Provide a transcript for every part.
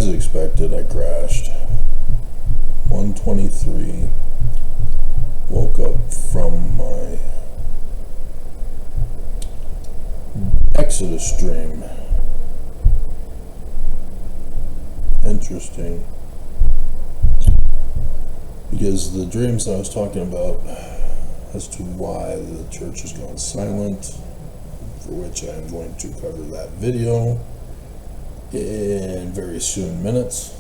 As expected, I crashed. 1:23. Woke up from my Exodus stream. Interesting. Because the dreams I was talking about as to why the church has gone silent, for which I am going to cover that video in very soon minutes.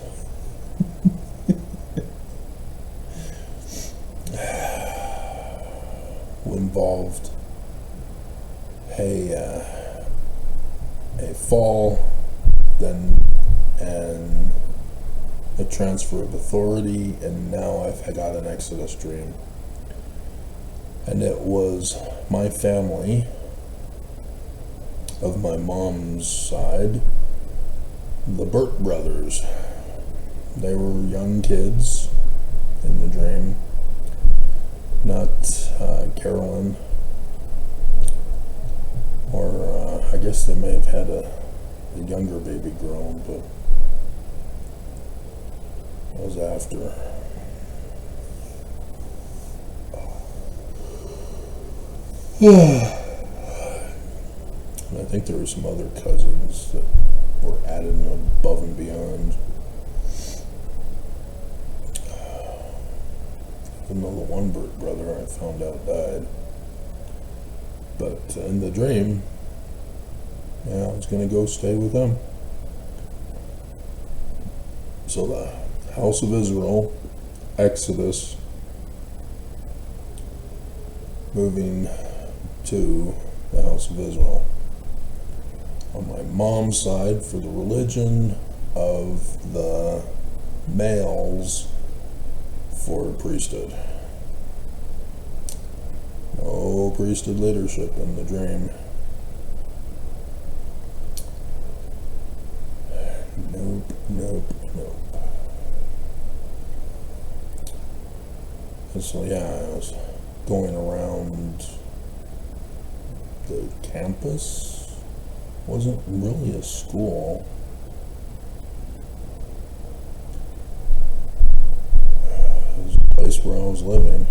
Involved a fall, then and a transfer of authority, and now I've got an Exodus dream. And it was my family of my mom's side, the Burt brothers. They were young kids in the dream. Not Carolyn, or I guess they may have had a younger baby girl, but it was after. And I think there were some other cousins that were added above and beyond. Even though the one brother I found out died. But in the dream, I was going to go stay with them. So the house of Israel, Exodus, moving to the house of Israel. On my mom's side, for the religion of the males, for priesthood. No priesthood leadership in the dream. Nope. And so I was going around the campus. Wasn't really a school. Place where I was living,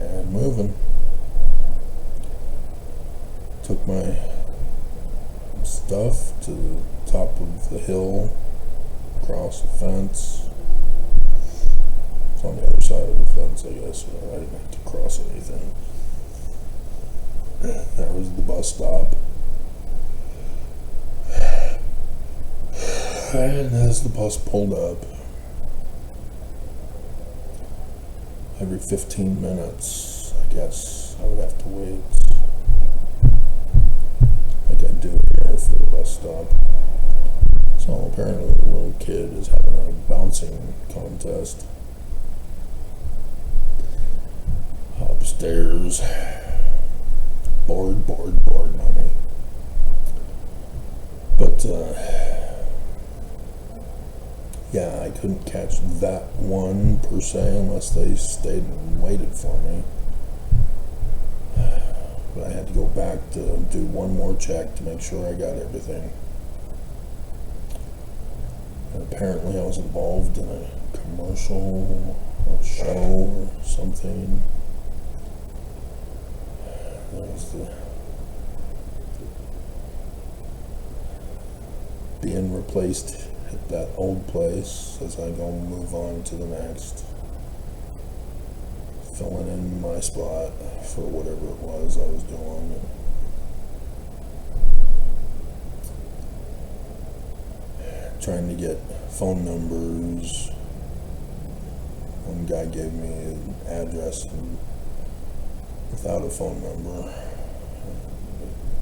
and moving. Took my stuff to the top of the hill, across the fence. It's on the other side of the fence, I guess, so I didn't have to cross anything. That was the bus stop. And as the bus pulled up, every 15 minutes, I guess I would have to wait, like I do here for the bus stop. So apparently the little kid is having a bouncing contest upstairs. Bored, mommy. But, I couldn't catch that one per se unless they stayed and waited for me. But I had to go back to do one more check to make sure I got everything. And apparently I was involved in a commercial or show or something. That was being replaced at that old place as I go move on to the next, filling in my spot for whatever it was I was doing. Trying to get phone numbers. One guy gave me an address without a phone number,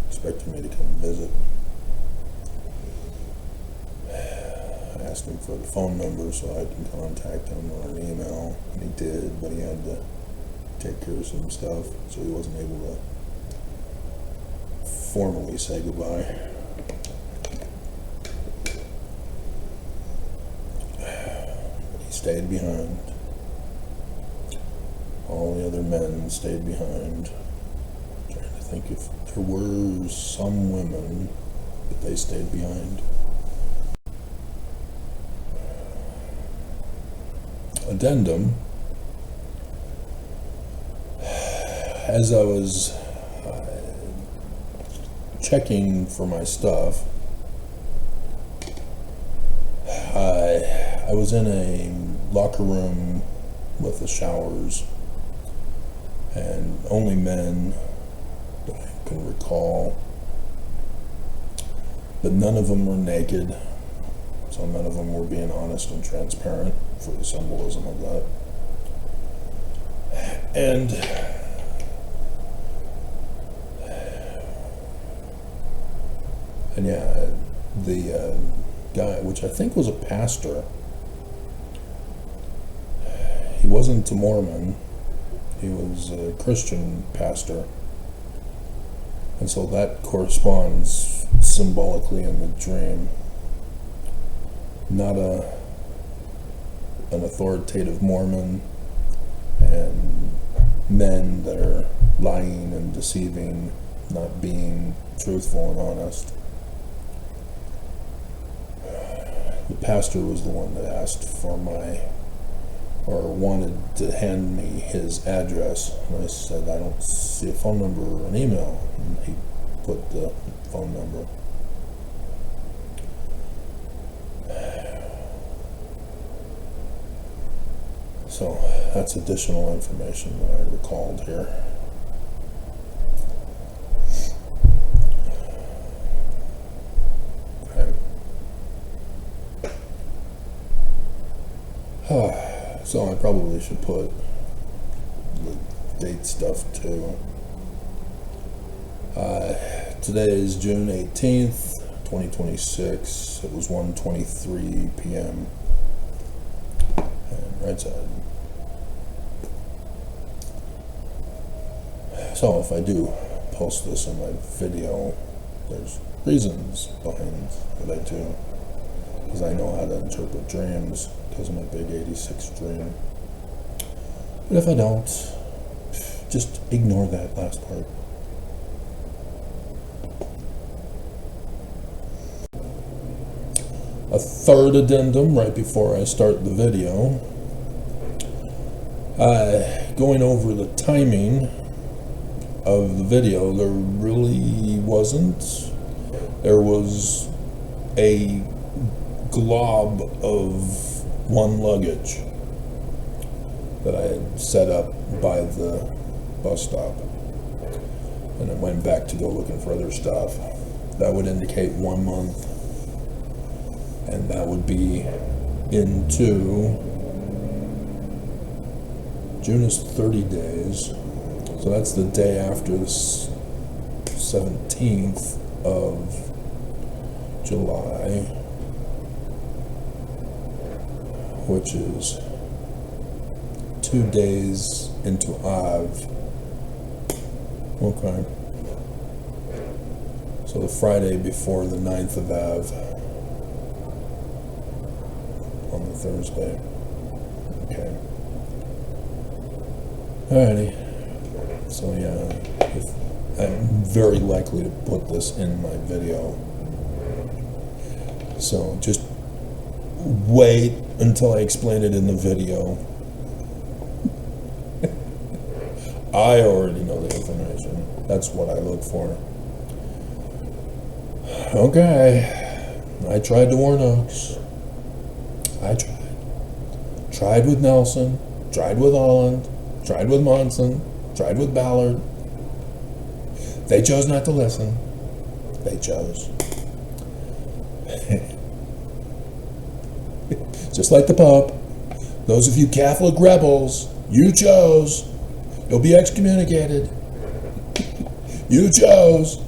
expecting me to come visit. I asked him for the phone number so I can contact him or an email, and he did, but he had to take care of some stuff, so he wasn't able to formally say goodbye. He stayed behind. All the other men stayed behind. I'm trying to think if There were some women, but they stayed behind. Addendum. As I was checking for my stuff, I was in a locker room with the showers, and only men that I can recall, but none of them were naked, so none of them were being honest and transparent for the symbolism of that. And yeah, the guy, which I think was a pastor, he wasn't a Mormon, he was a Christian pastor, and so that corresponds symbolically in the dream. Not an authoritative Mormon, and men that are lying and deceiving, not being truthful and honest. The pastor was the one that asked for wanted to hand me his address, and I said, I don't see a phone number or an email, and he put the phone number. So that's additional information that I recalled here. Okay. So I probably should put the date stuff too. Today is June 18th, 2026. It was 1:23 p.m. And right side. So if I do post this in my video, there's reasons behind what I do, because I know how to interpret dreams because of my big 86 dream. But if I don't, just ignore that last part. A third addendum right before I start the video. Going over the timing of the video, there really wasn't. There was a glob of one luggage that I had set up by the bus stop, and I went back to go looking for other stuff. That would indicate 1 month, and that would be into June is 30 days, so that's the day after the 17th of July, which is 2 days into Av. Okay. So the Friday before the 9th of Av on the Thursday. Okay. Alrighty. So yeah, I'm very likely to put this in my video. So just wait until I explain it in the video. I already know the information. That's what I look for. Okay. I tried to warn Oaks. I tried. Tried with Nelson. Tried with Holland. Tried with Monson. Tried with Ballard. They chose not to listen. They chose. Just like the Pope. Those of you Catholic rebels, you chose. You'll be excommunicated. You chose.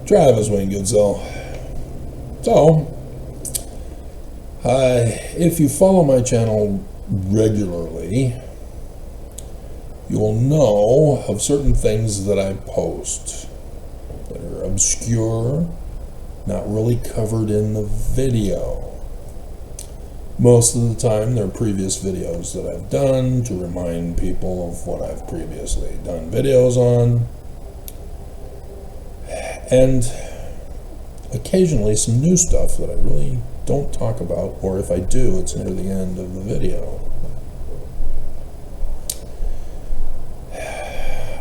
Travis Wayne Goodsell. So, if you follow my channel regularly, you'll know of certain things that I post that are obscure, not really covered in the video. Most of the time, they're previous videos that I've done to remind people of what I've previously done videos on. And occasionally some new stuff that I really don't talk about, or if I do, it's near the end of the video.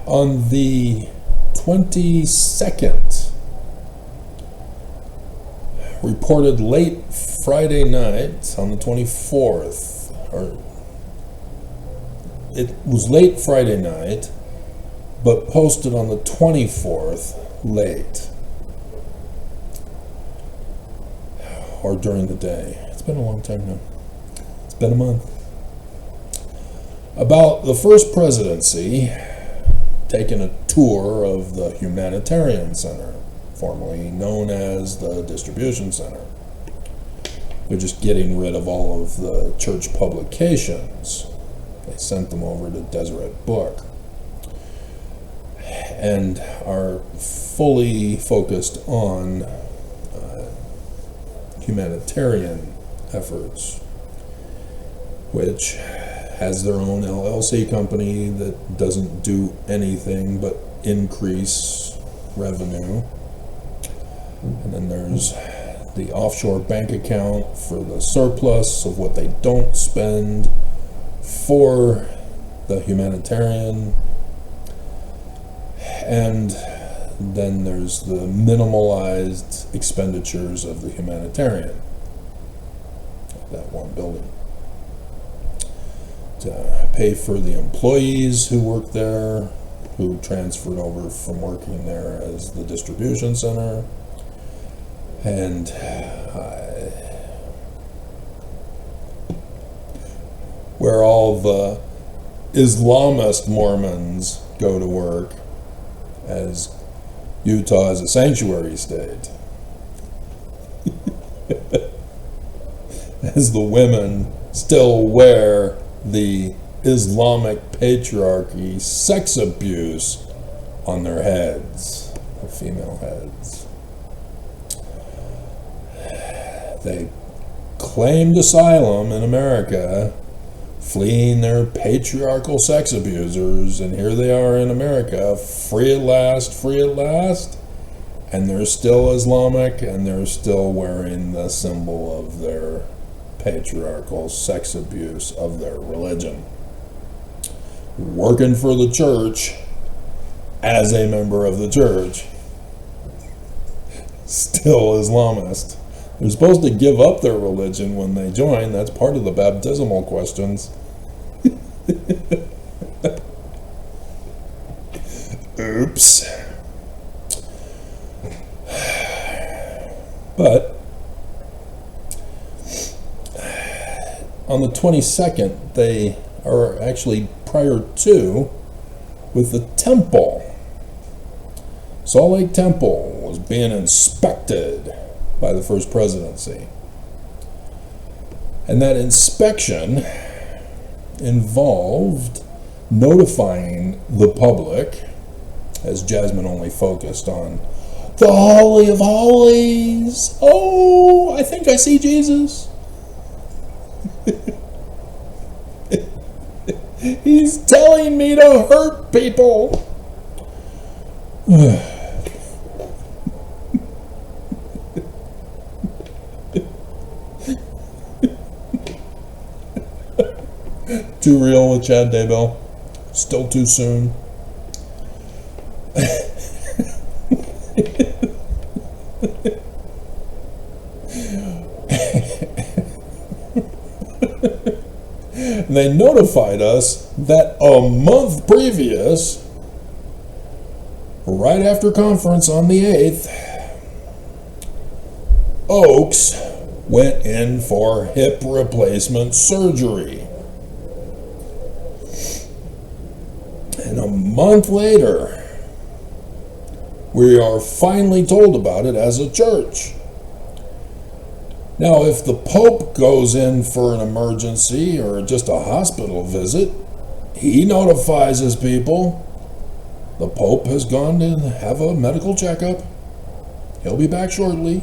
On the 22nd, reported late Friday night on the 24th, or it was late Friday night, but posted on the 24th late, or during the day. It's been a long time now. It's been a month. About the first presidency, taking a tour of the Humanitarian Center, formerly known as the Distribution Center. They're just getting rid of all of the church publications. They sent them over to Deseret Book and are fully focused on humanitarian efforts, which has their own LLC company that doesn't do anything but increase revenue. And then there's the offshore bank account for the surplus of what they don't spend for the humanitarian. And then there's the minimalized expenditures of the humanitarian, that one building, to pay for the employees who work there, who transferred over from working there as the distribution center, and where all the Islamist Mormons go to work, as Utah is a sanctuary state. As the women still wear the Islamic patriarchy sex abuse on their heads, the female heads. They claimed asylum in America, fleeing their patriarchal sex abusers, and here they are in America, free at last, and they're still Islamic, and they're still wearing the symbol of their patriarchal sex abuse of their religion. Working for the church as a member of the church, still Islamist. They're supposed to give up their religion when they join. That's part of the baptismal questions. Oops. But on the 22nd, they are actually prior to, with the temple. Salt Lake Temple was being inspected by the first presidency. And that inspection involved notifying the public, as Jasmine only focused on the Holy of Holies. Oh, I think I see Jesus. He's telling me to hurt people. Too real with Chad Daybell. Still too soon. They notified us that a month previous, right after conference on the 8th, Oaks went in for hip replacement surgery. And a month later, We are finally told about it as a church. Now, if the Pope goes in for an emergency or just a hospital visit, he notifies his people. The Pope has gone to have a medical checkup. He'll be back shortly.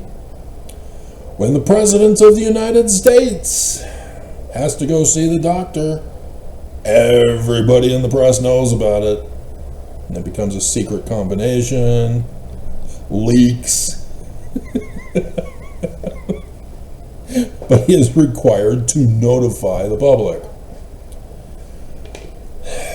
When the President of the United States has to go see the doctor, everybody in the press knows about it. And it becomes a secret combination, leaks. But he is required to notify the public.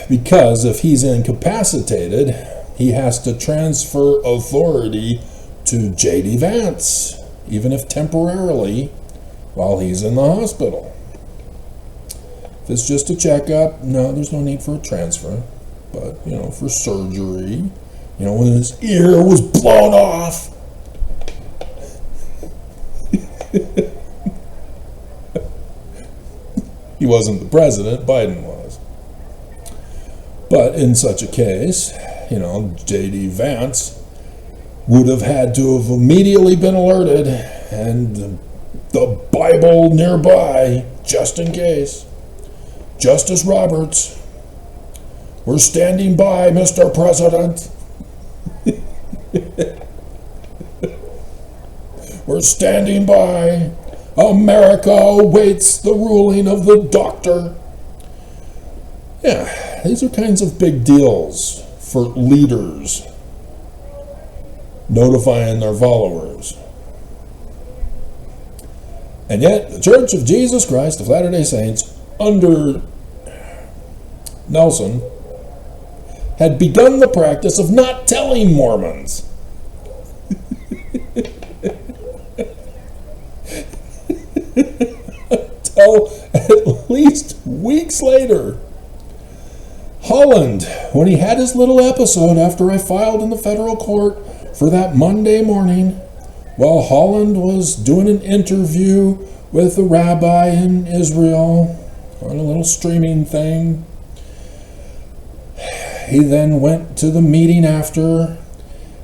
Because if he's incapacitated, he has to transfer authority to J.D. Vance, even if temporarily, while he's in the hospital. If it's just a checkup, no, there's no need for a transfer. But, for surgery, when his ear was blown off. He wasn't the president, Biden was. But in such a case, J.D. Vance would have had to have immediately been alerted, and the Bible nearby, just in case. Justice Roberts, we're standing by, Mr. President. We're standing by. America awaits the ruling of the doctor. Yeah, these are kinds of big deals for leaders notifying their followers. And yet, the Church of Jesus Christ of Latter-day Saints, under Nelson, had begun the practice of not telling Mormons. Until at least weeks later. Holland, when he had his little episode after I filed in the federal court for that Monday morning, while Holland was doing an interview with a rabbi in Israel on a little streaming thing, he then went to the meeting after,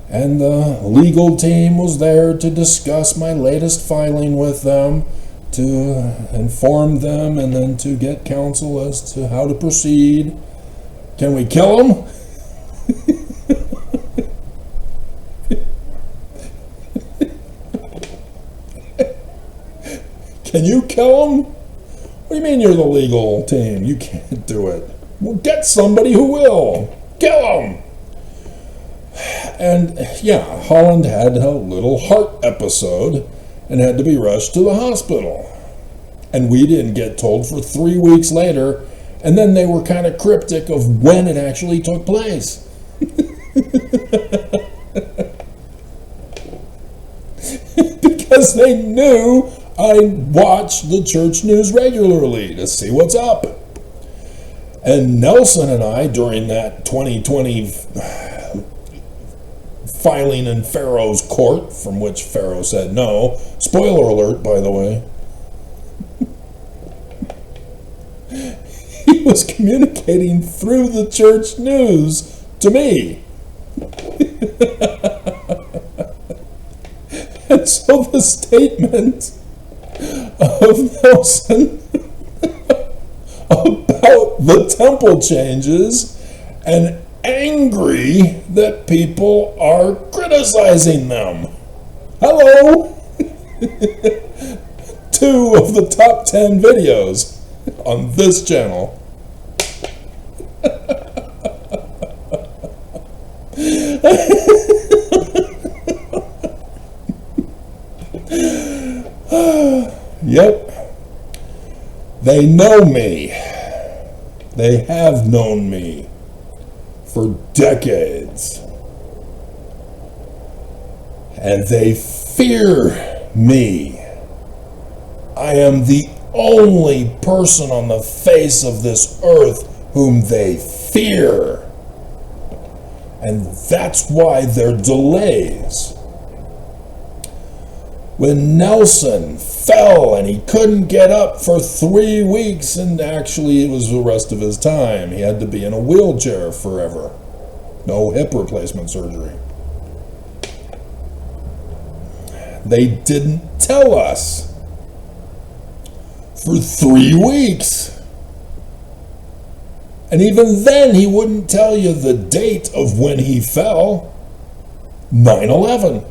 and the legal team was there to discuss my latest filing with them, to inform them, and then to get counsel as to how to proceed. Can we kill him? Can you kill him? What do you mean you're the legal team? You can't do it. Well, get somebody who will. Kill him. And yeah, Holland had a little heart episode and had to be rushed to the hospital. And we didn't get told for 3 weeks later, and then they were kind of cryptic of when it actually took place. Because they knew I watched the church news regularly to see what's up. And Nelson and I, during that 2020 filing in Pharaoh's court, from which Pharaoh said no, spoiler alert, by the way, he was communicating through the church news to me. And so the statement of Nelson about the temple changes and angry that people are criticizing them. Hello! 2 of the top 10 videos on this channel. Yep. They know me. They have known me for decades. And they fear me. I am the only person on the face of this earth whom they fear. And that's why there are delays. When Nelson fell and he couldn't get up for 3 weeks, and actually it was the rest of his time, he had to be in a wheelchair forever. No hip replacement surgery. They didn't tell us for 3 weeks. And even then, he wouldn't tell you the date of when he fell. 9/11.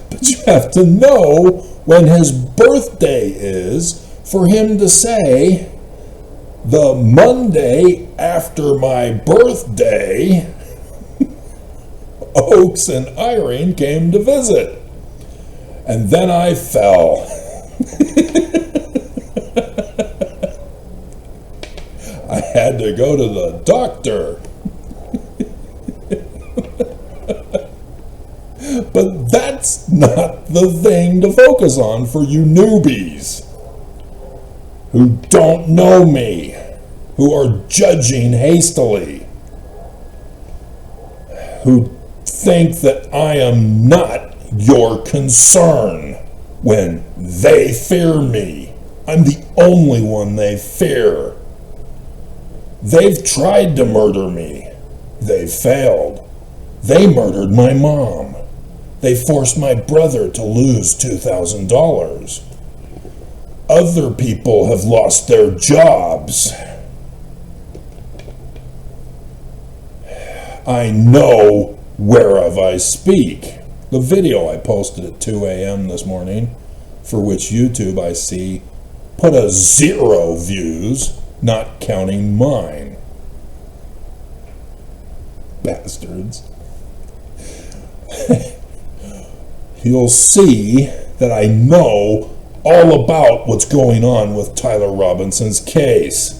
But you have to know when his birthday is for him to say, the Monday after my birthday, Oaks and Irene came to visit. And then I fell. I had to go to the doctor. But that's not the thing to focus on for you newbies who don't know me, who are judging hastily, who think that I am not your concern when they fear me. I'm the only one they fear. They've tried to murder me. They failed. They murdered my mom. They forced my brother to lose $2,000. Other people have lost their jobs. I know whereof I speak. The video I posted at 2 a.m. this morning, for which YouTube I see put a 0 views, not counting mine. Bastards. You'll see that I know all about what's going on with Tyler Robinson's case,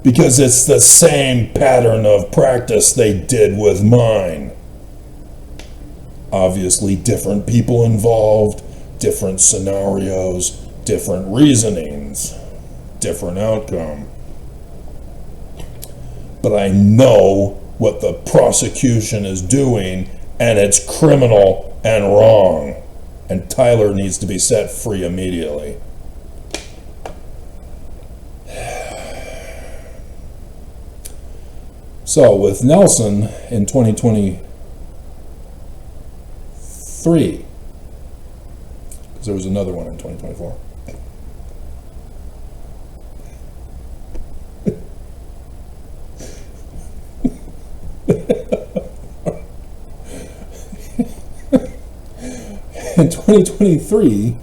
because it's the same pattern of practice they did with mine. Obviously, different people involved, different scenarios, different reasonings, different outcome. But I know what the prosecution is doing, and it's criminal and wrong, and Tyler needs to be set free immediately. So with Nelson in 2023, because there was another one in 2024. In 2023,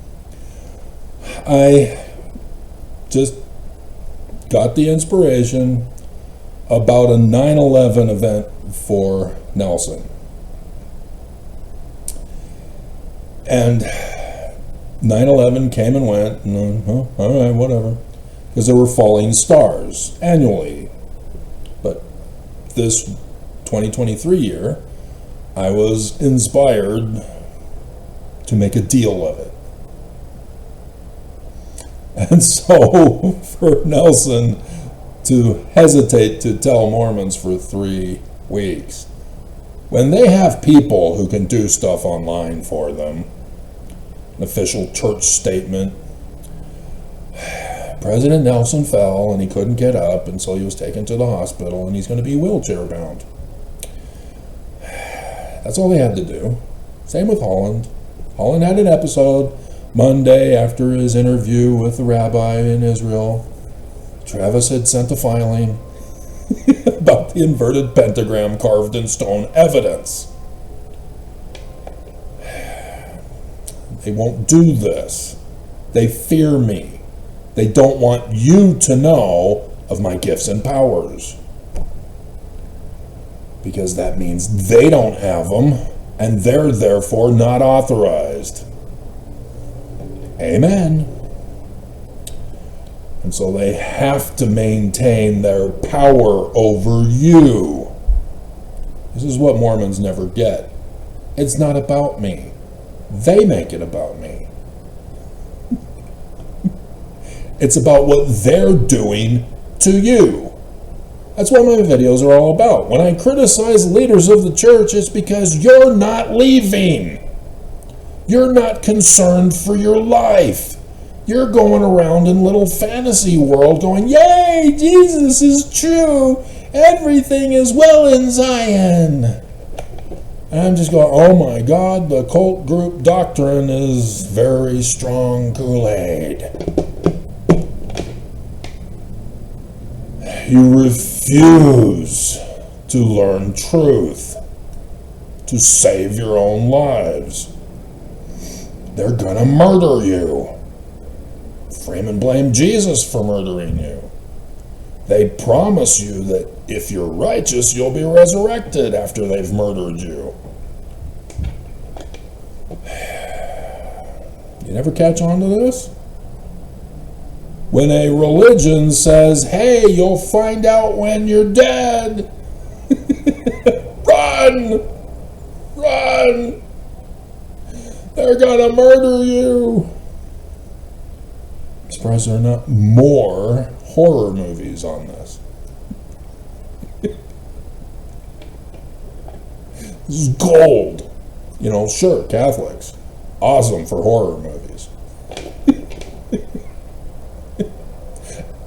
I just got the inspiration about a 9/11 event for Nelson. And 9/11 came and went, and all right, whatever, because there were falling stars annually. But this 2023 year, I was inspired to make a deal of it. And so for Nelson to hesitate to tell Mormons for 3 weeks, when they have people who can do stuff online for them, an official church statement, President Nelson fell and he couldn't get up, and so he was taken to the hospital and he's going to be wheelchair bound. That's all they had to do. Same with Holland. Holland had an episode Monday after his interview with the rabbi in Israel. Travis had sent a filing about the inverted pentagram carved in stone evidence. They won't do this. They fear me. They don't want you to know of my gifts and powers, because that means they don't have them, and they're therefore not authorized. Amen. And so they have to maintain their power over you. This is what Mormons never get. It's not about me. They make it about me. It's about what they're doing to you. That's what my videos are all about. When I criticize leaders of the church, it's because you're not leaving. You're not concerned for your life. You're going around in little fantasy world going, yay, Jesus is true. Everything is well in Zion. And I'm just going, oh my God, the cult group doctrine is very strong Kool-Aid. You refuse to learn truth, to save your own lives. They're gonna murder you. Frame and blame Jesus for murdering you. They promise you that if you're righteous, you'll be resurrected after they've murdered you. You never catch on to this? When a religion says, hey, you'll find out when you're dead. Run! Run! They're gonna murder you. I'm surprised there are not more horror movies on this. This is gold. You know, sure, Catholics. Awesome for horror movies.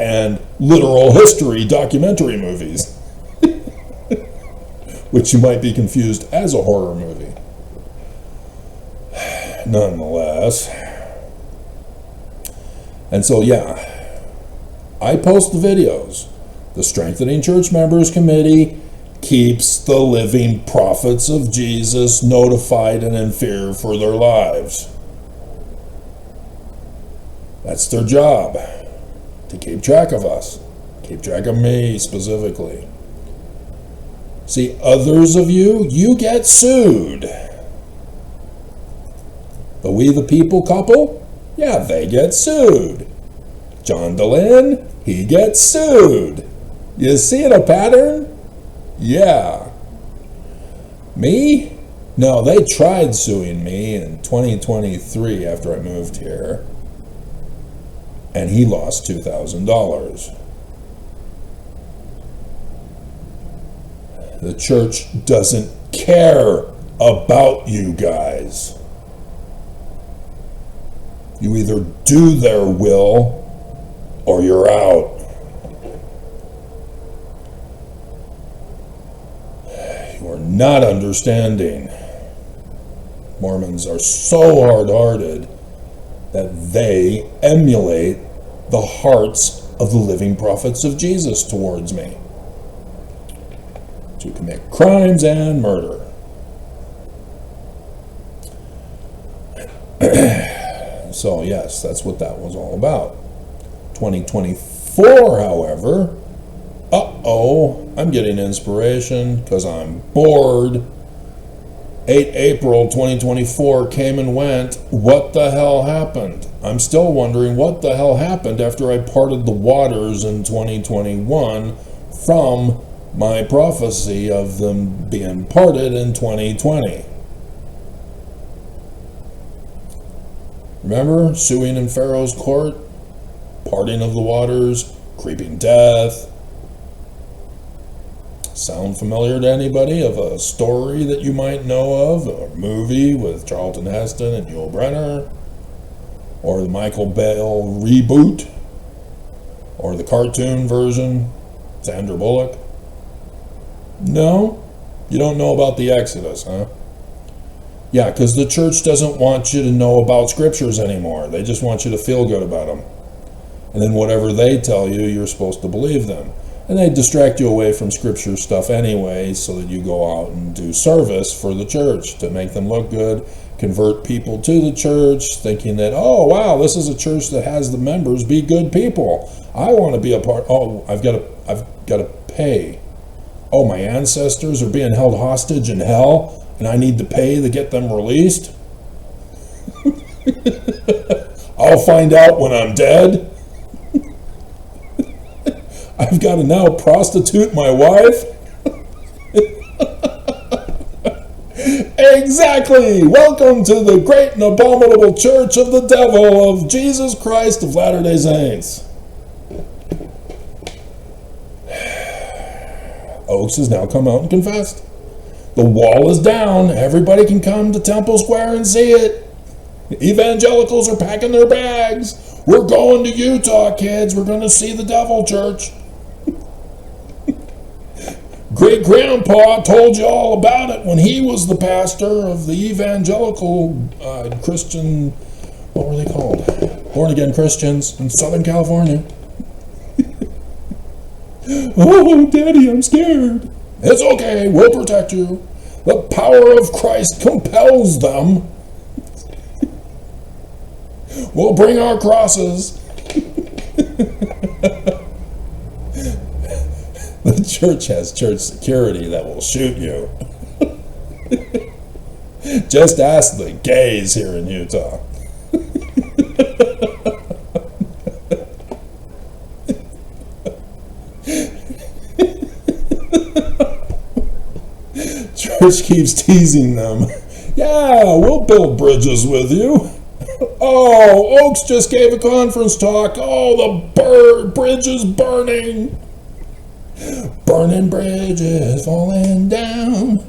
And literal history documentary movies. Which you might be confused as a horror movie. Nonetheless. And so, yeah, I post the videos. The Strengthening Church Members Committee keeps the living prophets of Jesus notified and in fear for their lives. That's their job, to keep track of us, keep track of me specifically. See, others of you, you get sued. The We the People couple, yeah, they get sued. John Dallin, he gets sued. You see a pattern? Yeah. Me? No, they tried suing me in 2023 after I moved here. And he lost $2,000. The church doesn't care about you guys. You either do their will or you're out. You are not understanding. Mormons are so hard-hearted that they emulate the hearts of the living prophets of Jesus towards me, to commit crimes and murder. So yes, that's what that was all about. 2024, however, I'm getting inspiration because I'm bored. 8 April 2024 came and went. What the hell happened? I'm still wondering what the hell happened after I parted the waters in 2021 from my prophecy of them being parted in 2020. Remember, suing in Pharaoh's court, parting of the waters, creeping death. Sound familiar to anybody of a story that you might know of? A movie with Charlton Heston and Yul Brynner? Or the Michael Bell reboot? Or the cartoon version, Sandra Bullock? No? You don't know about the Exodus, huh? Yeah, because the church doesn't want you to know about scriptures anymore. They just want you to feel good about them. And then whatever they tell you, you're supposed to believe them. And they distract you away from scripture stuff anyway, so that you go out and do service for the church to make them look good, convert people to the church, thinking that, oh, wow, this is a church that has the members be good people. I want to be a part. Oh, I've got to pay. Oh, my ancestors are being held hostage in hell, and I need to pay to get them released. I'll find out when I'm dead. I've got to now prostitute my wife? Exactly! Welcome to the great and abominable church of the devil of Jesus Christ of Latter-day Saints. Oaks has now come out and confessed. The wall is down. Everybody can come to Temple Square and see it. Evangelicals are packing their bags. We're going to Utah, kids. We're going to see the devil church. Great-grandpa told you all about it when he was the pastor of the evangelical Christian, what were they called? Born-again Christians in Southern California. Oh, Daddy, I'm scared. It's okay, we'll protect you. The power of Christ compels them. We'll bring our crosses. The church has church security that will shoot you. Just ask the gays here in Utah. Church keeps teasing them. Yeah, we'll build bridges with you. Oh, Oaks just gave a conference talk. Oh, the bridge is burning. Burning bridges falling down.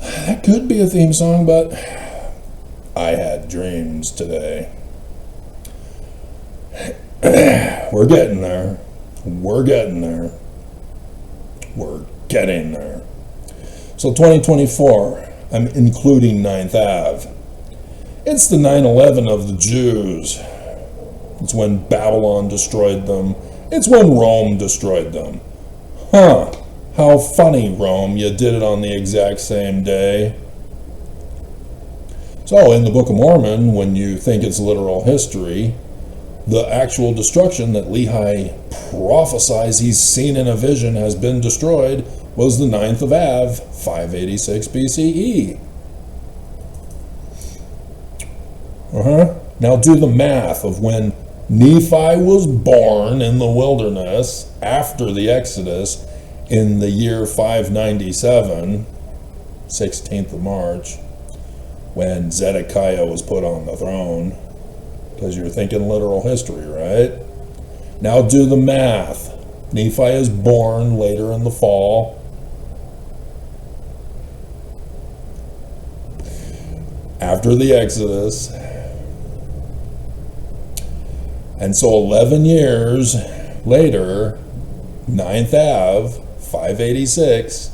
That could be a theme song, but I had dreams today. We're getting there. We're getting there. We're getting there. So 2024, I'm including 9th Ave. It's the 9/11 of the Jews. It's when Babylon destroyed them. It's when Rome destroyed them. Huh, how funny, Rome, you did it on the exact same day. So in the Book of Mormon, when you think it's literal history, the actual destruction that Lehi prophesies he's seen in a vision has been destroyed was the 9th of Av, 586 BCE. Now do the math of when Nephi was born in the wilderness after the Exodus in the year 597, 16th of March, when Zedekiah was put on the throne, because you're thinking literal history, right? Now do the math. Nephi is born later in the fall. After the Exodus. And so 11 years later, 9th Ave, 586,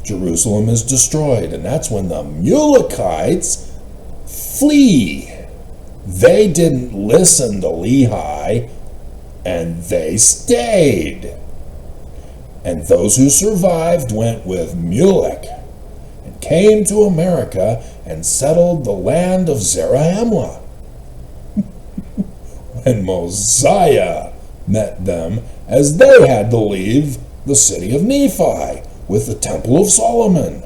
Jerusalem is destroyed. And that's when the Mulekites flee. They didn't listen to Lehi, and they stayed. And those who survived went with Mulek and came to America and settled the land of Zarahemla. And Mosiah met them as they had to leave the city of Nephi with the Temple of Solomon.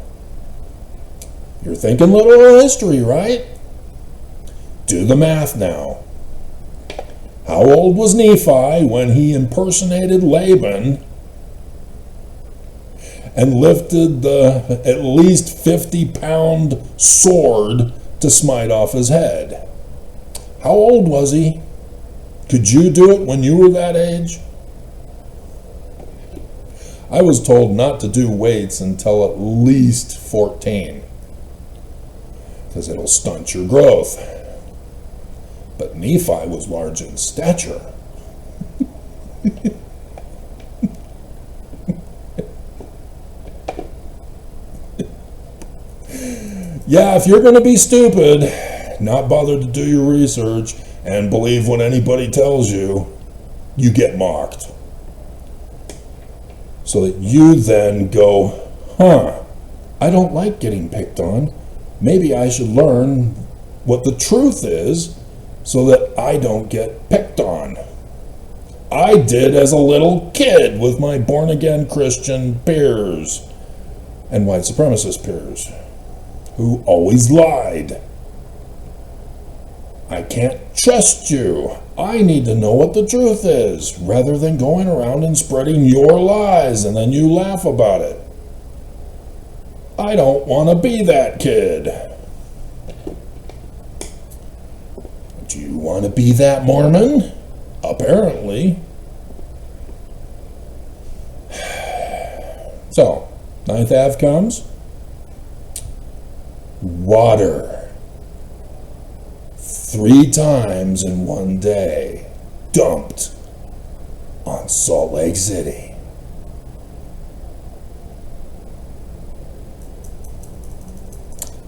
You're thinking literal history, right? Do the math now. How old was Nephi when he impersonated Laban and lifted the at least 50-pound sword to smite off his head? How old was he? Could you do it when you were that age? I was told not to do weights until at least 14, because it'll stunt your growth. But Nephi was large in stature. Yeah, if you're going to be stupid, not bother to do your research, and believe what anybody tells you, you get mocked. So that you then go, I don't like getting picked on. Maybe I should learn what the truth is so that I don't get picked on. I did as a little kid with my born-again Christian peers and white supremacist peers who always lied. I can't trust you. I need to know what the truth is, rather than going around and spreading your lies and then you laugh about it. I don't want to be that kid. Do you want to be that Mormon? Apparently. So, 9th Ave comes. Water. 3 times in one day, dumped on Salt Lake City.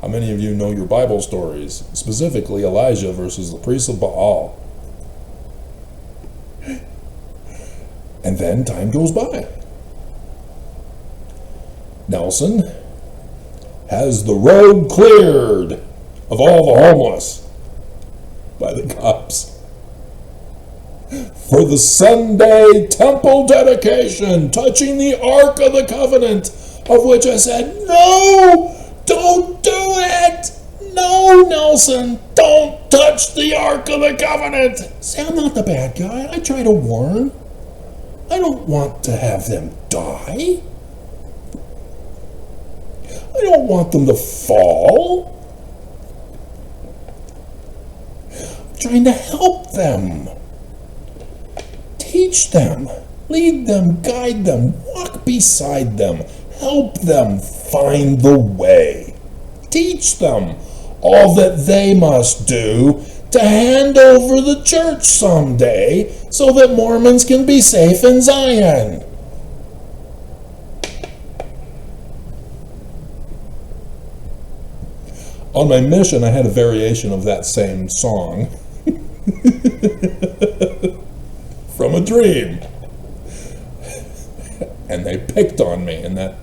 How many of you know your Bible stories, specifically Elijah versus the priests of Baal? And then time goes by. Nelson has the road cleared of all the homeless by the cops for the Sunday temple dedication touching the Ark of the Covenant, of which I said, no, don't do it. No, Nelson, don't touch the Ark of the Covenant. See, I'm not the bad guy. I try to warn. I don't want to have them die. I don't want them to fall. I'm trying to help them. Teach them. Lead them. Guide them. Walk beside them. Help them find the way. Teach them all that they must do to hand over the church someday so that Mormons can be safe in Zion. On my mission, I had a variation of that same song from a dream. And they picked on me in that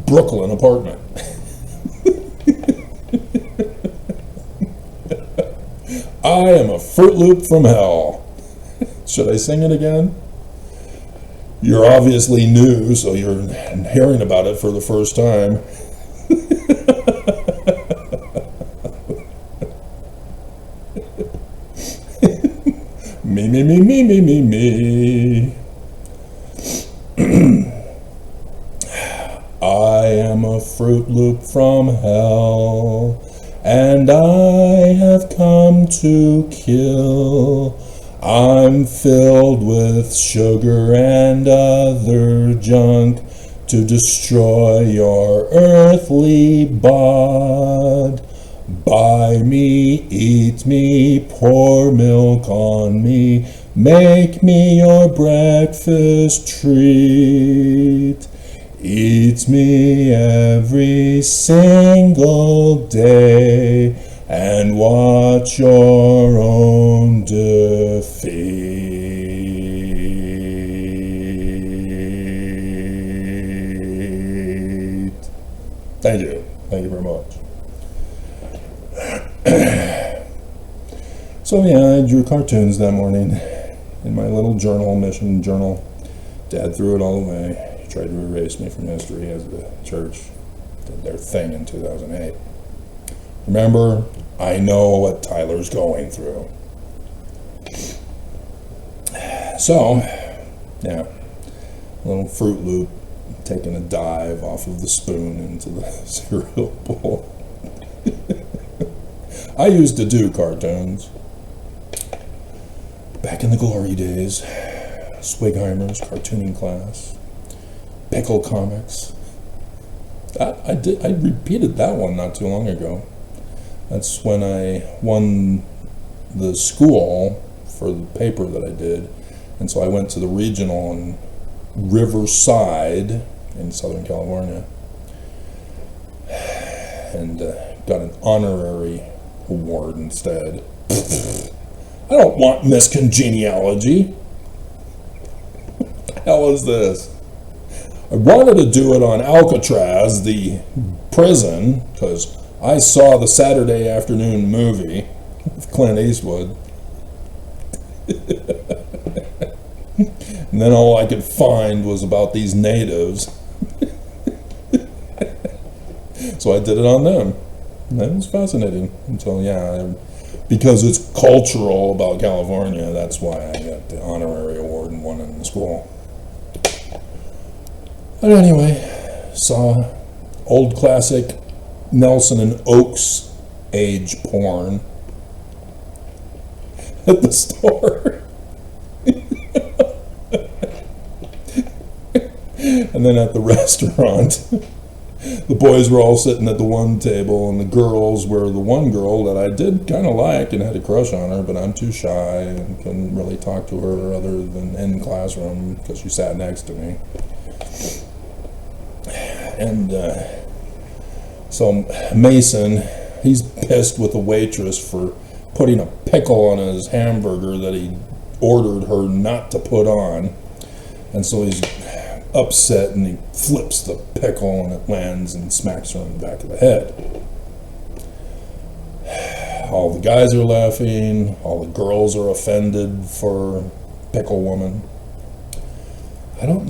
Brooklyn apartment. I am a Fruit Loop from hell. Should I sing it again? You're obviously new, so you're hearing about it for the first time. Me, me, me, me, me, me, me. I am a Fruit Loop from hell, and I have come to kill. I'm filled with sugar and other junk to destroy your earthly bod. Buy me, eat me, pour milk on me, make me your breakfast treat. Eat me every single day and watch your own defeat. Thank you. Thank you very much. So yeah, I drew cartoons that morning in my little mission journal. Dad threw it all away. He tried to erase me from history as the church did their thing in 2008. Remember, I know what Tyler's going through. So, yeah, little Fruit Loop taking a dive off of the spoon into the cereal bowl. I used to do cartoons back in the glory days. Swigheimer's cartooning class, Pickle Comics. I repeated that one not too long ago. That's when I won the school for the paper that I did, and so I went to the regional in Riverside in Southern California and got an honorary award instead. I don't want Miss Congeniality. What the hell is this? I wanted to do it on Alcatraz, the prison, because I saw the Saturday afternoon movie with Clint Eastwood. And then all I could find was about these natives. So I did it on them. And that was fascinating. Until, because it's cultural about California, that's why I got the honorary award and won in the school. But anyway, saw old classic Nelson and Oakes age porn at the store. And then at the restaurant, the boys were all sitting at the one table, and the girls were the one girl that I did kind of like and had a crush on her, but I'm too shy and couldn't really talk to her other than in classroom because she sat next to me. And So Mason, he's pissed with the waitress for putting a pickle on his hamburger that he ordered her not to put on. And so he's upset and he flips the pickle and it lands and smacks her in the back of the head. All the guys are laughing, all the girls are offended for Pickle Woman. I don't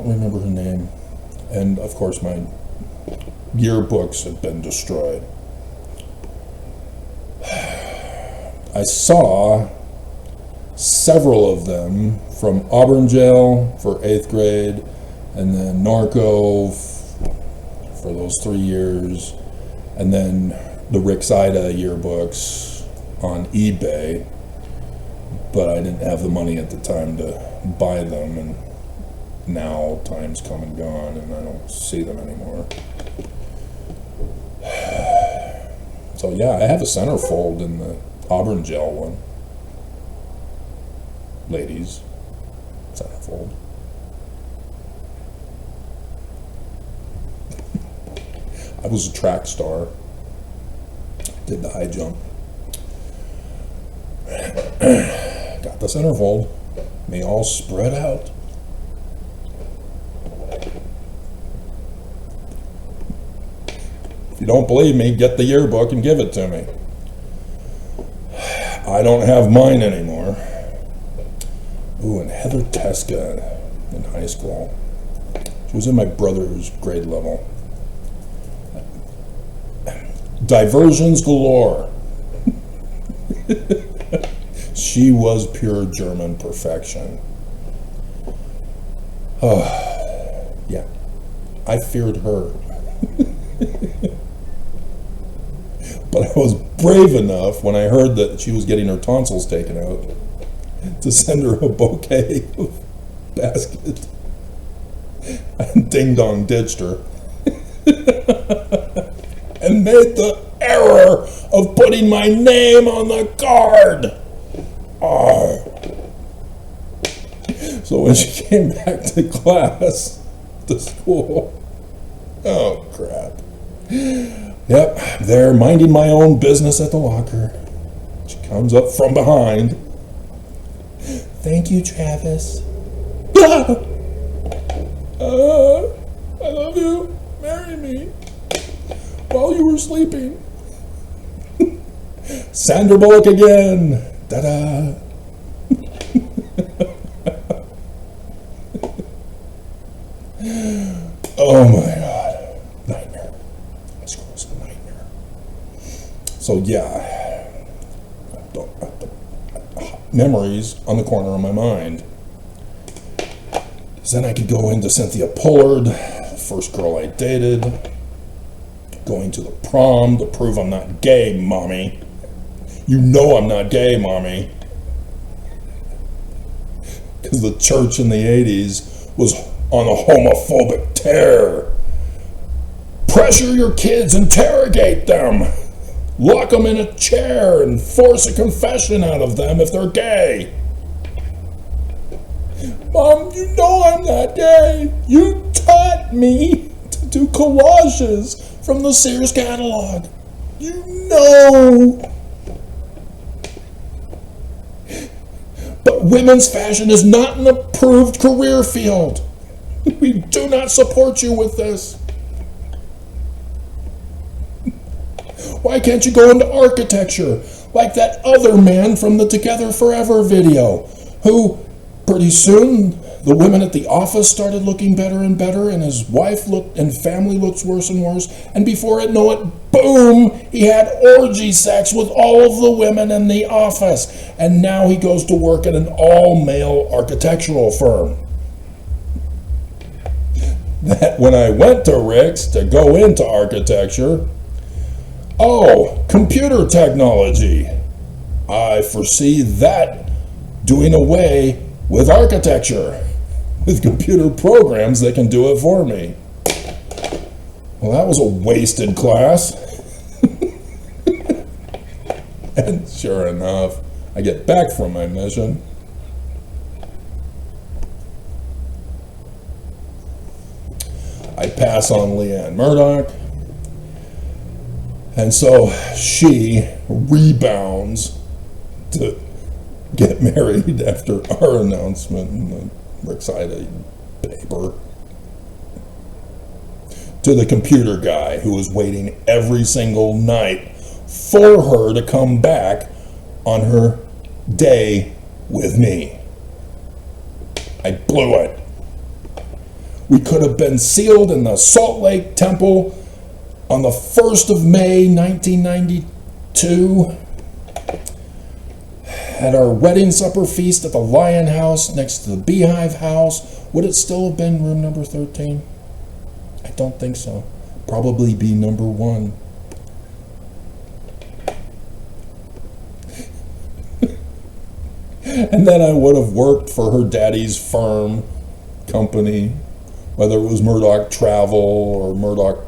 remember her name. And of course my yearbooks have been destroyed. I saw several of them from Auburn jail for 8th grade, and then Narco for those 3 years, and then the Rick Sida yearbooks on eBay, but I didn't have the money at the time to buy them, and now time's come and gone and I don't see them anymore. So yeah, I have a centerfold in the Auburn jail one. Ladies, centerfold. I was a track star. Did the high jump. Got the centerfold. They all spread out. If you don't believe me, get the yearbook and give it to me. I don't have mine anymore. Ooh, and Heather Teska in high school. She was in my brother's grade level. Diversions galore. She was pure German perfection. Oh, yeah. I feared her. But I was brave enough when I heard that she was getting her tonsils taken out to send her a bouquet of basket. And Ding Dong ditched her. And made the error of putting my name on the card. Oh. So when she came back to class, to school, oh crap. Yep, there minding my own business at the locker. She comes up from behind. Thank you, Travis. I love you. Marry me. While you were sleeping. Sandra Bullock again. Da-da. Oh my God. Nightmare. High school was a nightmare. So yeah. Memories on the corner of my mind. Then I could go into Cynthia Pullard, the first girl I dated. Going to the prom to prove I'm not gay, mommy. You know I'm not gay, mommy. Because the church in the 80s was on a homophobic tear. Pressure your kids, interrogate them. Lock them in a chair and force a confession out of them if they're gay. Mom, you know I'm not gay. You taught me to do collages from the Sears catalog. You know. But women's fashion is not an approved career field. We do not support you with this. Why can't you go into architecture like that other man from the Together Forever video, who pretty soon the women at the office started looking better and better, and his wife looked and family looks worse and worse, and before it know it, boom, he had orgy sex with all of the women in the office, and now he goes to work at an all-male architectural firm. That when I went to Rick's to go into architecture, oh, computer technology. I foresee that doing away with architecture, with computer programs that can do it for me. Well, that was a wasted class. And sure enough, I get back from my mission. I pass on Leanne Murdoch. And so she rebounds to get married after our announcement in the Brixida paper to the computer guy who was waiting every single night for her to come back on her day with me. I blew it. We could have been sealed in the Salt Lake Temple on the 1st of May, 1992. At our wedding supper feast at the Lion House next to the Beehive House. Would it still have been room number 13? I don't think so. Probably be number 1. And then I would have worked for her daddy's firm company, whether it was Murdoch Travel or Murdoch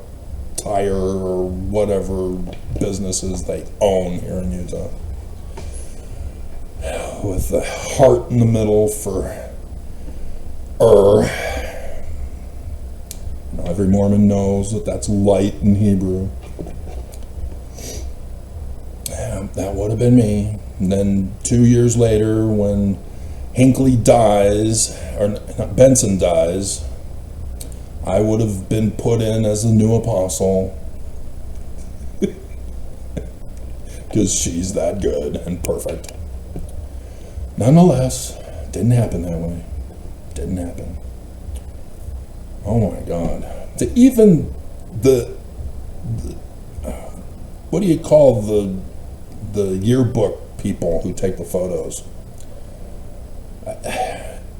Tire or whatever businesses they own here in Utah. With the heart in the middle for every Mormon knows that that's light in Hebrew. That would have been me. And then 2 years later, when Hinckley dies, or not, Benson dies, I would have been put in as the new apostle. Because she's that good and perfect. Nonetheless, didn't happen that way. Didn't happen. Oh my God. To even the what do you call the yearbook people who take the photos?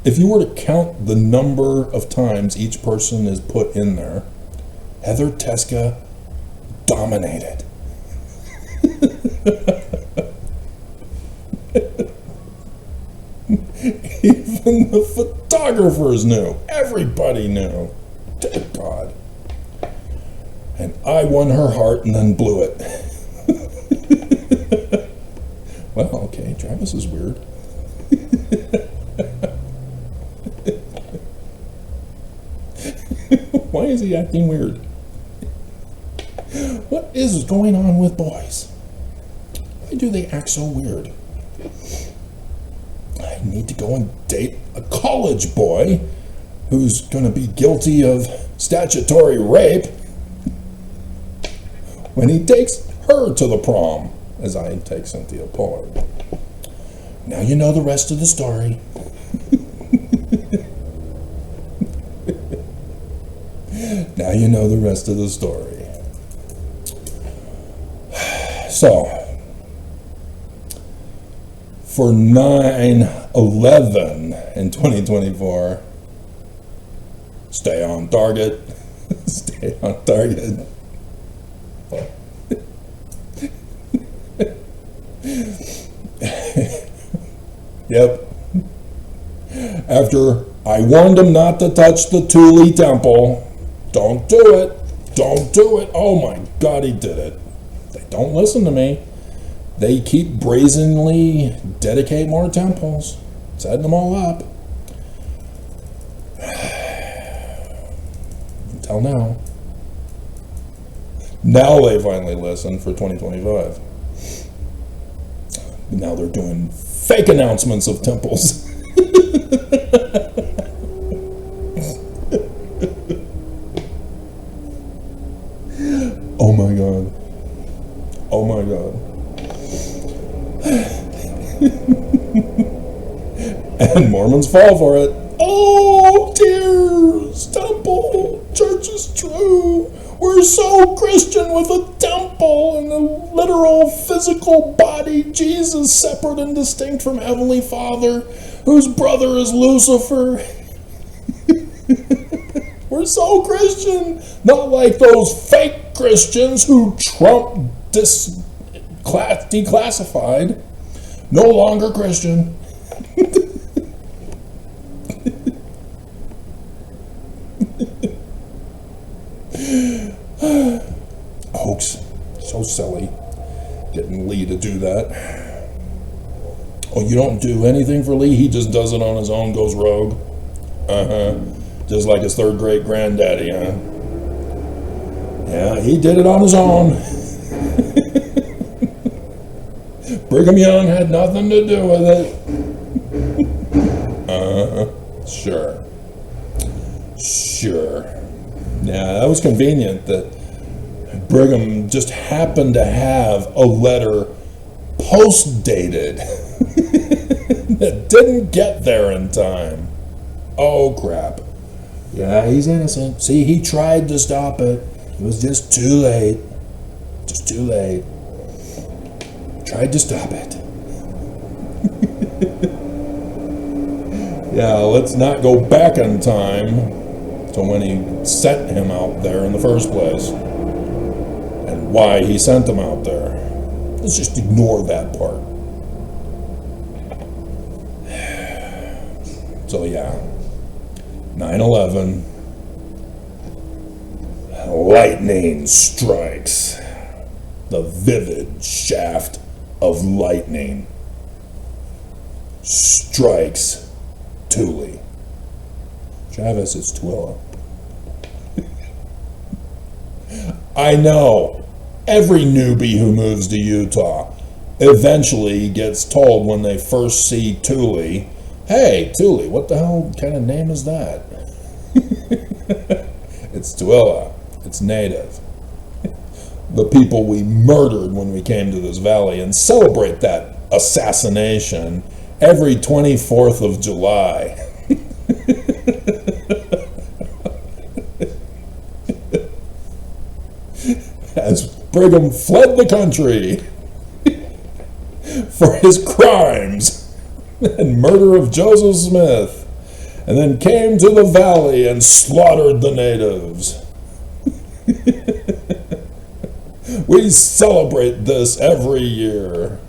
If you were to count the number of times each person is put in there, Heather Teska dominated. Even the photographers knew. Everybody knew. Dear God. And I won her heart and then blew it. Well, okay, Travis is weird. Why is he acting weird? What is going on with boys? Why do they act so weird? I need to go and date a college boy who's going to be guilty of statutory rape when he takes her to the prom, as I take Cynthia Pollard. Now you know the rest of the story. Now you know the rest of the story. So, for 9/11 in 2024, stay on target. Stay on target. Yep. After I warned him not to touch the Thule temple, don't do it. Don't do it. Oh my God, he did it. They don't listen to me. They keep brazenly dedicate more temples, setting them all up. Until now. Now they finally listen for 2025. Now they're doing fake announcements of temples. Oh my God. Oh my God. And Mormons fall for it. Oh, tears, temple, church is true. We're so Christian with a temple and a literal physical body, Jesus separate and distinct from Heavenly Father, whose brother is Lucifer. We're so Christian, not like those fake Christians who Trump declassified. No longer Christian. Hoax. So silly. Getting Lee to do that. Oh, you don't do anything for Lee? He just does it on his own, goes rogue? Uh-huh. Just like his third great granddaddy, huh? Yeah, he did it on his own. Brigham Young had nothing to do with it. Sure. Yeah, that was convenient that Brigham just happened to have a letter post-dated that didn't get there in time. Oh, crap. Yeah, he's innocent. See, he tried to stop it. It was just too late. Just too late. Tried to stop it. Yeah, let's not go back in time to when he sent him out there in the first place. And why he sent him out there. Let's just ignore that part. So yeah, 9/11, lightning strikes. The vivid shaft of lightning strikes Thule. Travis, it's Twilla. I know. Every newbie who moves to Utah eventually gets told when they first see Thule, hey, Thule, what the hell kind of name is that? It's Twilla. It's native. The people we murdered when we came to this valley, and celebrate that assassination every 24th of July. As Brigham fled the country for his crimes and murder of Joseph Smith, and then came to the valley and slaughtered the natives. We celebrate this every year.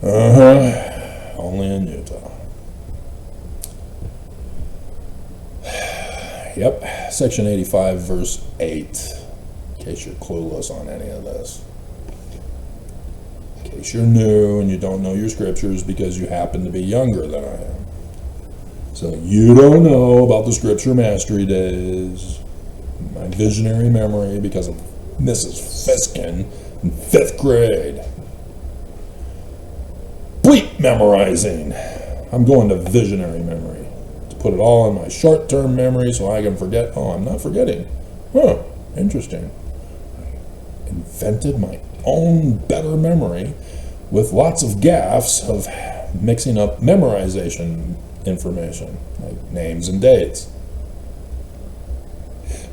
Only in Utah. Yep, section 85, verse 8, in case you're clueless on any of this. In case you're new and you don't know your scriptures because you happen to be younger than I am. So you don't know about the scripture mastery days, my visionary memory because of Mrs. Fiskin in 5th grade. Bleep memorizing. I'm going to visionary memory. Put it all in my short-term memory so I can forget. Oh, I'm not forgetting. Huh, interesting. I invented my own better memory with lots of gaffes of mixing up memorization information, like names and dates.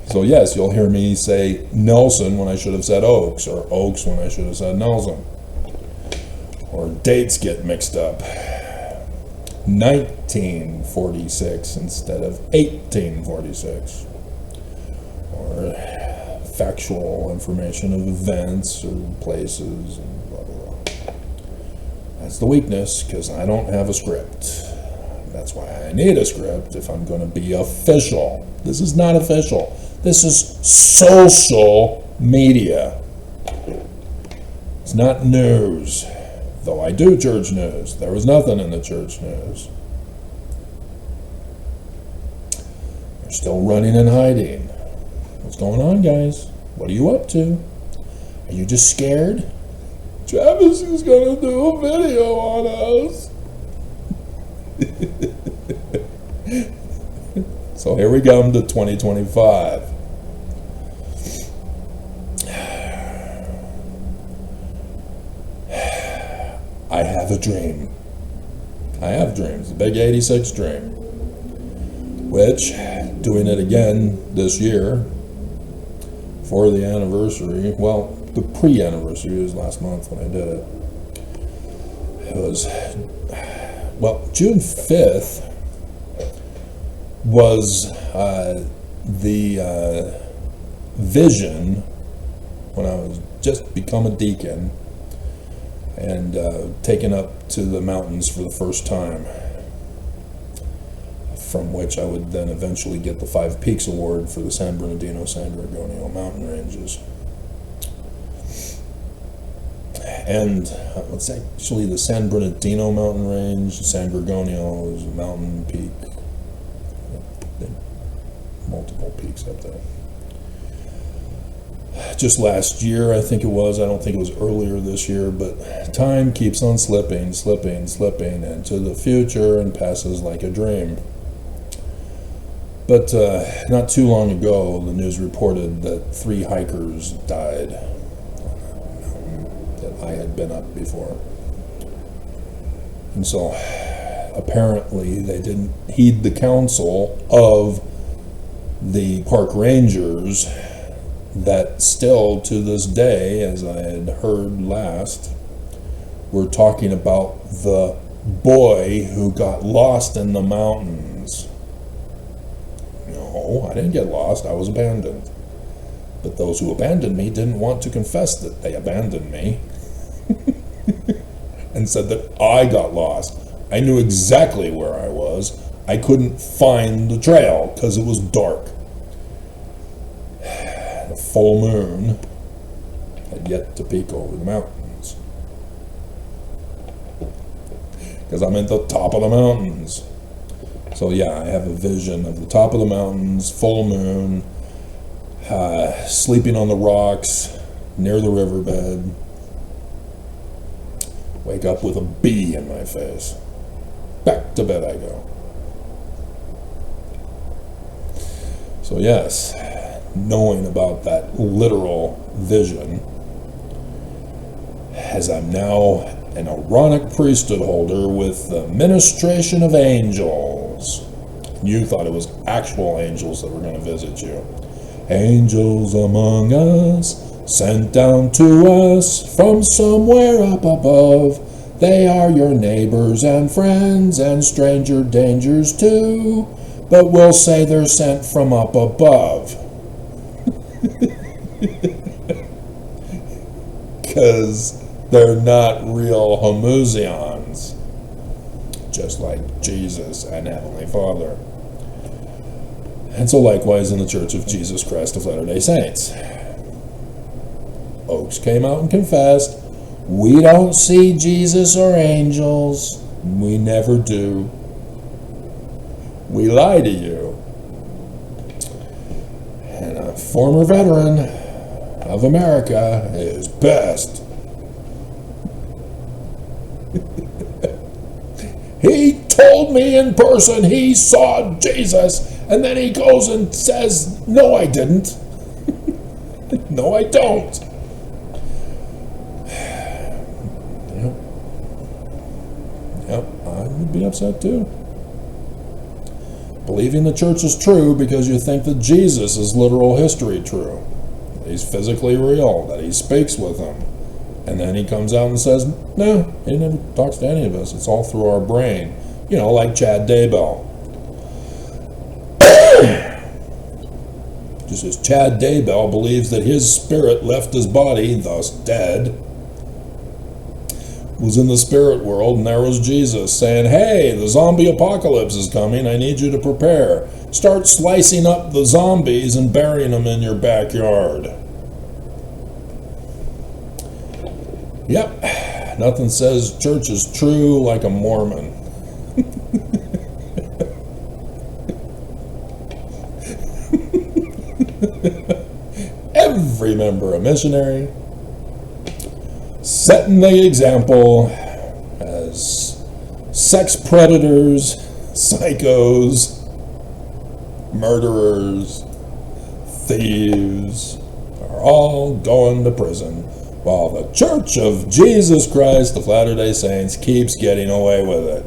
So yes, you'll hear me say Nelson when I should have said Oaks, or Oaks when I should have said Nelson. Or dates get mixed up. 1946 instead of 1846, or factual information of events or places and blah blah blah. That's the weakness, because I don't have a script. That's why I need a script if I'm going to be official. This is not official. This is social media. It's not news. Though I do church news. There was nothing in the church news. You're still running and hiding. What's going on, guys? What are you up to? Are you just scared? Travis is going to do a video on us. So here we come to 2025. I have a dream. I have dreams. The big 86 dream. Which, doing it again this year for the anniversary, well, the pre-anniversary was last month when I did it. It was, well, June 5th was the vision when I was just become a deacon and taken up to the mountains for the first time, from which I would then eventually get the 5 Peaks Award for the San Bernardino, San Gorgonio mountain ranges. And it's actually the San Bernardino mountain range. San Gorgonio is a mountain peak. Multiple peaks up there. just last year, I think it was. I don't think it was earlier this year, but time keeps on slipping into the future and passes like a dream. But not too long ago, the news reported that 3 hikers died that I had been up before. And so apparently they didn't heed the counsel of the park rangers that still to this day, as I had heard last, we're talking about the boy who got lost in the mountains. No, I didn't get lost, I was abandoned. But those who abandoned me didn't want to confess that they abandoned me and said that I got lost. I knew exactly where I was. I couldn't find the trail because it was dark. The full moon had yet to peek over the mountains, because I'm at the top of the mountains. So yeah, I have a vision of the top of the mountains, full moon, sleeping on the rocks near the riverbed. Wake up with a bee in my face. Back to bed I go. So yes, knowing about that literal vision, as I'm now an Aaronic priesthood holder with the ministration of angels. You thought it was actual angels that were going to visit you. Angels among us, sent down to us from somewhere up above. They are your neighbors and friends and stranger dangers too, but we'll say they're sent from up above. Because they're not real homoousians, just like Jesus and Heavenly Father. And so likewise in the Church of Jesus Christ of Latter-day Saints. Oaks came out and confessed, we don't see Jesus or angels. We never do. We lie to you. And a former veteran of America is best. He told me in person he saw Jesus, and then he goes and says, no, I didn't. No, I don't. Yep, I would be upset too. Believing the church is true because you think that Jesus is literal history true. That he's physically real, that he speaks with them. And then he comes out and says, no, he never talks to any of us. It's all through our brain. You know, like Chad Daybell. Just as Chad Daybell believes that his spirit left his body, thus dead, was in the spirit world, and there was Jesus saying, hey, the zombie apocalypse is coming, I need you to prepare. Start slicing up the zombies and burying them in your backyard. Yep, nothing says church is true like a Mormon. Every member a missionary, setting the example as sex predators, psychos, murderers, thieves are all going to prison, while the Church of Jesus Christ of Latter-day Saints keeps getting away with it.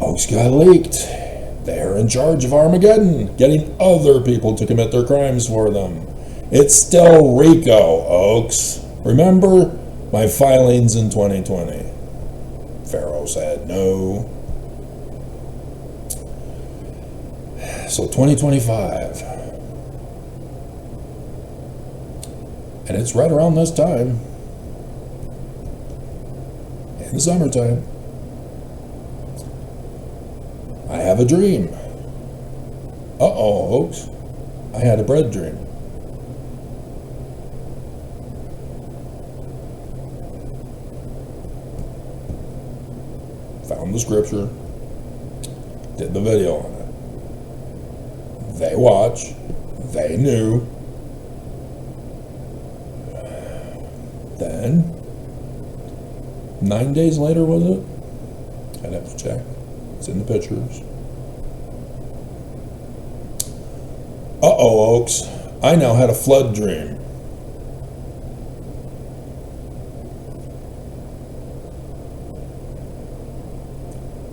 Oaks got leaked. They're in charge of Armageddon, getting other people to commit their crimes for them. It's still RICO, Oaks. Remember my filings in 2020? Pharaoh said no. So 2025. And it's right around this time. In the summertime. I have a dream. Uh-oh, Oaks. I had a bread dream. Found the scripture. Did the video on it. They watch. They knew. Then, 9 days later, was it? I'd have to check. It's in the pictures. Uh-oh, Oaks. I now had a flood dream.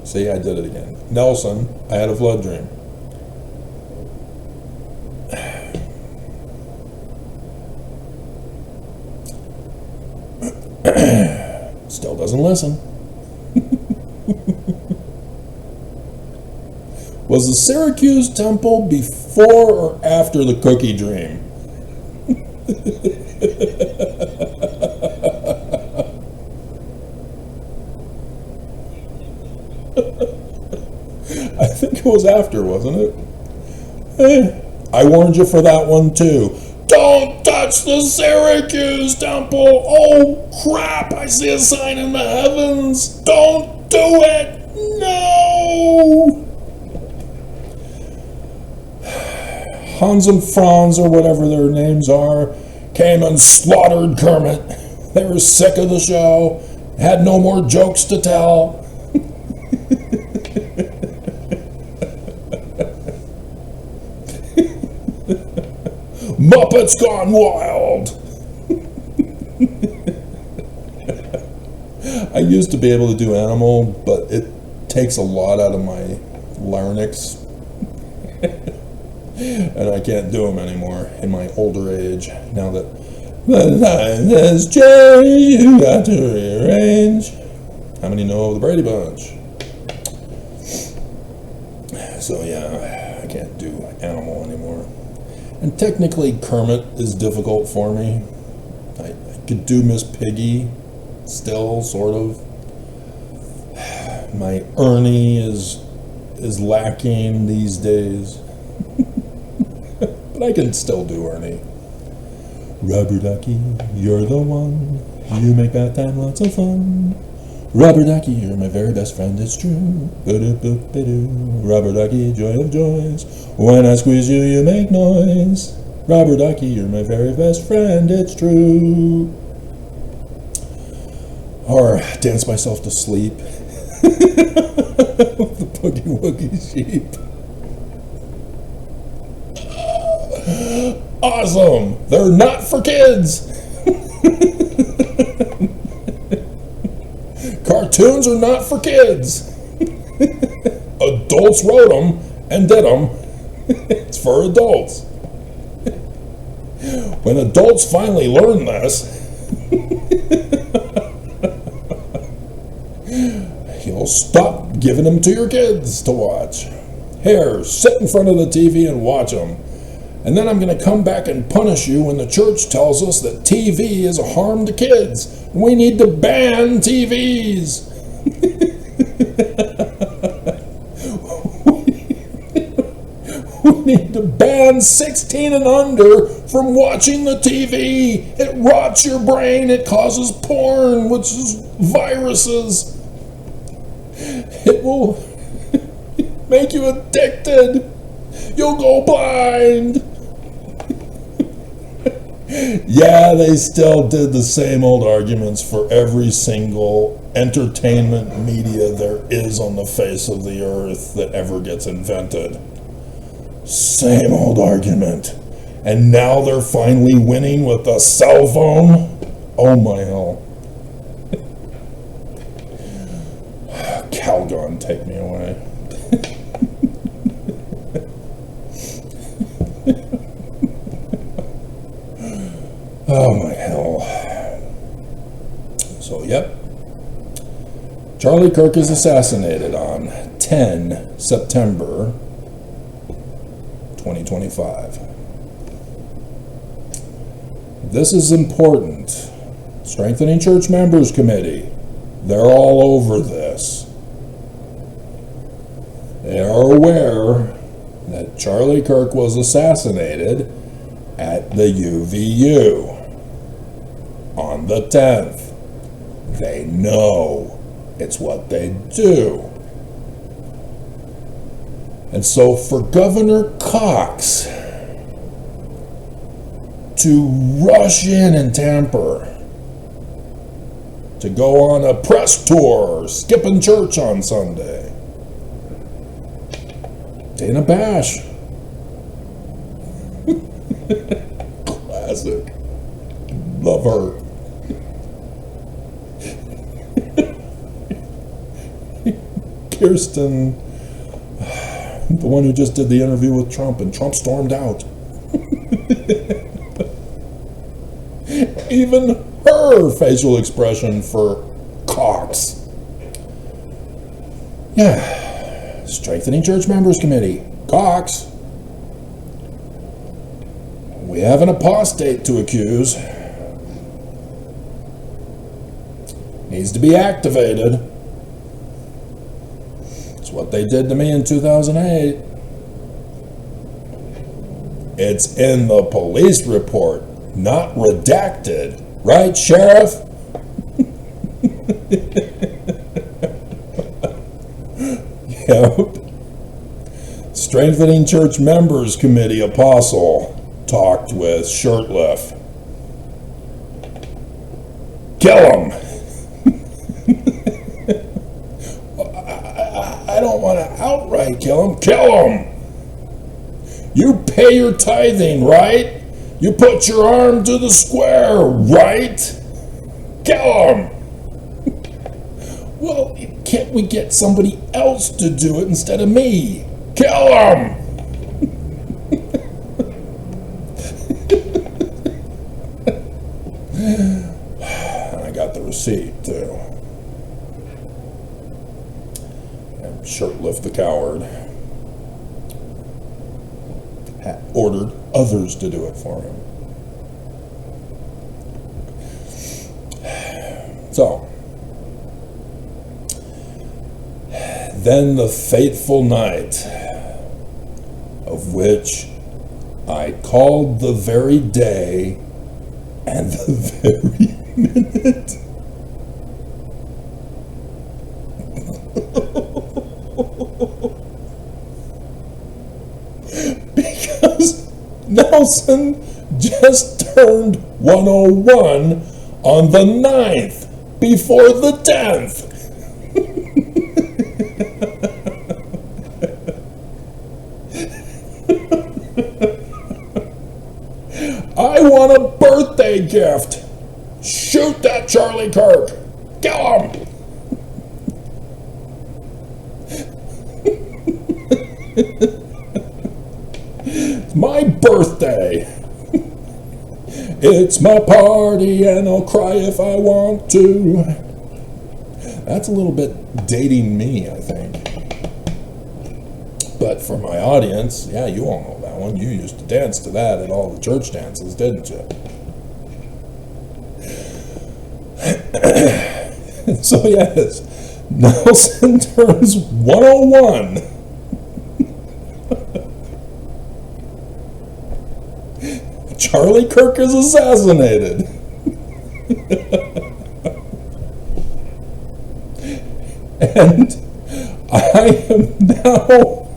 See, I did it again. Nelson, I had a flood dream. Still doesn't listen. Was the Syracuse temple before or after the cookie dream? I think it was after, wasn't it? I warned you for that one too. Don't touch the Syracuse temple! Oh crap, I see a sign in the heavens! Don't do it! No! Hans and Franz, or whatever their names are, came and slaughtered Kermit. They were sick of the show, had no more jokes to tell. Muppets Gone Wild! I used to be able to do animal, but it takes a lot out of my larynx. And I can't do them anymore in my older age, now that the time has changed, you got to rearrange. How many know of the Brady Bunch? So yeah, I can't do animal anymore. And technically Kermit is difficult for me. I could do Miss Piggy still, sort of. My Ernie is lacking these days. But I can still do Ernie. Rubber ducky, you're the one. You make bath time lots of fun. Rubber ducky, you're my very best friend, it's true. Rubber ducky, joy of joys. When I squeeze you, you make noise. Rubber ducky, you're my very best friend, it's true. Or dance myself to sleep. With the Boogie Woogie Sheep. Awesome! They're not for kids! Cartoons are not for kids! Adults wrote them and did them. It's for adults. When adults finally learn this, you'll stop giving them to your kids to watch. Here, sit in front of the TV and watch them. And then I'm going to come back and punish you when the church tells us that TV is a harm to kids. We need to ban TVs. We need to ban 16 and under from watching the TV. It rots your brain. It causes porn, which is viruses. It will make you addicted. You'll go blind. Yeah, they still did the same old arguments for every single entertainment media there is on the face of the earth that ever gets invented. Same old argument. And now they're finally winning with a cell phone? Oh my hell. Calgon, take me away. Oh my hell. So, yep. Charlie Kirk is assassinated on 10 September 2025. This is important. Strengthening Church Members Committee. They're all over this. They are aware that Charlie Kirk was assassinated at the UVU on the 10th. They know it's what they do. And so for Governor Cox to rush in and tamper, to go on a press tour, skipping church on Sunday. Dana Bash. Classic. Love her. Kirsten, the one who just did the interview with Trump, and Trump stormed out. Even her facial expression for Cox. Yeah. Strengthening Church Members Committee. Cox. We have an apostate to accuse. Needs to be activated. It's what they did to me in 2008. It's in the police report, not redacted. Right, Sheriff? Yep. Strengthening Church Members Committee Apostle talked with Shurtleff. Kill him! I don't want to outright kill him. Kill him! You pay your tithing, right? You put your arm to the square, right? Kill him! Well, can't we get somebody else to do it instead of me? Kill him! And I got the receipt, too. And Shurtleff the coward had ordered others to do it for him. So, then the fateful night, of which I called the very day and the very minute. Because Nelson just turned 101 on the 9th before the 10th. I want a birthday gift. Shoot that Charlie Kirk. Kill him. It's my birthday. It's my party and I'll cry if I want to. That's a little bit dating me, I think. But for my audience, yeah, you all know that one. You used to dance to that at all the church dances, didn't you? So yes, Nelson turns 101. Charlie Kirk is assassinated. And I am now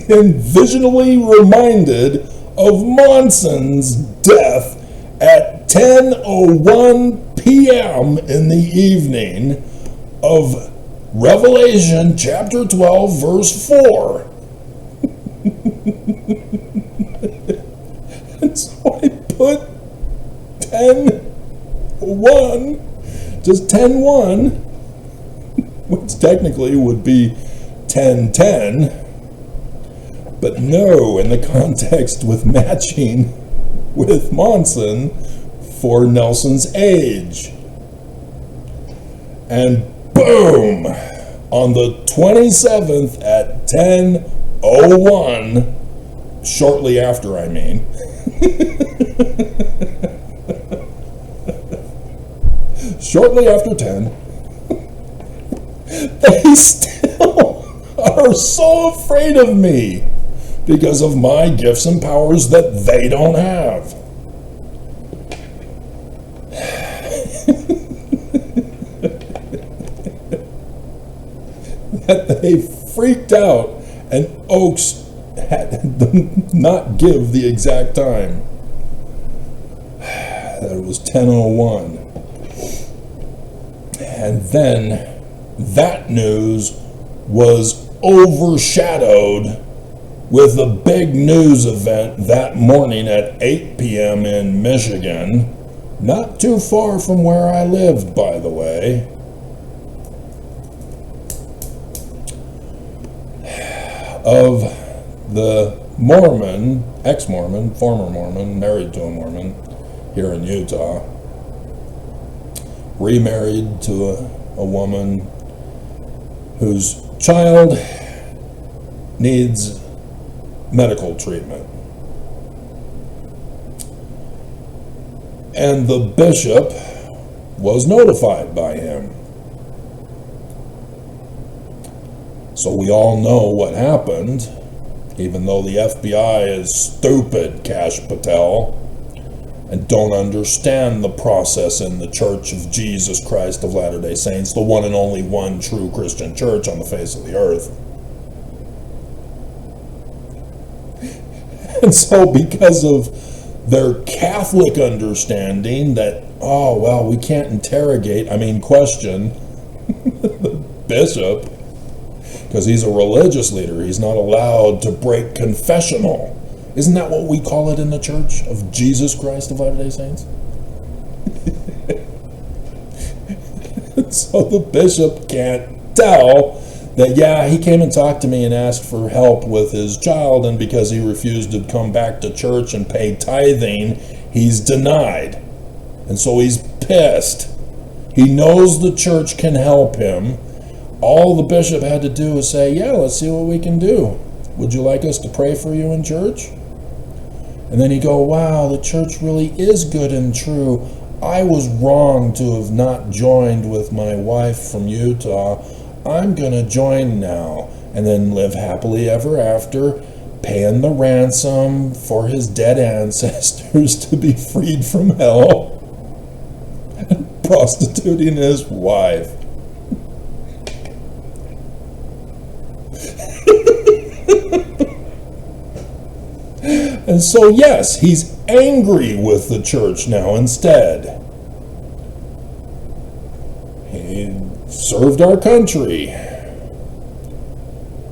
been visionally reminded of Monson's death at 10:01 p.m. in the evening of Revelation chapter 12 verse 4. And so I put 10:01, just 10:01, which technically would be 10:10, but no, in the context with matching with Monson for Nelson's age. And boom, on the 27th at 10:01, shortly after, I mean, shortly after 10, they still are so afraid of me because of my gifts and powers that they don't have. That they freaked out, and Oaks not give the exact time. That it was 10:01. And then that news was overshadowed with a big news event that morning at 8 p.m. in Michigan, not too far from where I lived, by the way. Of the Mormon, ex-Mormon, former Mormon, married to a Mormon here in Utah, remarried to a woman whose child needs medical treatment. And the bishop was notified by him. So we all know what happened, even though the FBI is stupid, Kash Patel, and don't understand the process in the Church of Jesus Christ of Latter-day Saints, the one and only one true Christian church on the face of the earth. And so because of their Catholic understanding that, oh, well, we can't question the bishop, because he's a religious leader. He's not allowed to break confessional. Isn't that what we call it in the Church of Jesus Christ of Latter-day Saints? So the bishop can't tell that, yeah, he came and talked to me and asked for help with his child, and because he refused to come back to church and pay tithing, he's denied. And so he's pissed. He knows the church can help him. All the bishop had to do was say, yeah, let's see what we can do. Would you like us to pray for you in church? And then he'd go, wow, the church really is good and true. I was wrong to have not joined with my wife from Utah. I'm going to join now. And then live happily ever after, paying the ransom for his dead ancestors to be freed from hell, and prostituting his wife. And so, yes, he's angry with the church now instead. He served our country.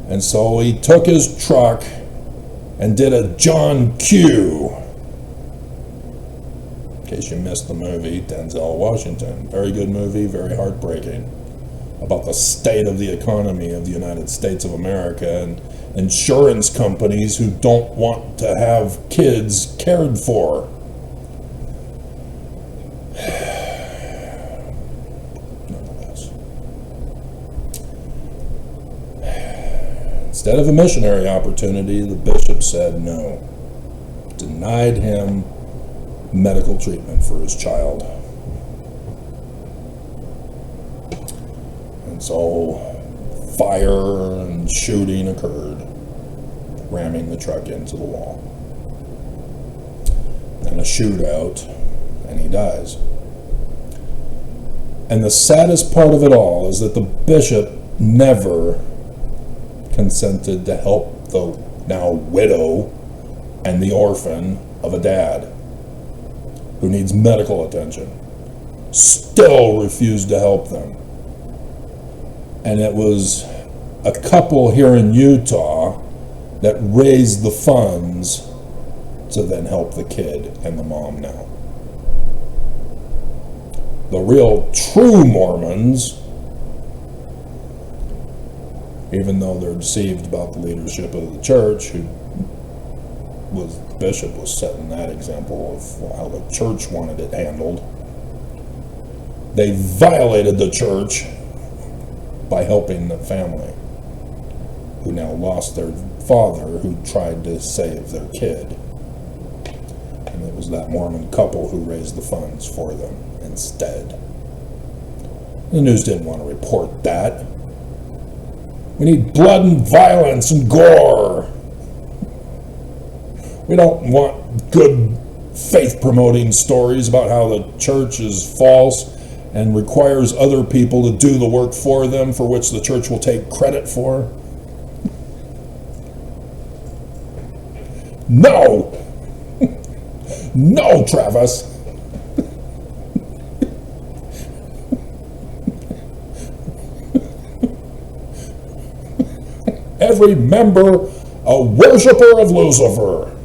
And so he took his truck and did a John Q. In case you missed the movie, Denzel Washington. Very good movie, very heartbreaking. About the state of the economy of the United States of America and insurance companies who don't want to have kids cared for. Nonetheless. Instead of a missionary opportunity, the bishop said no. Denied him medical treatment for his child. And so fire and shooting occurred, ramming the truck into the wall. And a shootout, and he dies. And the saddest part of it all is that the bishop never consented to help the now widow and the orphan of a dad who needs medical attention. Still refused to help them. And it was a couple here in Utah that raised the funds to then help the kid and the mom now. The real true Mormons, even though they're deceived about the leadership of the church, the bishop was setting that example of how the church wanted it handled. They violated the church by helping the family who now lost their father who tried to save their kid. And it was that Mormon couple who raised the funds for them instead. The news didn't want to report that. We need blood and violence and gore. We don't want good faith-promoting stories about how the church is false and requires other people to do the work for them, for which the church will take credit for. No! No, Travis! Every member a worshiper of Lucifer.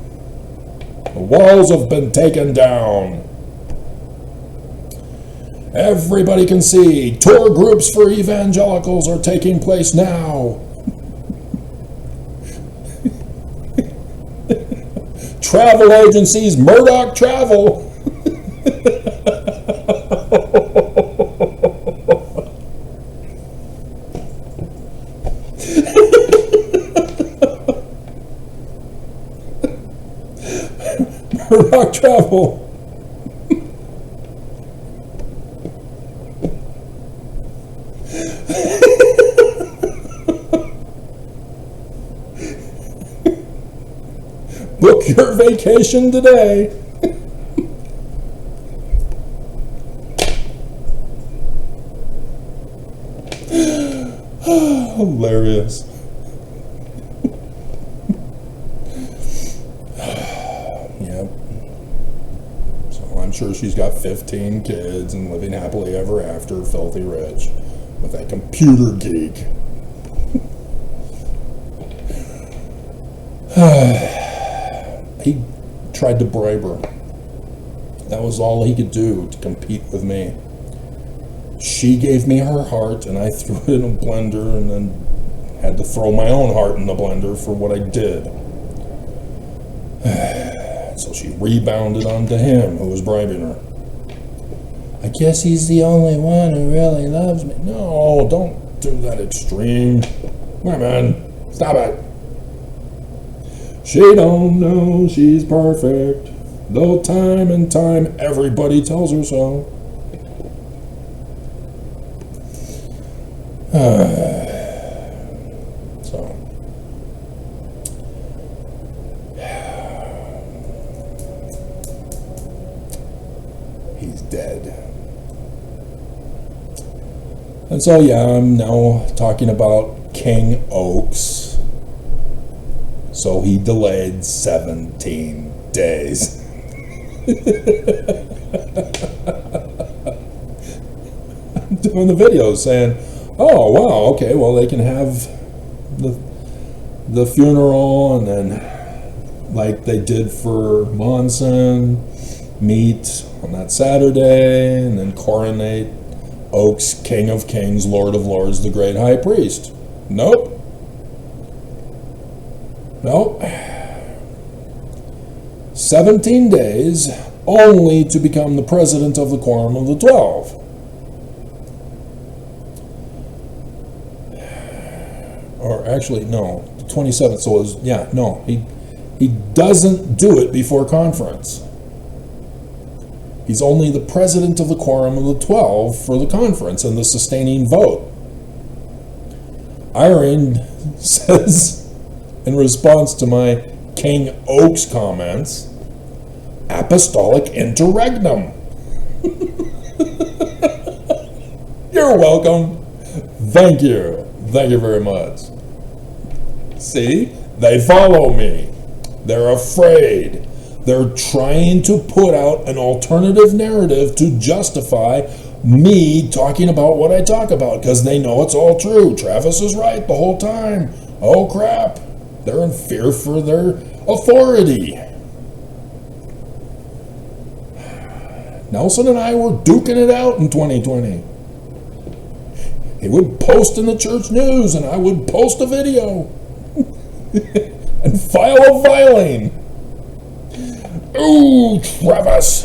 The walls have been taken down. Everybody can see tour groups for evangelicals are taking place now. Travel agencies, Murdoch Travel. Murdoch Travel. Book your vacation today. Hilarious. Yep. So I'm sure she's got 15 kids and living happily ever after, filthy rich, with that computer geek. He tried to bribe her. That was all he could do to compete with me. She gave me her heart, and I threw it in a blender, and then had to throw my own heart in the blender for what I did. So she rebounded onto him, who was bribing her. I guess he's the only one who really loves me. No, don't do that extreme. Women, stop it. She don't know she's perfect, though time and time everybody tells her so. So. He's dead. And so, yeah, I'm now talking about King Oaks. So he delayed 17 days. I'm doing the video saying, oh, wow, okay, well, they can have the funeral, and then, like they did for Monson, meet on that Saturday, and then coronate Oaks King of Kings, Lord of Lords, the great high priest. Nope. No, 17 days only to become the president of the Quorum of the 12. Or actually, no, the 27th. So it was, yeah, no, he doesn't do it before conference. He's only the president of the Quorum of the 12 for the conference and the sustaining vote. Irene says, in response to my King Oaks comments, apostolic interregnum. You're welcome. Thank you. Thank you very much. See, they follow me. They're afraid. They're trying to put out an alternative narrative to justify me talking about what I talk about, because they know it's all true. Travis is right the whole time. Oh, crap. They're in fear for their authority. Nelson and I were duking it out in 2020. He would post in the church news, and I would post a video and file a filing. Ooh, Travis.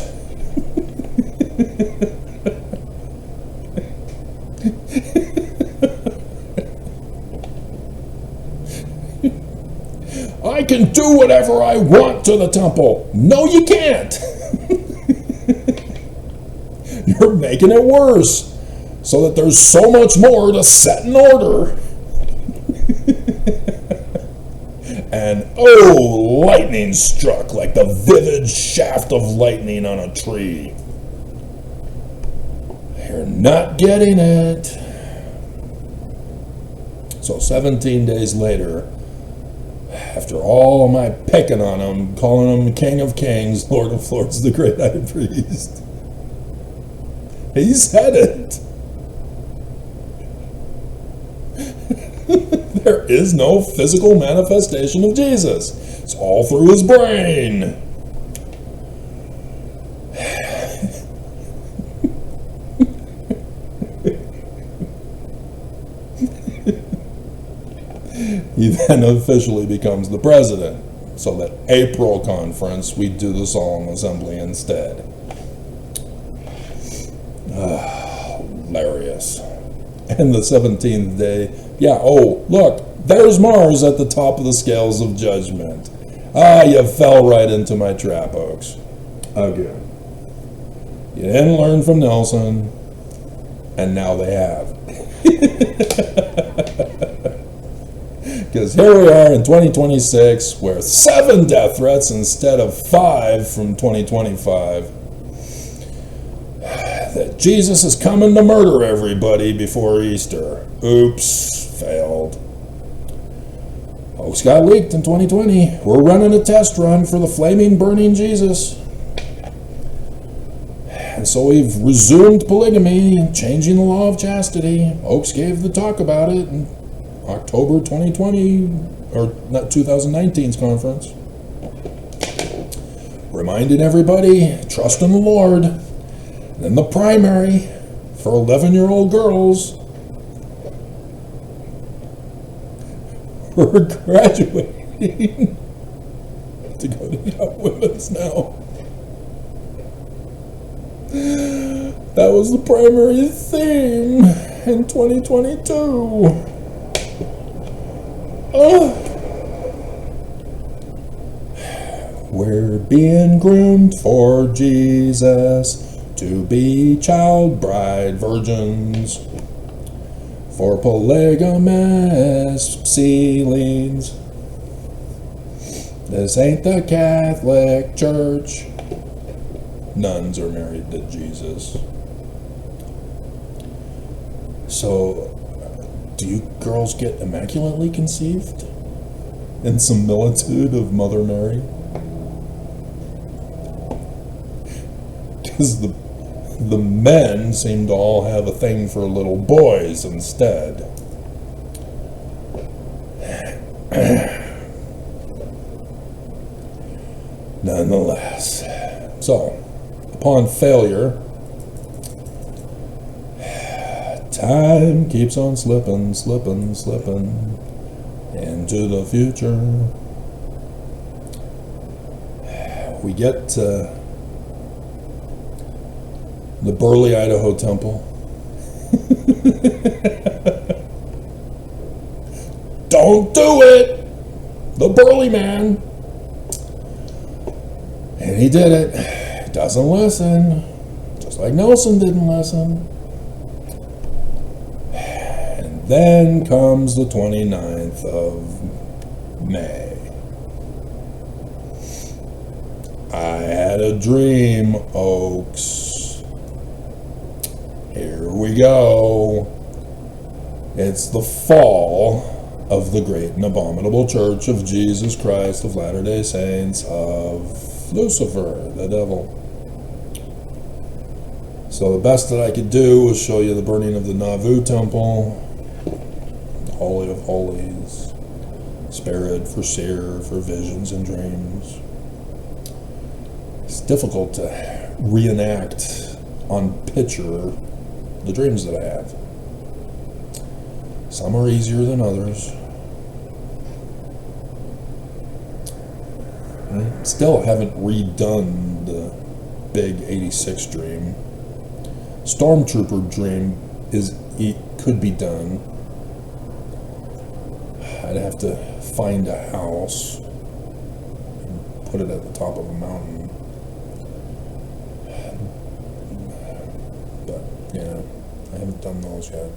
I can do whatever I want to the temple. No, you can't. You're making it worse so that there's so much more to set in order. And oh, lightning struck like the vivid shaft of lightning on a tree. You're not getting it. So 17 days later, After all my picking on him, calling him King of Kings, Lord of Lords, the great high priest. He said it. There is no physical manifestation of Jesus. It's all through his brain. He then officially becomes the president. So that April conference, we do the solemn assembly instead. Hilarious. And the 17th day, yeah, oh, look, there's Mars at the top of the scales of judgment. You fell right into my trap, Oaks. Again. You didn't learn from Nelson, and now they have. Because here we are in 2026 with 7 death threats instead of 5 from 2025. That Jesus is coming to murder everybody before Easter. Oops, failed. Hoax got leaked in 2020. We're running a test run for the flaming, burning Jesus. And so we've resumed polygamy and changing the law of chastity. Oaks gave the talk about it in October 2020, or not 2019's conference. Reminding everybody, trust in the Lord. Then the primary for 11-year-old girls. We're graduating to go to Young Women's now. That was the primary theme in 2022. We're being groomed for Jesus to be child bride virgins for polygamous sealings. This ain't the Catholic Church. Nuns are married to Jesus. So, do you girls get immaculately conceived in similitude of Mother Mary? Because the men seem to all have a thing for little boys instead. Nonetheless. So, upon failure, time keeps on slipping into the future. We get to the Burley, Idaho temple. Don't do it! The Burley man. And he did it. Doesn't listen. Just like Nelson didn't listen. And then comes the 29th of May. I had a dream, Oaks. Here we go. It's the fall of the great and abominable Church of Jesus Christ of Latter-day Saints of Lucifer, the devil. So the best that I could do was show you the burning of the Nauvoo temple, the Holy of Holies, spirit for seer, for visions and dreams. It's difficult to reenact on picture the dreams that I have. Some are easier than others. I still haven't redone the big 86 dream. Stormtrooper dream could be done. I'd have to find a house and put it at the top of a mountain. But, yeah, I haven't done those yet.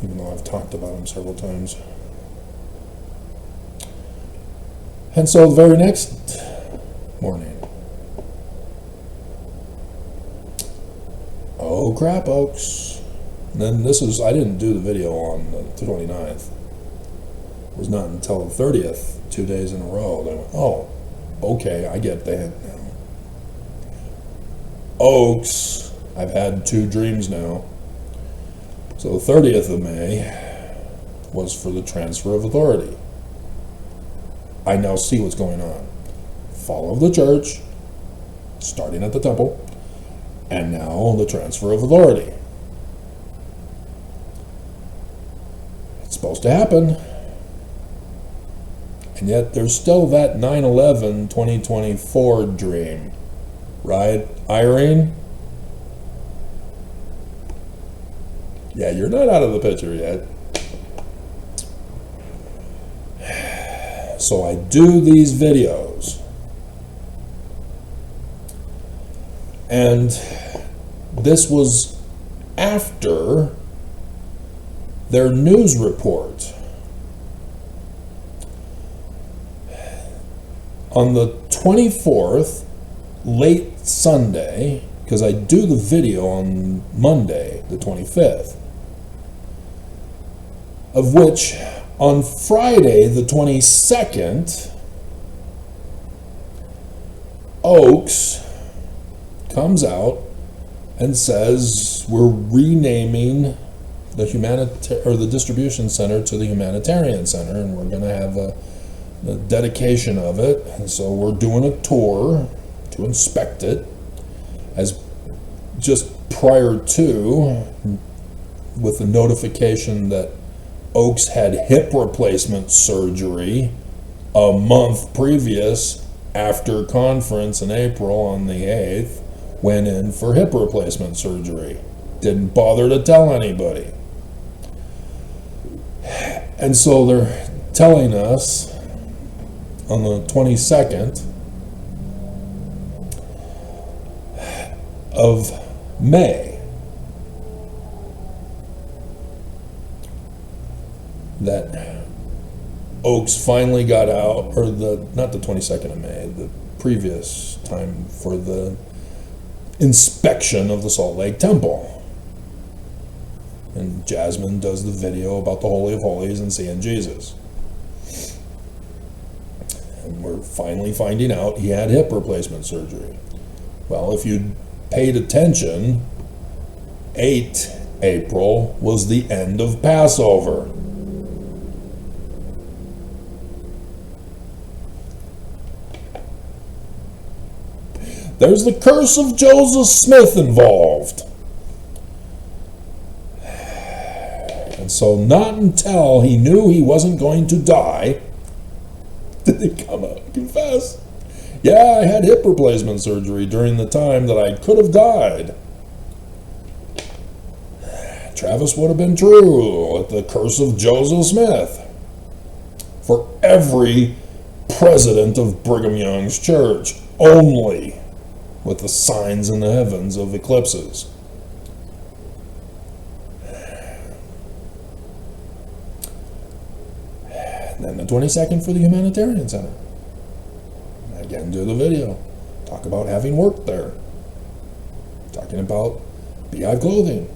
Even though I've talked about them several times. And so the very next morning, oh crap, Oaks. And then I didn't do the video on the 29th. It was not until the 30th, 2 days in a row, that I went, oh, okay, I get the hint now. Oaks, I've had 2 dreams now. So the 30th of May was for the transfer of authority. I now see what's going on. Fall of the church, starting at the temple, and now the transfer of authority. It's supposed to happen. And yet there's still that 9/11/2024 dream. Right, Irene? Yeah, you're not out of the picture yet. So I do these videos. And this was after their news report. On the 24th, late Sunday, because I do the video on Monday, the 25th, of which on Friday, the 22nd, Oaks comes out and says we're renaming the distribution center to the humanitarian center, and we're going to have the dedication of it, and so we're doing a tour to inspect it, as just prior to, with the notification that Oaks had hip replacement surgery a month previous, after conference in April on the 8th, went in for hip replacement surgery. Didn't bother to tell anybody. And so they're telling us on the 22nd of May that Oaks finally got out, or not the 22nd of May, the previous time for the inspection of the Salt Lake Temple. And Jasmine does the video about the Holy of Holies and seeing Jesus. And we're finally finding out he had hip replacement surgery. Well, if you'd paid attention, 8 April was the end of Passover. There's the curse of Joseph Smith involved. And so not until he knew he wasn't going to die did he come out and confess. Yeah, I had hip replacement surgery during the time that I could have died. Travis would have been true at the curse of Joseph Smith. For every president of Brigham Young's church, only with the signs in the heavens of eclipses. And then the 22nd for the Humanitarian Center. Again, do the video. Talk about having worked there. Talking about Beehive Clothing.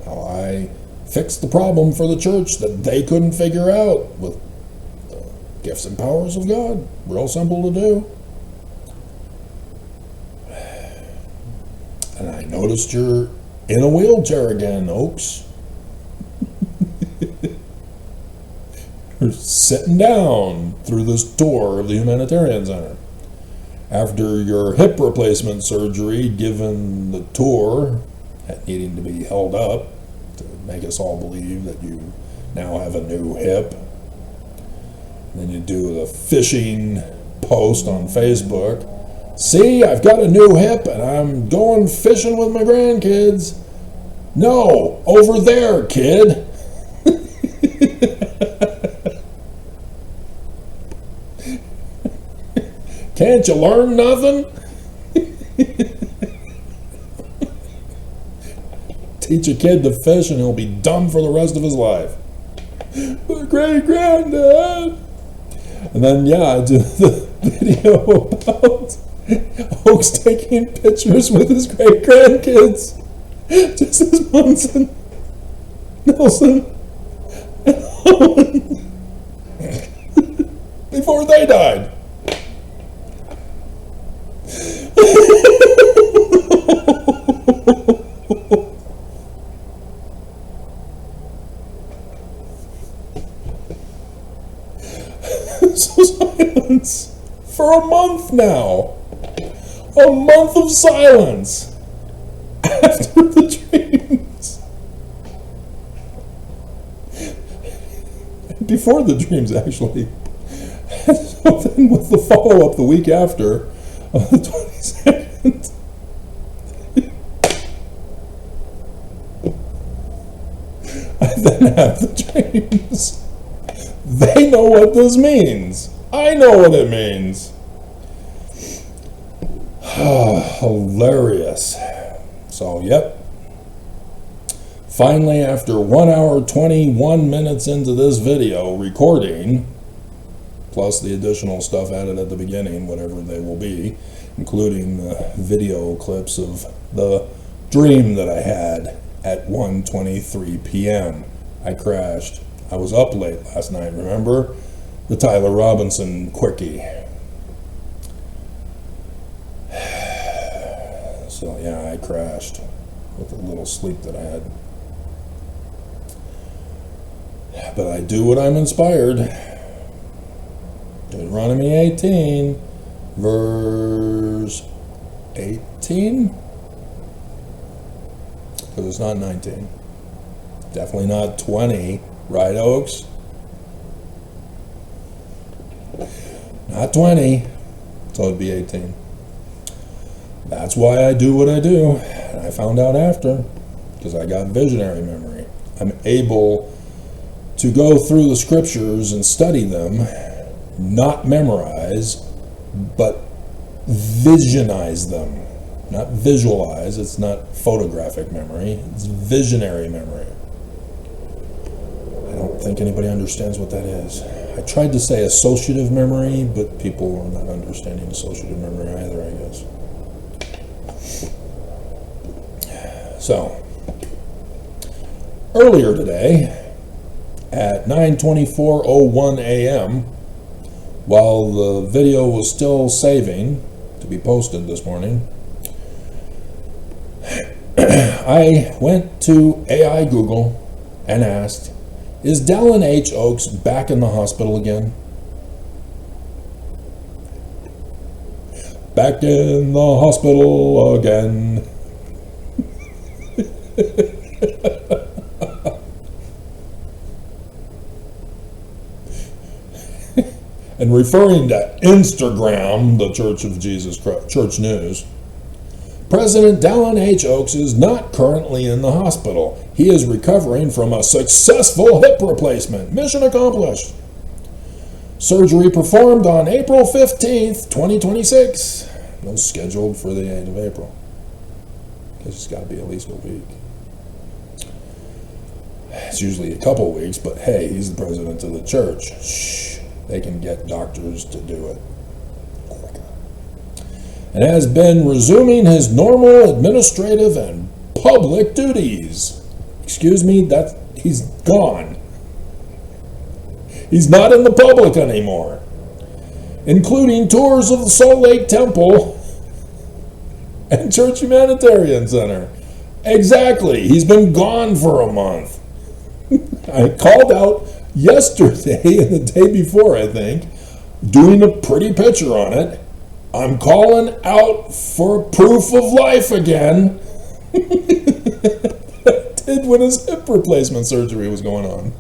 How I fixed the problem for the church that they couldn't figure out with the gifts and powers of God. Real simple to do. And I noticed you're in a wheelchair again, Oaks. You're sitting down through this tour of the Humanitarian Center. After your hip replacement surgery, given the tour, needing to be held up to make us all believe that you now have a new hip. And then you do the fishing post on Facebook. See, I've got a new hip and I'm going fishing with my grandkids. No, over there, kid. Can't you learn nothing? Teach a kid to fish and he'll be dumb for the rest of his life. My great-granddad. And then, yeah, I do the video about Oaks taking pictures with his great-grandkids. Just as Munson, Nelson, and Owen. before they died. So silence for a month now. A month of silence after the dreams. Before the dreams, actually. So then with the follow-up the week after, on the 22nd, I then have the dreams. They know what this means. I know what it means. Hilarious. So, yep. Finally, after 1 hour 21 minutes into this video recording, plus the additional stuff added at the beginning, whatever they will be, including the video clips of the dream that I had at 1:23 p.m. I crashed. I was up late last night, remember? The Tyler Robinson quickie. So yeah, I crashed with the little sleep that I had. But I do what I'm inspired. Deuteronomy 18, verse 18? Because it's not 19. Definitely not 20, right, Oaks? Not 20, so it'd be 18. That's why I do what I do. And I found out after, because I got visionary memory. I'm able to go through the scriptures and study them, not memorize, but visionize them. Not visualize, it's not photographic memory, it's visionary memory. I don't think anybody understands what that is. I tried to say associative memory, but people are not understanding associative memory either, I guess. So, earlier today, at 9:24:01 a.m., while the video was still saving to be posted this morning, I went to AI Google and asked, is Dallin H. Oaks back in the hospital again? Back in the hospital again. And referring to Instagram, the Church of Jesus Christ, Church News, President Dallin H. Oaks is not currently in the hospital. He is recovering from a successful hip replacement. Mission accomplished. Surgery performed on April 15th, 2026. No scheduled for the 8th of April. Because it's got to be at least a week. It's usually a couple weeks, but hey, he's the president of the church. Shh. They can get doctors to do it quicker. And has been resuming his normal administrative and public duties. Excuse me, he's gone. He's not in the public anymore, including tours of the Salt Lake Temple and Church Humanitarian Center. Exactly, he's been gone for a month. I called out yesterday and the day before, I think, doing a pretty picture on it. I'm calling out for proof of life again. I did when his hip replacement surgery was going on.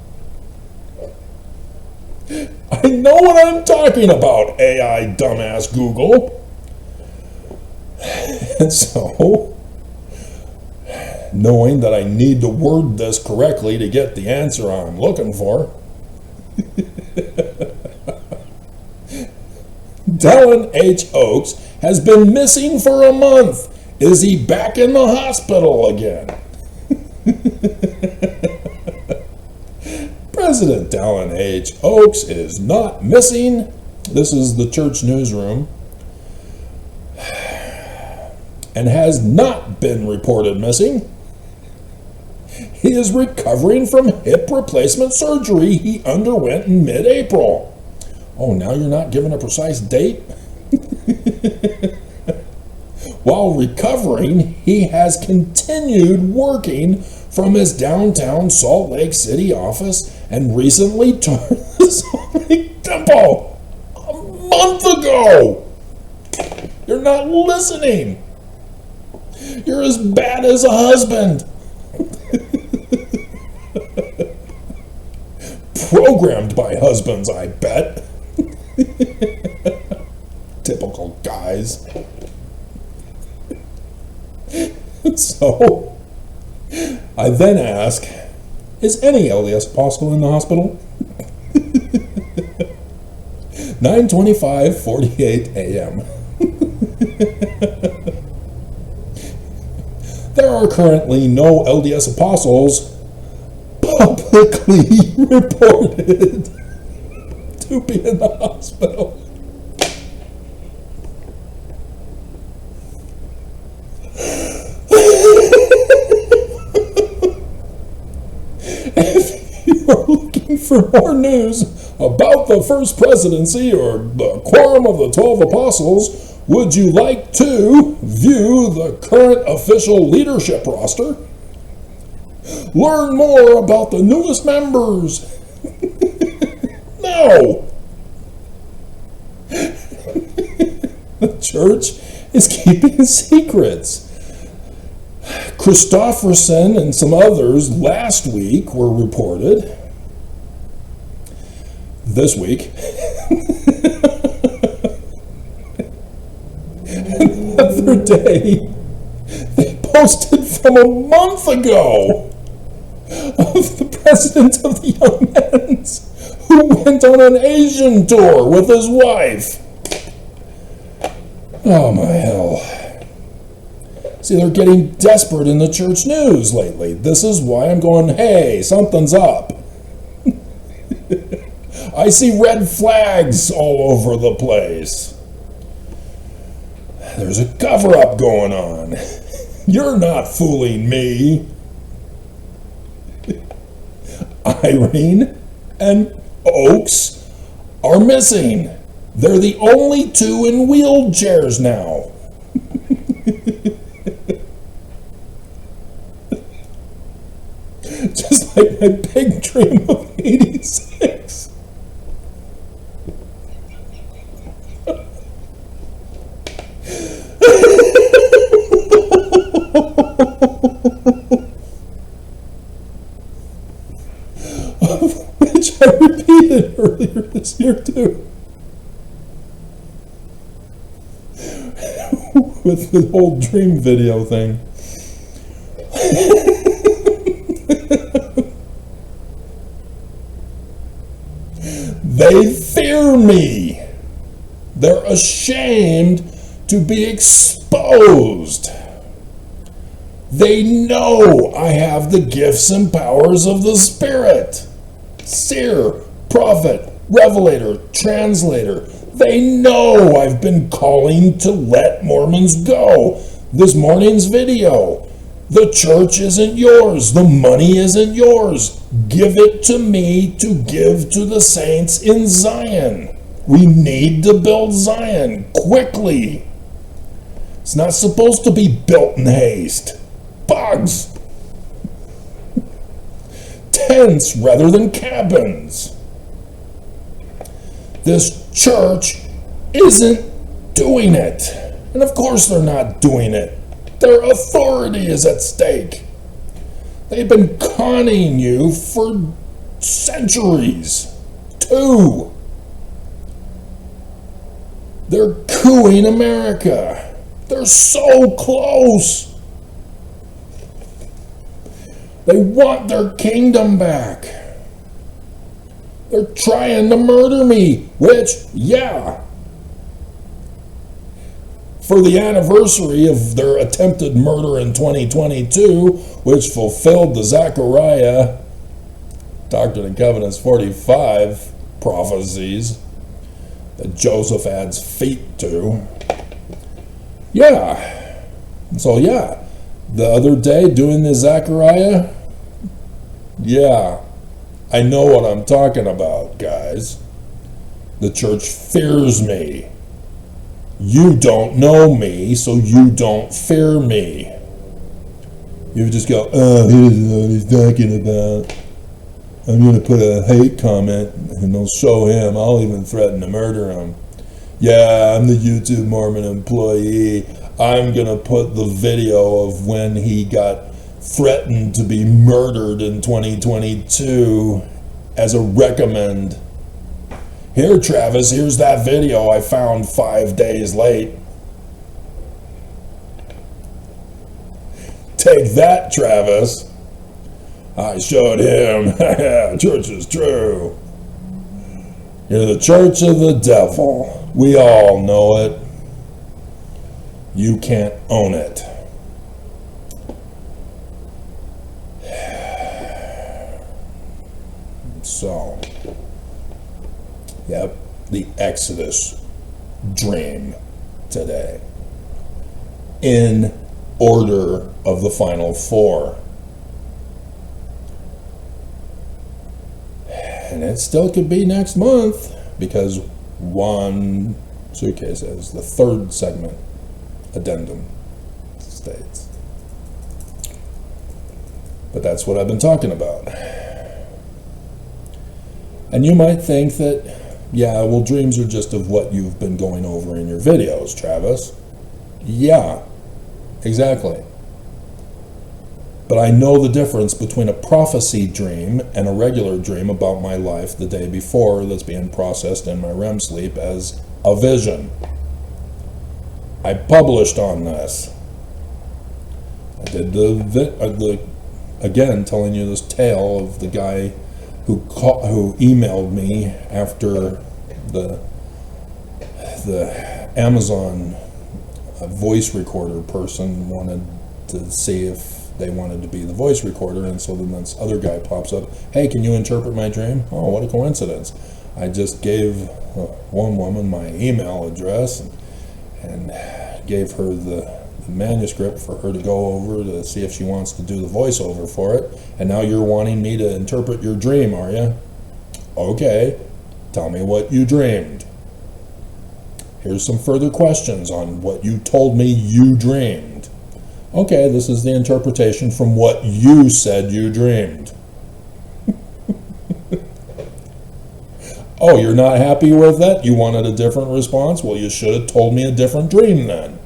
I know what I'm talking about, AI dumbass Google. And so, knowing that I need to word this correctly to get the answer I'm looking for, Dallin H. Oaks has been missing for a month. Is he back in the hospital again? President Dallin H. Oaks is not missing. This is the church newsroom. And has not been reported missing. He is recovering from hip replacement surgery he underwent in mid-April. Oh, now you're not given a precise date? While recovering, he has continued working from his downtown Salt Lake City office and recently toured the Salt Lake Temple a month ago. You're not listening. You're as bad as a husband. Programmed by husbands, I bet. Typical guys. So, I then ask, is any LDS apostle in the hospital? 9:25:48 a.m. There are currently no LDS apostles publicly reported to be in the hospital. If you are looking for more news about the First Presidency or the Quorum of the 12 Apostles, would you like to view the current official leadership roster? Learn more about the newest members. No! The church is keeping secrets. Christofferson and some others last week were reported. This week. The other day, they posted from a month ago of the president of the Young Men's who went on an Asian tour with his wife. Oh my hell. See, they're getting desperate in the church news lately. This is why I'm going, hey, something's up. I see red flags all over the place. There's a cover-up going on. You're not fooling me. Irene and Oaks are missing. They're the only two in wheelchairs now. Just like my big dream of 86. Which I repeated earlier this year too. With the whole dream video thing. They fear me. They're ashamed to be exposed. They know I have the gifts and powers of the Spirit. Seer, prophet, revelator, translator. They know I've been calling to let Mormons go. This morning's video. The church isn't yours. The money isn't yours. Give it to me to give to the saints in Zion. We need to build Zion quickly. It's not supposed to be built in haste. Bugs. Tents rather than cabins. This church isn't doing it. And of course they're not doing it. Their authority is at stake. They've been conning you for centuries. 2. They're cooing America. They're so close. They want their kingdom back. They're trying to murder me, which, yeah, for the anniversary of their attempted murder in 2022, which fulfilled the Zechariah Doctrine and Covenants 45 prophecies that Joseph adds feet to. Yeah. So yeah, the other day doing the Zechariah, yeah, I know what I'm talking about, guys. The church fears me. You don't know me, so you don't fear me. You just go, oh, he doesn't know what he's talking about. I'm going to put a hate comment and they'll show him. I'll even threaten to murder him. Yeah, I'm the YouTube Mormon employee. I'm going to put the video of when he got threatened to be murdered in 2022 as a recommend. Here, Travis, here's that video I found 5 days late. Take that, Travis. I showed him. Church is true. You're the church of the devil. We all know it. You can't own it. So, yep, the Exodus dream today. In order of the final four. And it still could be next month because one suitcase is the third segment addendum states. But that's what I've been talking about. And you might think that, yeah, well, dreams are just of what you've been going over in your videos, Travis. Yeah, exactly. But I know the difference between a prophecy dream and a regular dream about my life the day before that's being processed in my REM sleep as a vision. I published on this. I did again, telling you this tale of the guy who emailed me after the Amazon voice recorder person wanted to see if they wanted to be the voice recorder, and so then this other guy pops up. Hey, can you interpret my dream? Oh, what a coincidence. I just gave one woman my email address and gave her the manuscript for her to go over to see if she wants to do the voiceover for it. And now you're wanting me to interpret your dream, are you? Okay, tell me what you dreamed. Here's some further questions on what you told me you dreamed. Okay, this is the interpretation from what you said you dreamed. Oh, you're not happy with that? You wanted a different response? Well, you should have told me a different dream then.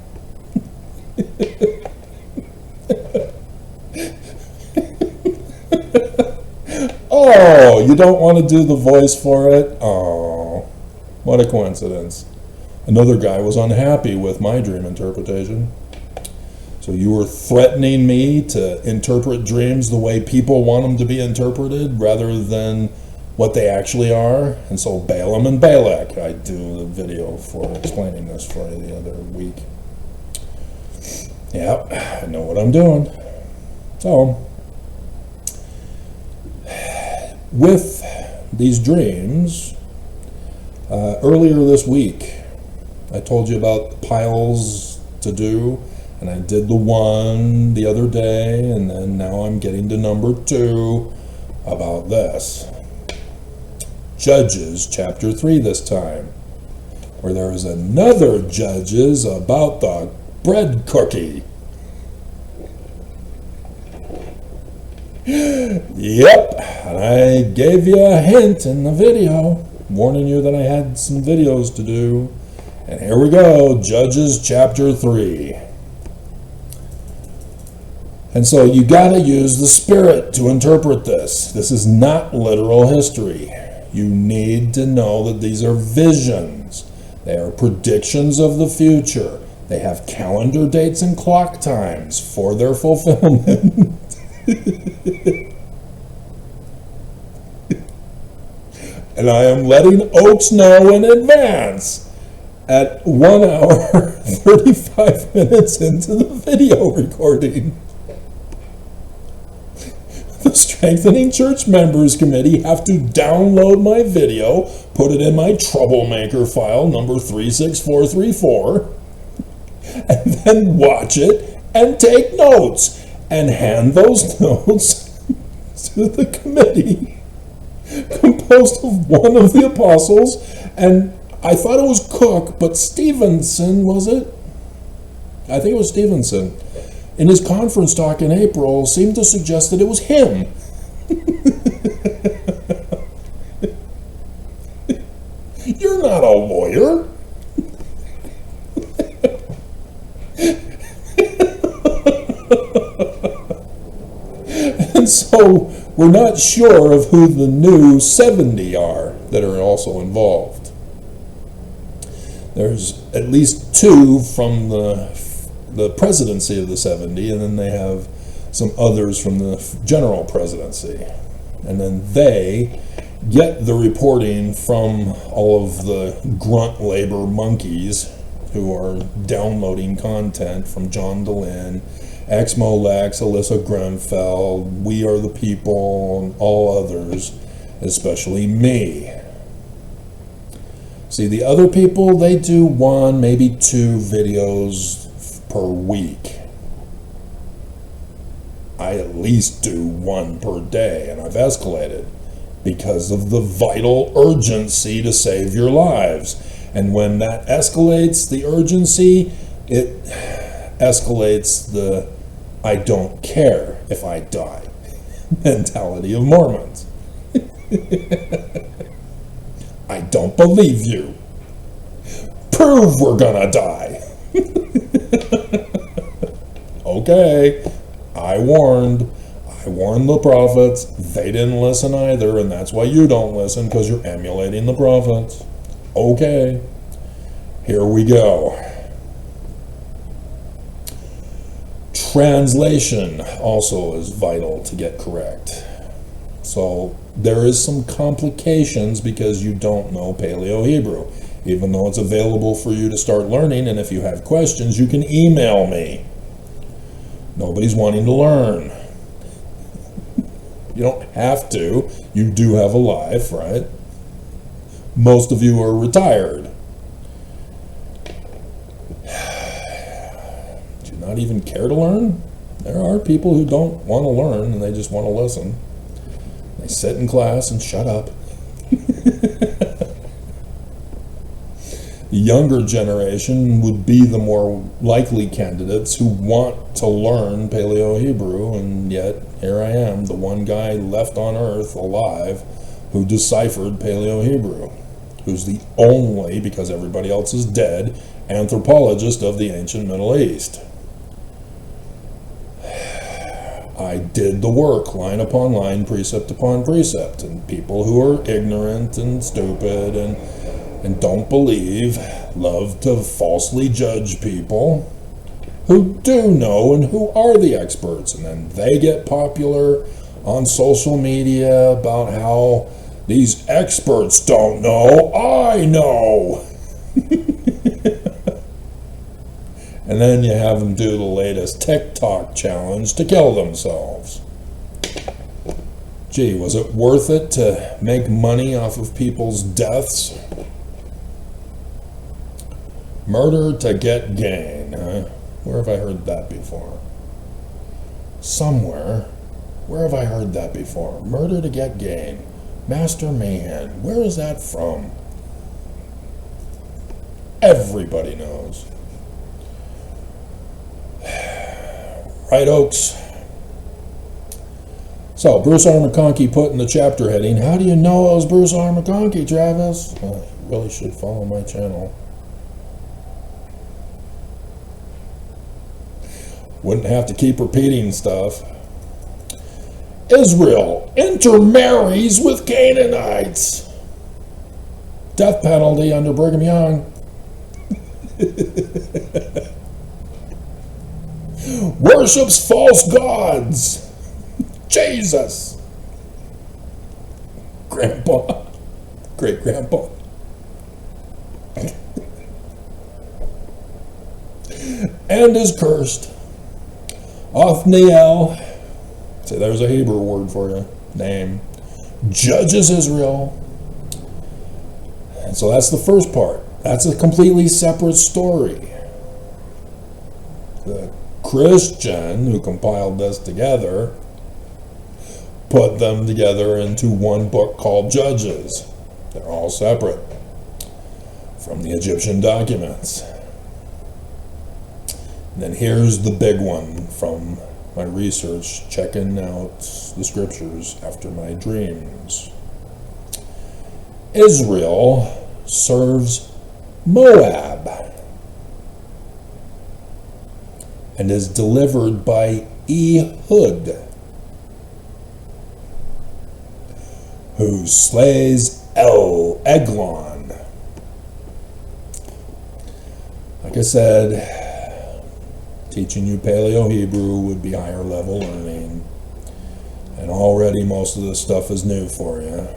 Oh, you don't want to do the voice for it? Oh, what a coincidence. Another guy was unhappy with my dream interpretation. So you were threatening me to interpret dreams the way people want them to be interpreted rather than what they actually are. And so Balaam and Balak, I do the video for explaining this for you the other week. Yep, I know what I'm doing. So, with these dreams, earlier this week, I told you about piles to do, and I did the one the other day, and then now I'm getting to number 2 about this. Judges chapter 3 this time, where there is another Judges about the bread cookie. Yep, and I gave you a hint in the video, warning you that I had some videos to do. And here we go, Judges chapter 3. And so you gotta use the Spirit to interpret this. This is not literal history. You need to know that these are visions. They are predictions of the future. They have calendar dates and clock times for their fulfillment. And I am letting Oaks know in advance at 1 hour 35 minutes into the video recording. The Strengthening Church Members Committee have to download my video, put it in my troublemaker file number 36434, and then watch it and take notes and hand those notes to the committee composed of one of the apostles And I thought it was Cook, but Stevenson, was it? I think it was Stevenson. In his conference talk in April, seemed to suggest that it was him. You're not a lawyer. And so we're not sure of who the new 70 are that are also involved. There's at least 2 from the presidency of the 70, and then they have some others from the general presidency. And then they get the reporting from all of the grunt labor monkeys who are downloading content from John Dallin, Lex, Alyssa Grenfell, We Are the People, and all others, especially me. See, the other people, they do 1, maybe 2 videos per week. I at least do 1 per day, and I've escalated because of the vital urgency to save your lives. And when that escalates the urgency, it escalates the I don't care if I die mentality of Mormons. I don't believe you. Prove we're gonna die. Okay, I warned the prophets. They didn't listen either, and that's why you don't listen, because you're emulating the prophets. Okay, here we go. Translation also is vital to get correct. So there is some complications because you don't know Paleo-Hebrew, even though it's available for you to start learning, and if you have questions, you can email me. Nobody's wanting to learn. You don't have to. You do have a life, right? Most of you are retired. Do you not even care to learn? There are people who don't want to learn and they just want to listen. They sit in class and shut up. The younger generation would be the more likely candidates who want to learn Paleo-Hebrew, and yet here I am, the one guy left on earth alive who deciphered Paleo-Hebrew, who's the only, because everybody else is dead, anthropologist of the ancient Middle East. I did the work, line upon line, precept upon precept, and people who are ignorant and stupid and don't believe love to falsely judge people who do know and who are the experts, and then they get popular on social media about how these experts don't know, I know. And then you have them do the latest TikTok challenge to kill themselves. Gee, was it worth it to make money off of people's deaths? Murder to get gain, huh? Where have I heard that before? Somewhere. Where have I heard that before? Murder to get gain. Master Mayhem. Where is that from? Everybody knows. Right, Oaks? So, Bruce R. McConkie put in the chapter heading, how do you know it was Bruce R. McConkie, Travis? Well, you really should follow my channel. Wouldn't have to keep repeating stuff. Israel intermarries with Canaanites. Death penalty under Brigham Young. Worships false gods. Jesus. Grandpa. Great-grandpa. And is cursed. Othniel, say there's a Hebrew word for you, name, judges Israel. And so that's the first part. That's a completely separate story. The Christian who compiled this together put them together into one book called Judges. They're all separate. from the Egyptian documents. And then here's the big one from my research, checking out the scriptures after my dreams. Israel serves Moab and is delivered by Ehud, who slays Eglon. Like I said, teaching you Paleo-Hebrew would be higher level learning, and already most of this stuff is new for you.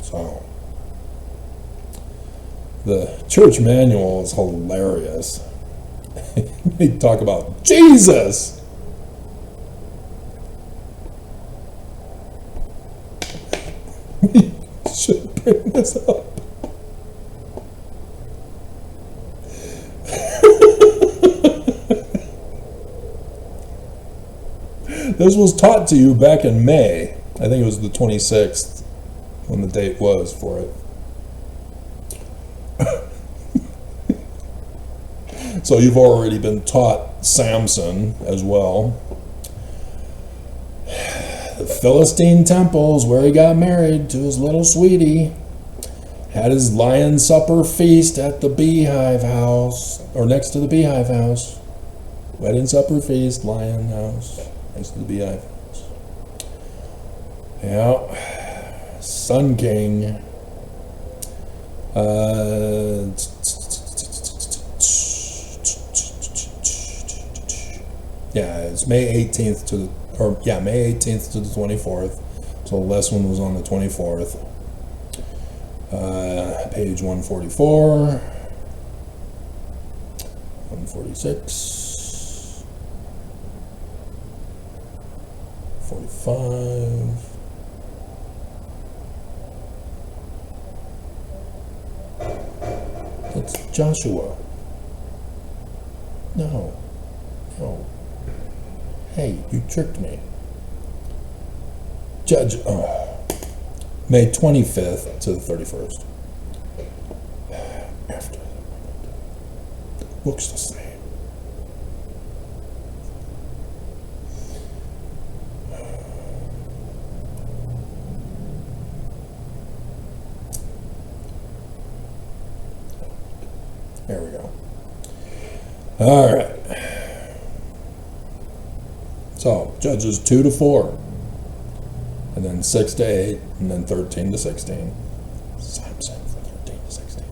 So, the church manual is hilarious. They talk about Jesus! We should bring this up. This was taught to you back in May. I think it was the 26th when the date was for it. So you've already been taught Samson as well. The Philistine temples where he got married to his little sweetie. Had his lion supper feast at the beehive house, or next to the beehive house. Wedding supper feast, lion house, next to the beehive house. Yeah. Sun King. Yeah, it's May 18th to the, May 18th to the 24th. So the last one was on the 24th. Page 144, 146, 45. That's Joshua. No. Hey, you tricked me. May 25th to the 31st. After the book's the same. There we go. All right. So, Judges 2 to 4, and then 6 to 8, and then 13 to 16. Samson from 13 to 16.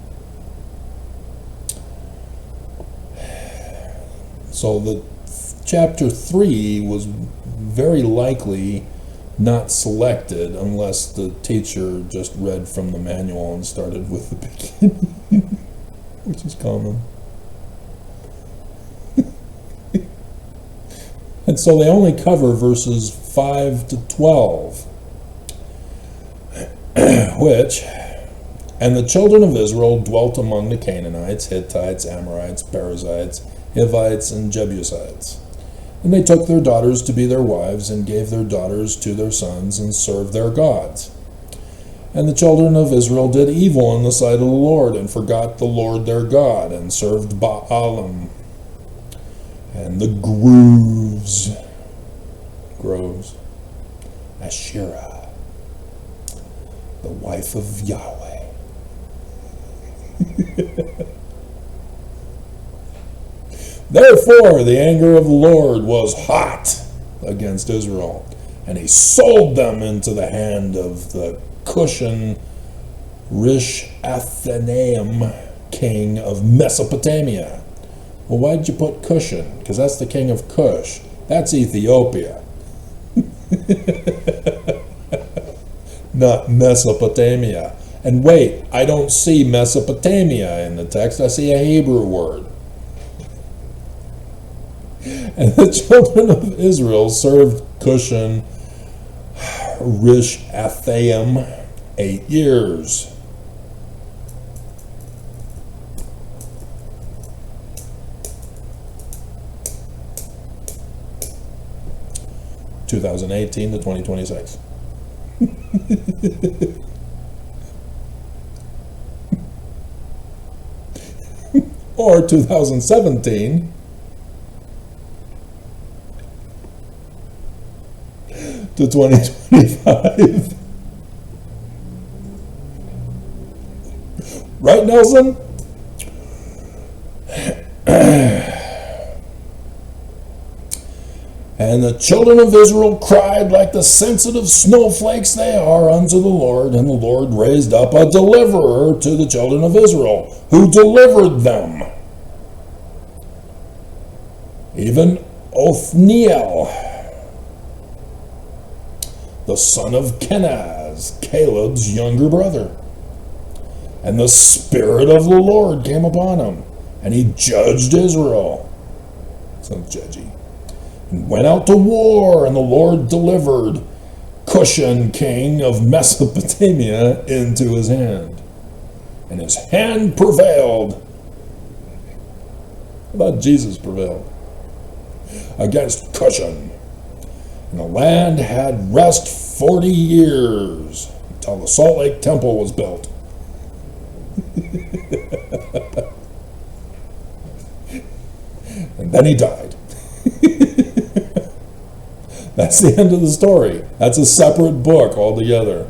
So the chapter 3 was very likely not selected unless the teacher just read from the manual and started with the beginning, which is common. And so they only cover verses 5 to 12, which, and the children of Israel dwelt among the Canaanites, Hittites, Amorites, Perizzites, Hivites, and Jebusites. And they took their daughters to be their wives, and gave their daughters to their sons, and served their gods. And the children of Israel did evil in the sight of the Lord, and forgot the Lord their God, and served Baalim, and the groves, Asherah, the wife of Yahweh. Therefore the anger of the Lord was hot against Israel, and he sold them into the hand of the Cushan Rishathaim, king of Mesopotamia. Well, why'd you put Cushan? Because that's the king of Cush. That's Ethiopia. Not Mesopotamia. And wait, I don't see Mesopotamia in the text. I see a Hebrew word. And the children of Israel served Cushan Rishathaim 8 years. (2018 to 2026). or 2017 to 2025. Right, Nelson? And the children of Israel cried like the sensitive snowflakes they are unto the Lord, and the Lord raised up a deliverer to the children of Israel, who delivered them. Even Othniel, the son of Kenaz, Caleb's younger brother. And the Spirit of the Lord came upon him, and he judged Israel. Sounds judgy. And went out to war, and the Lord delivered Cushan, king of Mesopotamia, into his hand. And his hand prevailed. How about Jesus prevailed? Against Cushan. And the land had rest 40 years, until the Salt Lake Temple was built. And then he died. That's the end of the story. That's a separate book altogether.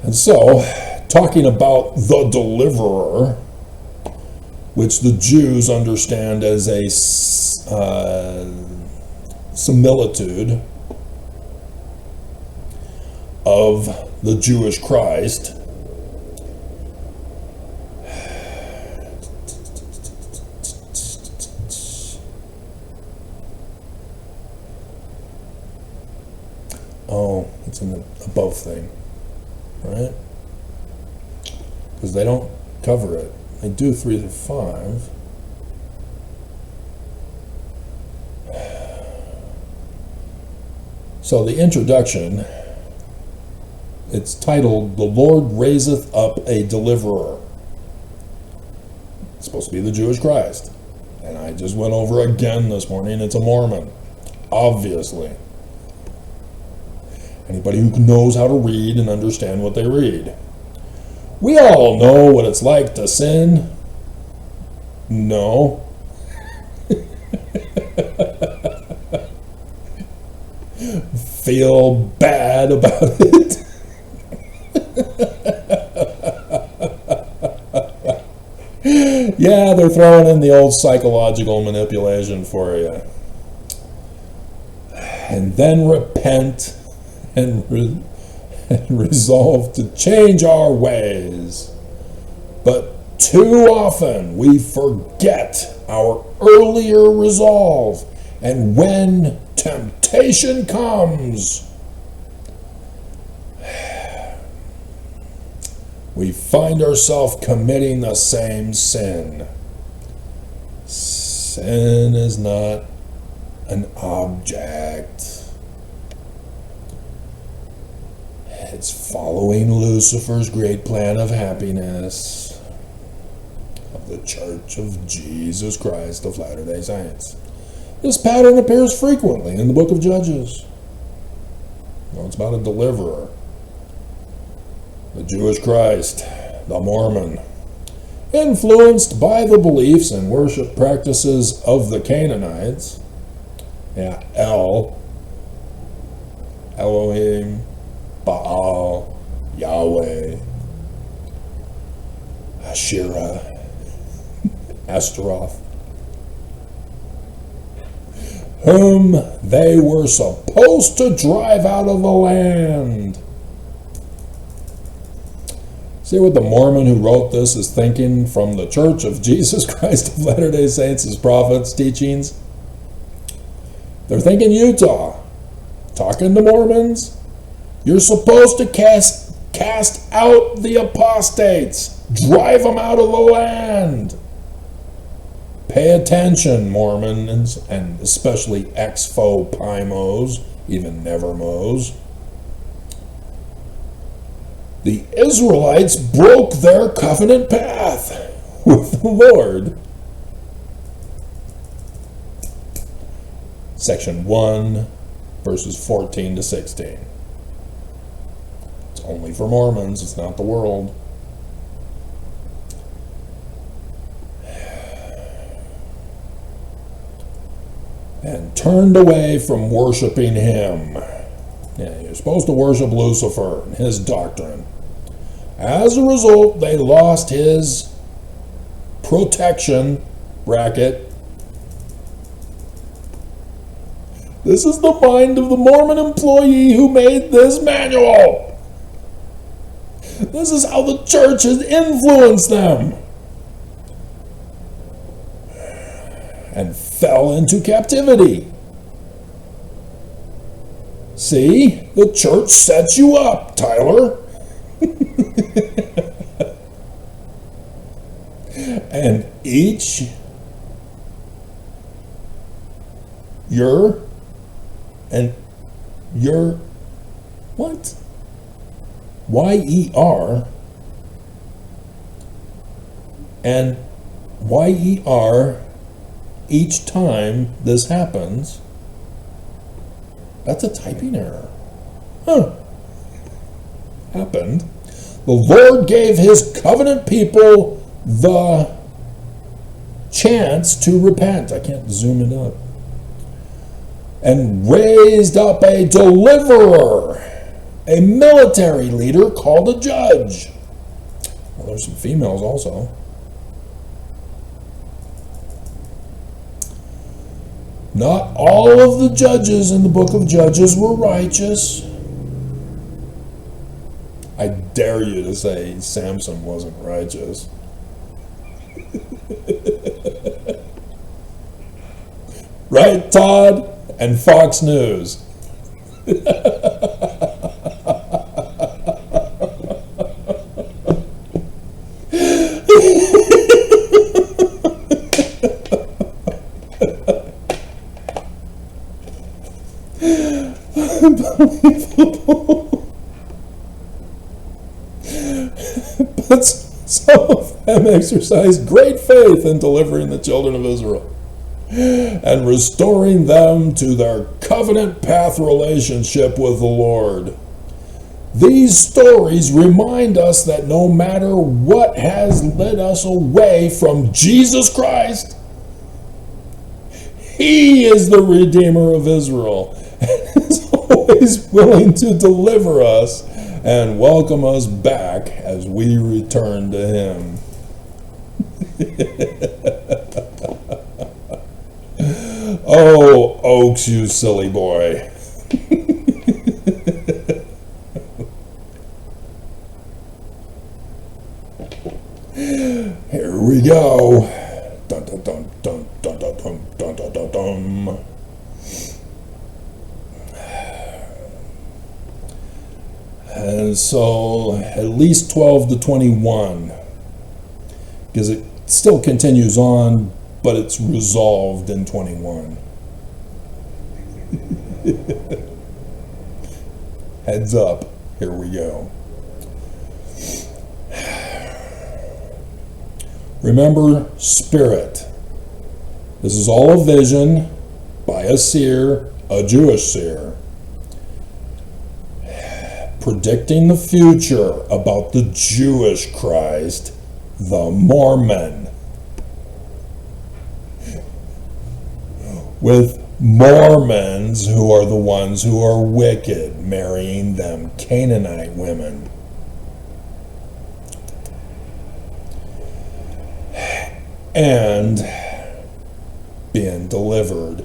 And so, talking about the deliverer, which the Jews understand as a similitude of the Jewish Christ, it's an above thing, right? Because they don't cover it. They do 3 through 5. So the introduction, it's titled, "The Lord Raiseth Up a Deliverer." It's supposed to be the Jewish Christ. And I just went over again this morning, it's a Mormon, obviously. Anybody who knows how to read and understand what they read. We all know what it's like to sin. No. Feel bad about it. Yeah, they're throwing in the old psychological manipulation for you. And then repent and resolve to change our ways. But too often we forget our earlier resolve, and when temptation comes, we find ourselves committing the same sin. Sin is not an object. It's following Lucifer's great plan of happiness of the Church of Jesus Christ of Latter-day Saints. This pattern appears frequently in the book of Judges. Well, it's about a deliverer. The Jewish Christ, the Mormon, influenced by the beliefs and worship practices of the Canaanites. Yeah, Elohim, Baal, Yahweh, Asherah, Astaroth, whom they were supposed to drive out of the land. See what the Mormon who wrote this is thinking from the Church of Jesus Christ of Latter-day Saints' prophets' teachings? They're thinking Utah. Talking to Mormons, you're supposed to cast out the apostates. Drive them out of the land. Pay attention, Mormons, and especially ex-faux-pimos, even never-mos. The Israelites broke their covenant path with the Lord. Section 1, verses 14 to 16. It's only for Mormons, it's not the world. and turned away from worshiping him. Yeah, you're supposed to worship Lucifer and his doctrine. As a result, they lost his protection bracket. This is the mind of the Mormon employee who made this manual. This is how the church has influenced them. And fell into captivity. See, the church sets you up, Tyler. And each your what? Y-E-R and Y-E-R each time this happens. That's a typing error. Huh. Happened. The Lord gave his covenant people the chance to repent. I can't zoom it up. And raised up a deliverer, a military leader called a judge. Well, there's some females also. Not all of the judges in the book of Judges were righteous. I dare you to say Samson wasn't righteous. Right, Todd? And Fox News. But some of them exercised great faith in delivering the children of Israel and restoring them to their covenant path relationship with the Lord. These stories remind us that no matter what has led us away from Jesus Christ, he is the Redeemer of Israel and is always willing to deliver us and welcome us back as we return to him. Oh, Oaks, you silly boy. Here we go. Dun, dun, dun, dun, dun, dun, dun, dun, dun, dun. And so at least 12 to 21, because it still continues on, but it's resolved in 21. Heads up, here we go. Remember, spirit. This is all a vision by a seer, a Jewish seer, predicting the future about the Jewish Christ, the Mormon, with Mormons who are the ones who are wicked, marrying them Canaanite women. And being delivered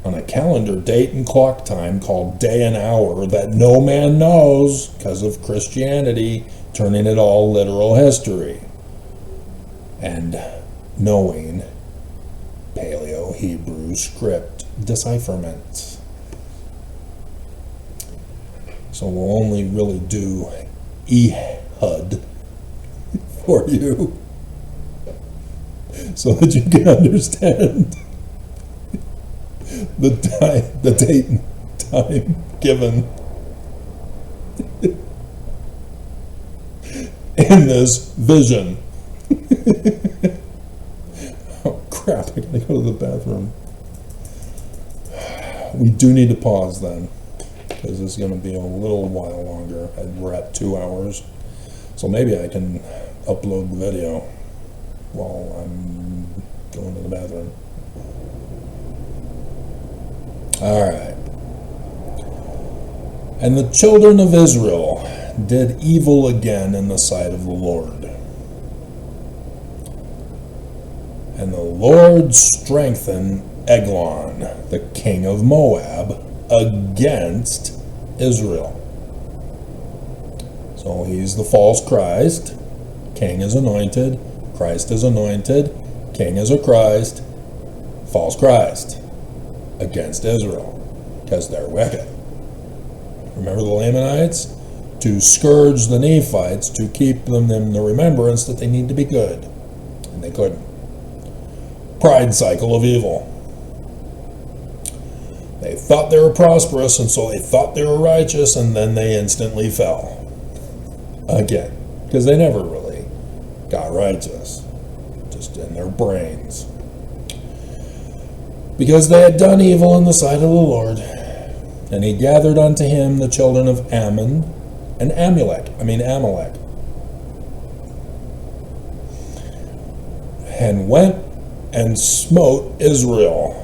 on a calendar date and clock time called day and hour that no man knows because of Christianity turning it all literal history and knowing Paleo-Hebrew script decipherment. So we'll only really do Ehud for you so that you can understand the date and time given in this vision. Oh crap, I gotta go to the bathroom. We do need to pause then, because this is going to be a little while longer, and we're at 2 hours. So maybe I can upload the video while I'm going to the bathroom. All right. And the children of Israel did evil again in the sight of the Lord. And the Lord strengthened Eglon, the king of Moab, against Israel. So he's the false Christ. King is anointed. Christ is anointed. King is a Christ. False Christ against Israel because they're wicked. Remember the Lamanites? To scourge the Nephites, to keep them in the remembrance that they need to be good. And they couldn't. Pride cycle of evil. They thought they were prosperous, and so they thought they were righteous, and then they instantly fell. Again. Because they never really got righteous. Just in their brains. Because they had done evil in the sight of the Lord. And he gathered unto him the children of Ammon and Amalek. And went and smote Israel.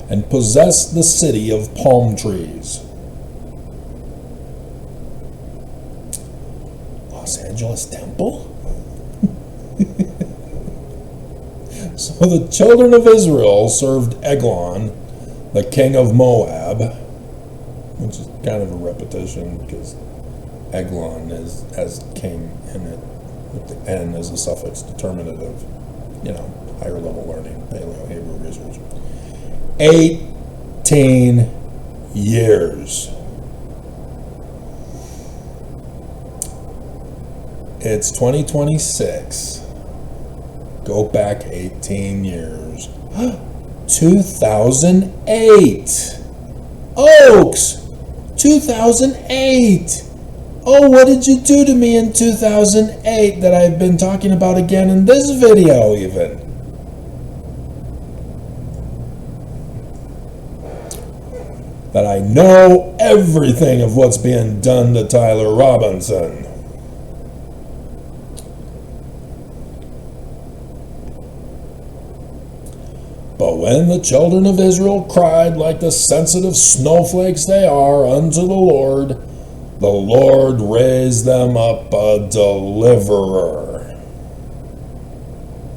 And possessed the city of palm trees. Los Angeles Temple? So the children of Israel served Eglon, the king of Moab, which is kind of a repetition because Eglon has king in it, with the N as a suffix determinative, higher level learning, Paleo Hebrew research. 18 years. It's 2026. Go back 18 years. 2008. Oaks! 2008! Oh, what did you do to me in 2008 that I've been talking about again in this video even? That I know everything of what's being done to Tyler Robinson. But when the children of Israel cried like the sensitive snowflakes they are unto the Lord raised them up a deliverer.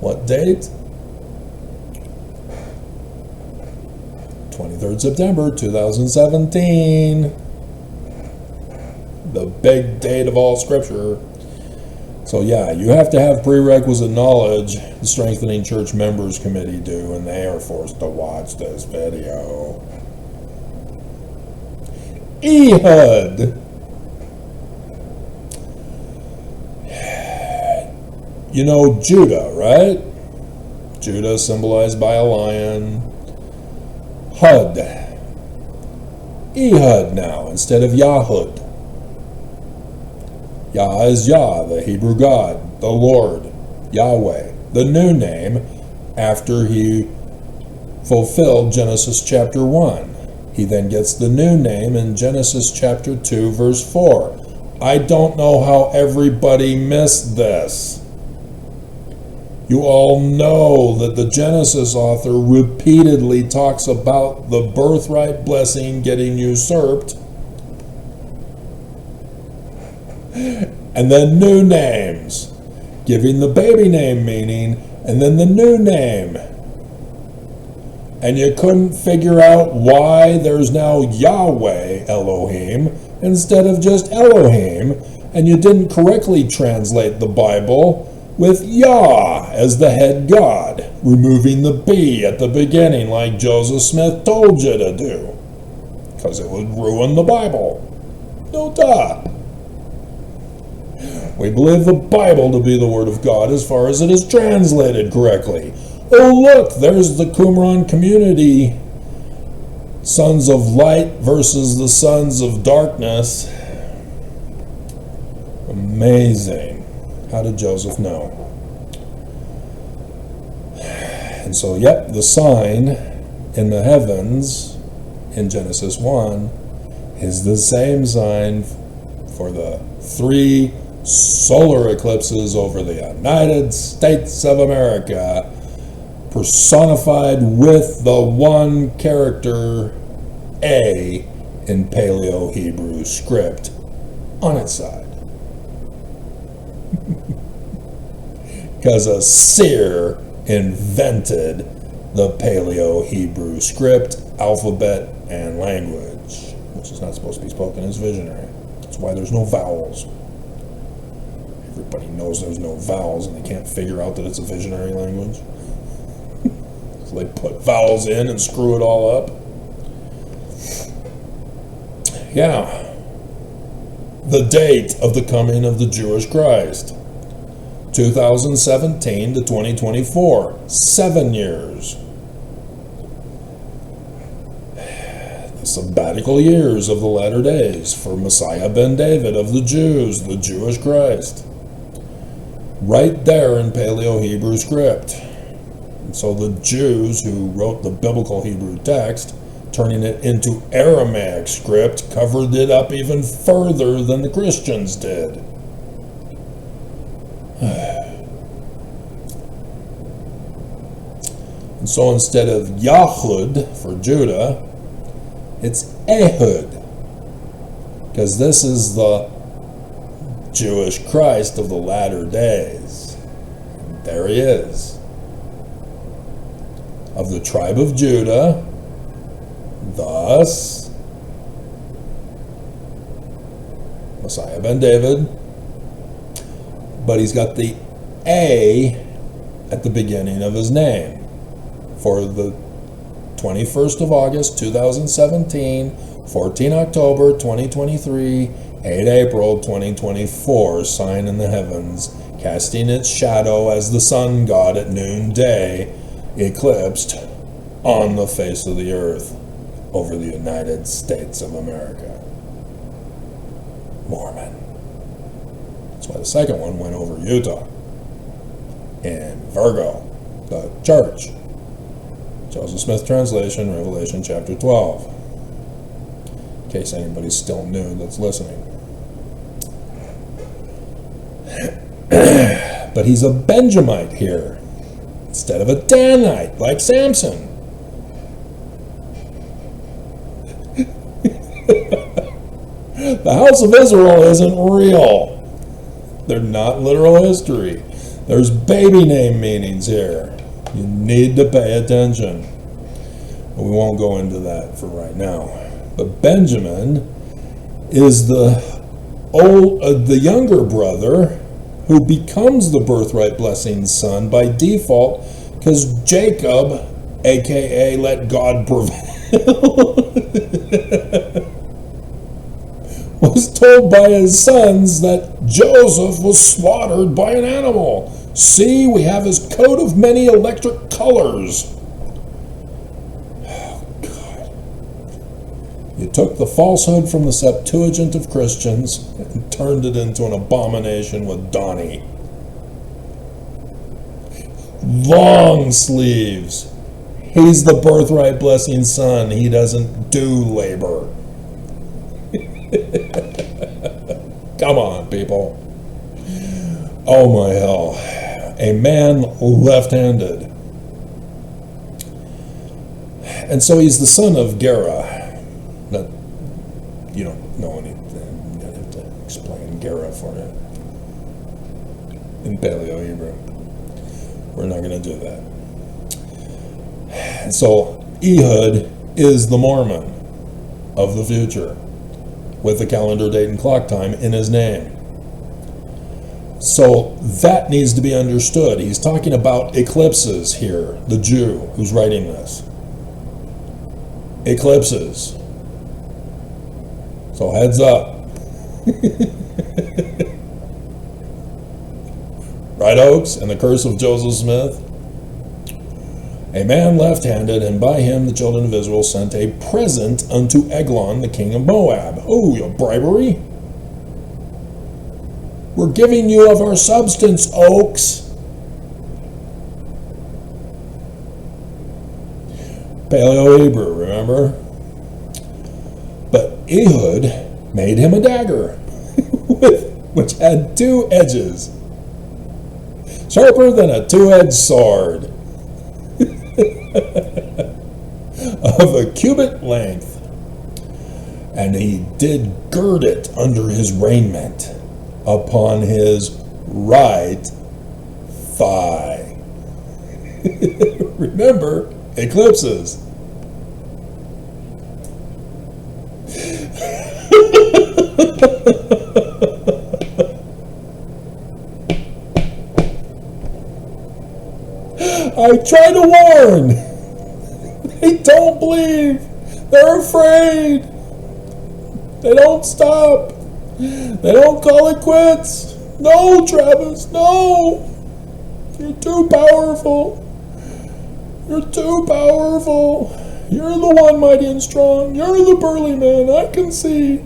What date? 23rd September 2017. The big date of all scripture. So yeah, you have to have prerequisite knowledge, the Strengthening Church Members Committee do, and they are forced to watch this video. Ehud. You know Judah, right? Judah symbolized by a lion. Hud. Ehud now, instead of Yahud. Yah is Yah, the Hebrew God, the Lord, Yahweh, the new name after he fulfilled Genesis chapter 1. He then gets the new name in Genesis chapter 2, verse 4. I don't know how everybody missed this. You all know that the Genesis author repeatedly talks about the birthright blessing getting usurped. And then new names, giving the baby name meaning, and then the new name. And you couldn't figure out why there's now Yahweh Elohim instead of just Elohim, and you didn't correctly translate the Bible with Yah as the head God, removing the B at the beginning like Joseph Smith told you to do, because it would ruin the Bible. No duh. We believe the Bible to be the Word of God as far as it is translated correctly. Oh look, there's the Qumran community. Sons of light versus the sons of darkness. Amazing. How did Joseph know? And so, yep, the sign in the heavens in Genesis 1 is the same sign for the three solar eclipses over the United States of America, personified with the one character A in Paleo-Hebrew script on its side. Because a seer invented the Paleo-Hebrew script, alphabet, and language, which is not supposed to be spoken as visionary. That's why there's no vowels. Everybody knows there's no vowels, and they can't figure out that it's a visionary language. So they put vowels in and screw it all up. Yeah. The date of the coming of the Jewish Christ. 2017 to 2024. 7 years. The sabbatical years of the latter days for Messiah ben David of the Jews, the Jewish Christ. Right there in Paleo-Hebrew script. And so the Jews who wrote the biblical Hebrew text, turning it into Aramaic script, covered it up even further than the Christians did. And so instead of Ehud for Judah, it's Ehud, because this is the Jewish Christ of the latter days. There he is. Of the tribe of Judah, thus Messiah ben David, but he's got the A at the beginning of his name. For the 21st of August 2017, 14 October 2023, 8 April 2024, sign in the heavens, casting its shadow as the sun god at noonday, eclipsed on the face of the earth over the United States of America. Mormon. That's why the second one went over Utah. And Virgo, the church. Joseph Smith translation, Revelation chapter 12. In case anybody's still new that's listening. But he's a Benjamite here, instead of a Danite, like Samson. The house of Israel isn't real. They're not literal history. There's baby name meanings here. You need to pay attention. We won't go into that for right now. But Benjamin is the younger brother who becomes the birthright blessing son by default, because Jacob, aka let God prevail, was told by his sons that Joseph was slaughtered by an animal. See, we have his coat of many electric colors. Oh, God. You took the falsehood from the Septuagint of Christians and turned it into an abomination with Donnie. Long sleeves. He's the birthright blessing son. He doesn't do labor. Come on, people. Oh my hell. A man left-handed. And so he's the son of Gera. That, you don't know anything. I have to explain Gera for you. In Paleo-Hebrew. We're not going to do that. And so Ehud is the Mormon of the future, with the calendar date and clock time in his name. So that needs to be understood. He's talking about eclipses here, the Jew who's writing this. Eclipses. So heads up. Right, Oaks? And the curse of Joseph Smith? A man left-handed, and by him the children of Israel sent a present unto Eglon, the king of Moab. Oh, your bribery? We're giving you of our substance, Oaks. Paleo-Hebrew, remember? But Ehud made him a dagger with which had 2 edges, sharper than a 2-edged sword, of a cubit length. And he did gird it under his raiment upon his right thigh. Remember, eclipses. I try to warn. They don't believe. They're afraid. They don't stop. They don't call it quits. No, Travis, no. You're too powerful. You're too powerful. You're the one mighty and strong. You're the burly man. I can see.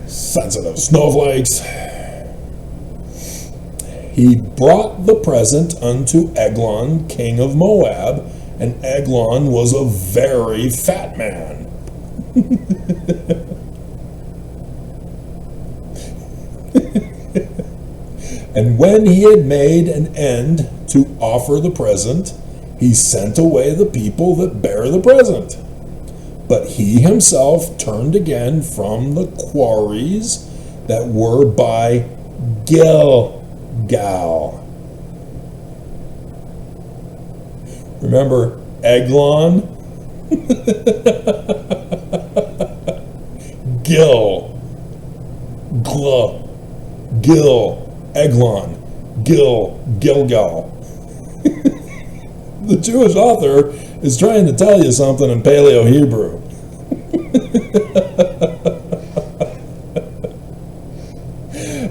Sensitive snowflakes. He brought the present unto Eglon, king of Moab, and Eglon was a very fat man. And when he had made an end to offer the present, he sent away the people that bare the present. But he himself turned again from the quarries that were by Gilgal. Remember Eglon? Gil, Eglon, Gilgal. The Jewish author is trying to tell you something in Paleo-Hebrew.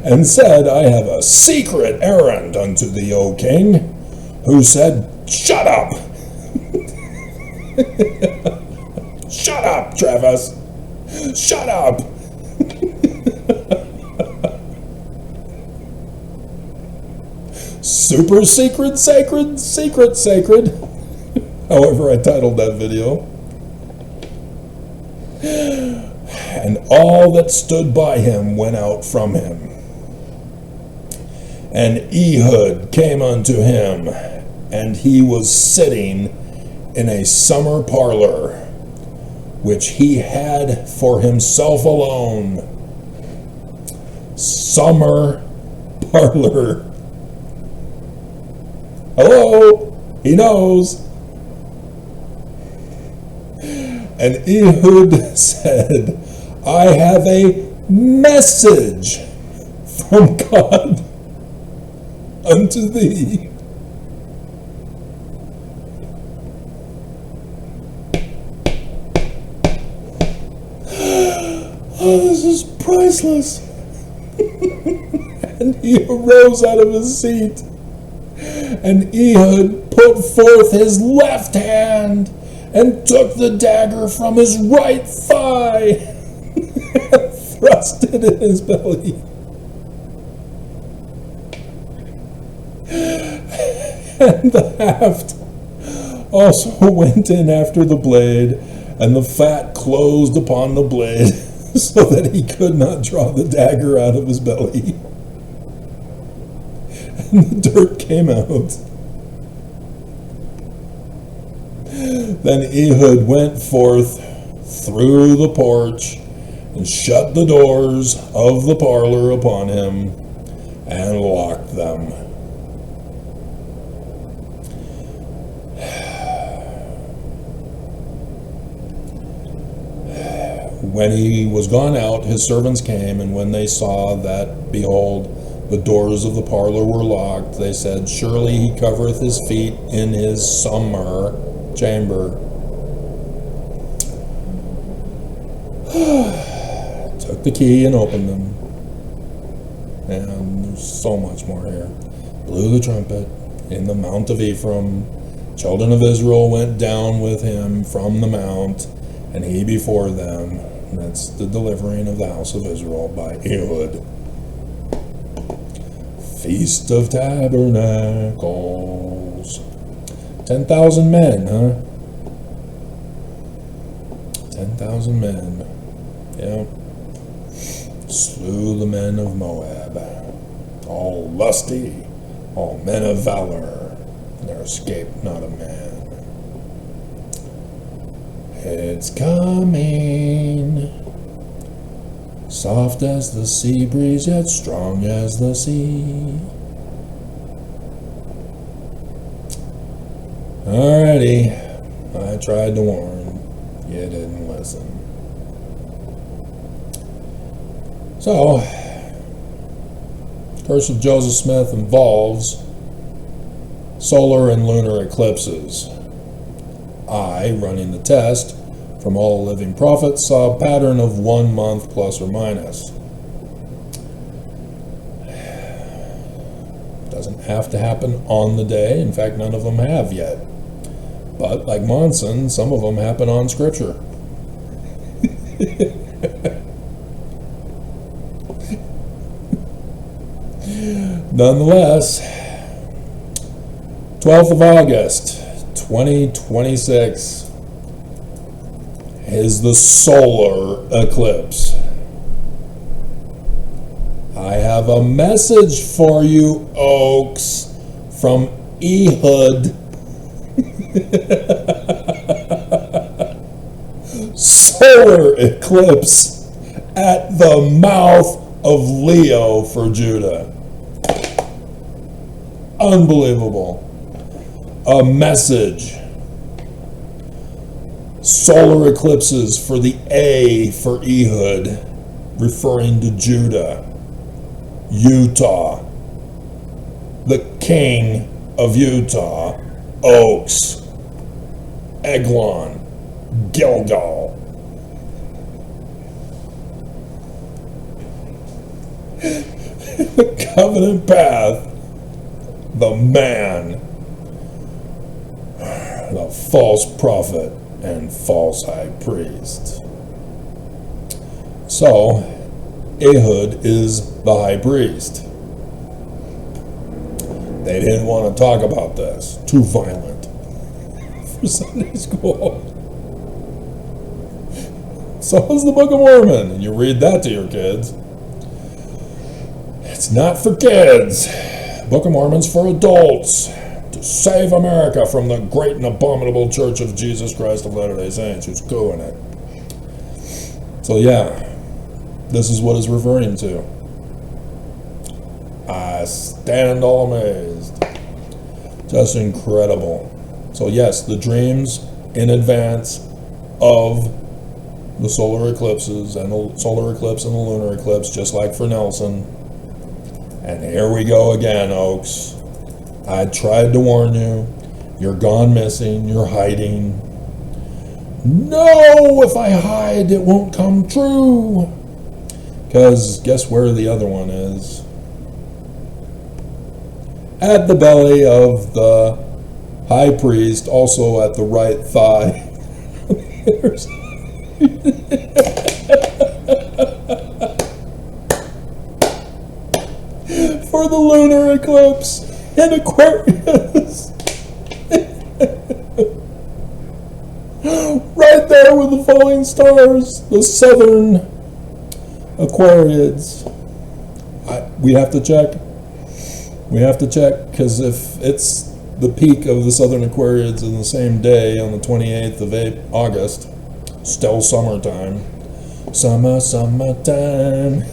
And said, I have a secret errand unto thee, O king. Who said, shut up. Shut up, Travis. Shut up. Super secret, sacred, secret, sacred. However I titled that video. And all that stood by him went out from him. And Ehud came unto him, and he was sitting in a summer parlor, which he had for himself alone. Summer parlor. Hello, he knows. And Ehud said, I have a message from God unto thee. Oh, this is priceless. And he arose out of his seat, and Ehud put forth his left hand and took the dagger from his right thigh and thrust it in his belly. And the haft also went in after the blade, and the fat closed upon the blade, so that he could not draw the dagger out of his belly. And the dirt came out. Then Ehud went forth through the porch, and shut the doors of the parlor upon him, and locked them. When he was gone out, his servants came, and when they saw that, behold, the doors of the parlor were locked, they said, surely he covereth his feet in his summer chamber. Took the key and opened them. And there's so much more here. Blew the trumpet in the mount of Ephraim. Children of Israel went down with him from the mount, and he before them. And that's the delivering of the house of Israel by Ehud. Feast of Tabernacles. 10,000 men, huh? 10,000 men. Yeah. Slew the men of Moab, all lusty, all men of valor. There escaped not a man. It's coming, soft as the sea breeze, yet strong as the sea. Alrighty, I tried to warn, you didn't listen. So, Curse of Joseph Smith involves solar and lunar eclipses. I, running the test from all living prophets, saw a pattern of 1 month plus or minus. Doesn't have to happen on the day. In fact, none of them have yet. But like Monson, some of them happen on Scripture. Nonetheless, 12th of August, 2026 is the solar eclipse. I have a message for you, Oaks, from Ehud. Solar eclipse at the mouth of Leo for Judah. Unbelievable. A message. Solar eclipses for the A for Ehud, referring to Judah. Utah. The king of Utah. Oaks. Eglon. Gilgal. The covenant path. The man. The false prophet and false high priest. So, Ehud is the high priest. They didn't want to talk about this. Too violent for Sunday school. So is the Book of Mormon, and you read that to your kids. It's not for kids. Book of Mormon's for adults. To save America from the great and abominable Church of Jesus Christ of Latter-day Saints, who's doing it. So yeah, this is what it's referring to. I stand all amazed. Just incredible. So yes, the dreams in advance of the solar eclipses, and the solar eclipse and the lunar eclipse, just like for Nelson. And here we go again, Oaks. I tried to warn you. You're gone missing. You're hiding. No, if I hide, it won't come true. Because guess where the other one is? At the belly of the high priest, also at the right thigh. For the lunar eclipse in Aquarius. Right there with the falling stars, the southern Aquariids. We have to check. We have to check, because if it's the peak of the southern Aquariids in the same day on the 28th of August, still summertime. Summertime.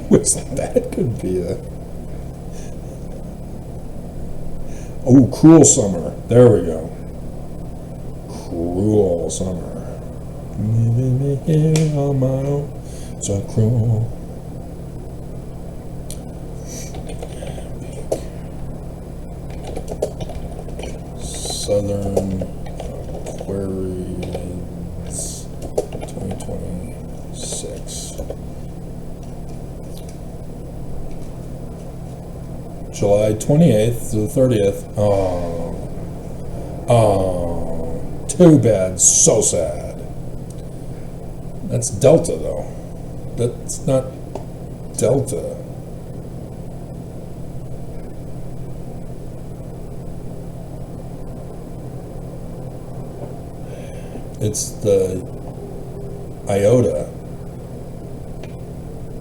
Which that could be a... Oh, cruel summer. There we go. Cruel summer. Leaving me here on my own. So cruel. Southern Aquarius 2026. July 28th to the 30th. Oh, too bad. So sad. That's Delta, though. That's not Delta. It's the Iota.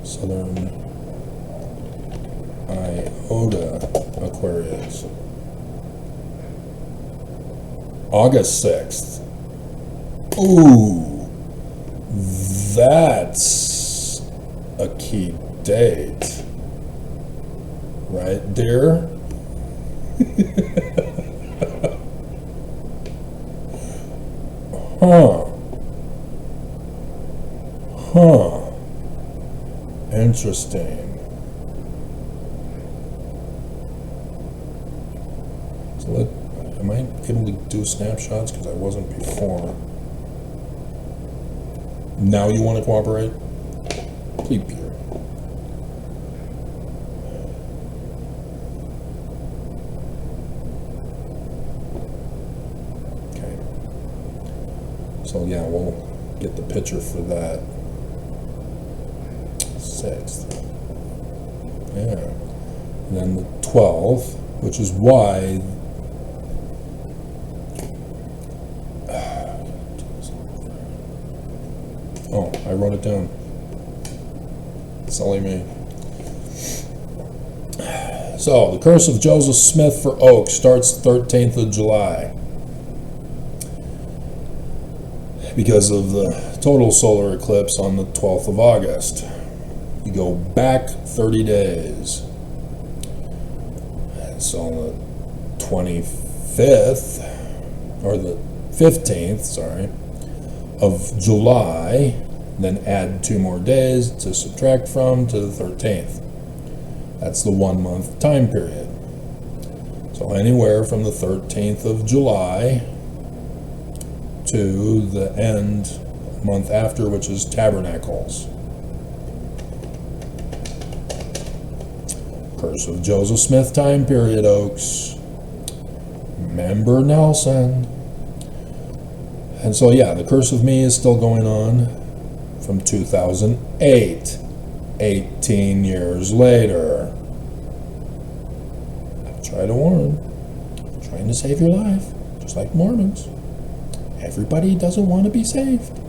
Southern Iota Aquarius. August 6th. Ooh, that's a key date. Right, dear? Huh. Interesting. So am I able to do snapshots? Because I wasn't before. Now you want to cooperate? Please, Peter. Okay. So yeah, we'll get the picture for that. 6th. Yeah. And then the 12th, which is why oh, I wrote it down. Silly me. So, the Curse of Joseph Smith for Oak starts the 13th of July. Because of the total solar eclipse on the 12th of August. You go back 30 days. So on the 25th, or the 15th, sorry, of July, then add 2 more days to subtract from to the 13th. That's the 1 month time period. So anywhere from the 13th of July to the end month after, which is Tabernacles. Curse of Joseph Smith time period, Oaks. Remember Nelson. And so yeah, the Curse of Me is still going on from 2008, 18 years later. I try to warn, trying to save your life, just like Mormons. Everybody doesn't want to be saved.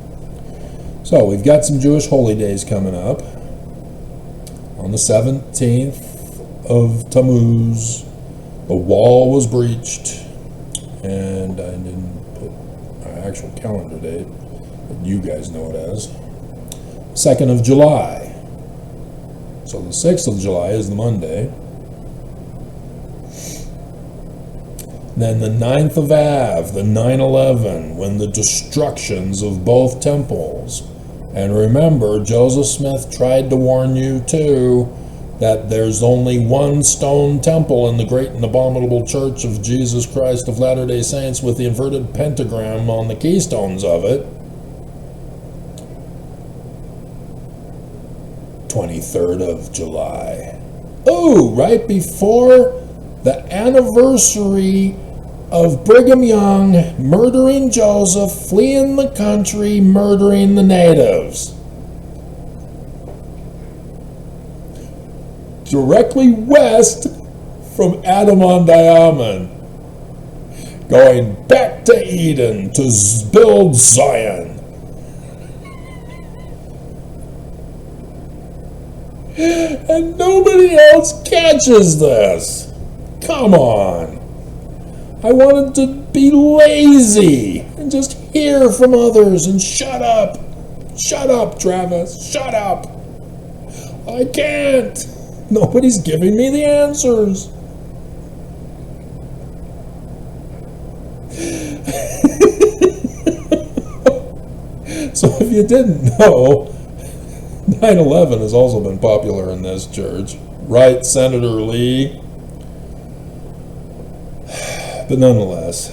So we've got some Jewish holy days coming up. On the 17th of Tammuz, the wall was breached, and I didn't put my actual calendar date, but you guys know it as 2nd of July. So the 6th of July is the Monday. Then the 9th of Av, the 9/11, when the destructions of both temples. And remember, Joseph Smith tried to warn you too, that there's only one stone temple in the great and abominable Church of Jesus Christ of Latter-day Saints with the inverted pentagram on the keystones of it. 23rd of July. Oh, right before the anniversary of Brigham Young murdering Joseph, fleeing the country, murdering the natives. Directly west from Adam-on-Diamond, going back to Eden to build Zion. And nobody else catches this. Come on. I wanted to be lazy and just hear from others and shut up. Shut up, Travis. Shut up. I can't. Nobody's giving me the answers. So if you didn't know, 9/11 has also been popular in this church. Right, Senator Lee? But nonetheless,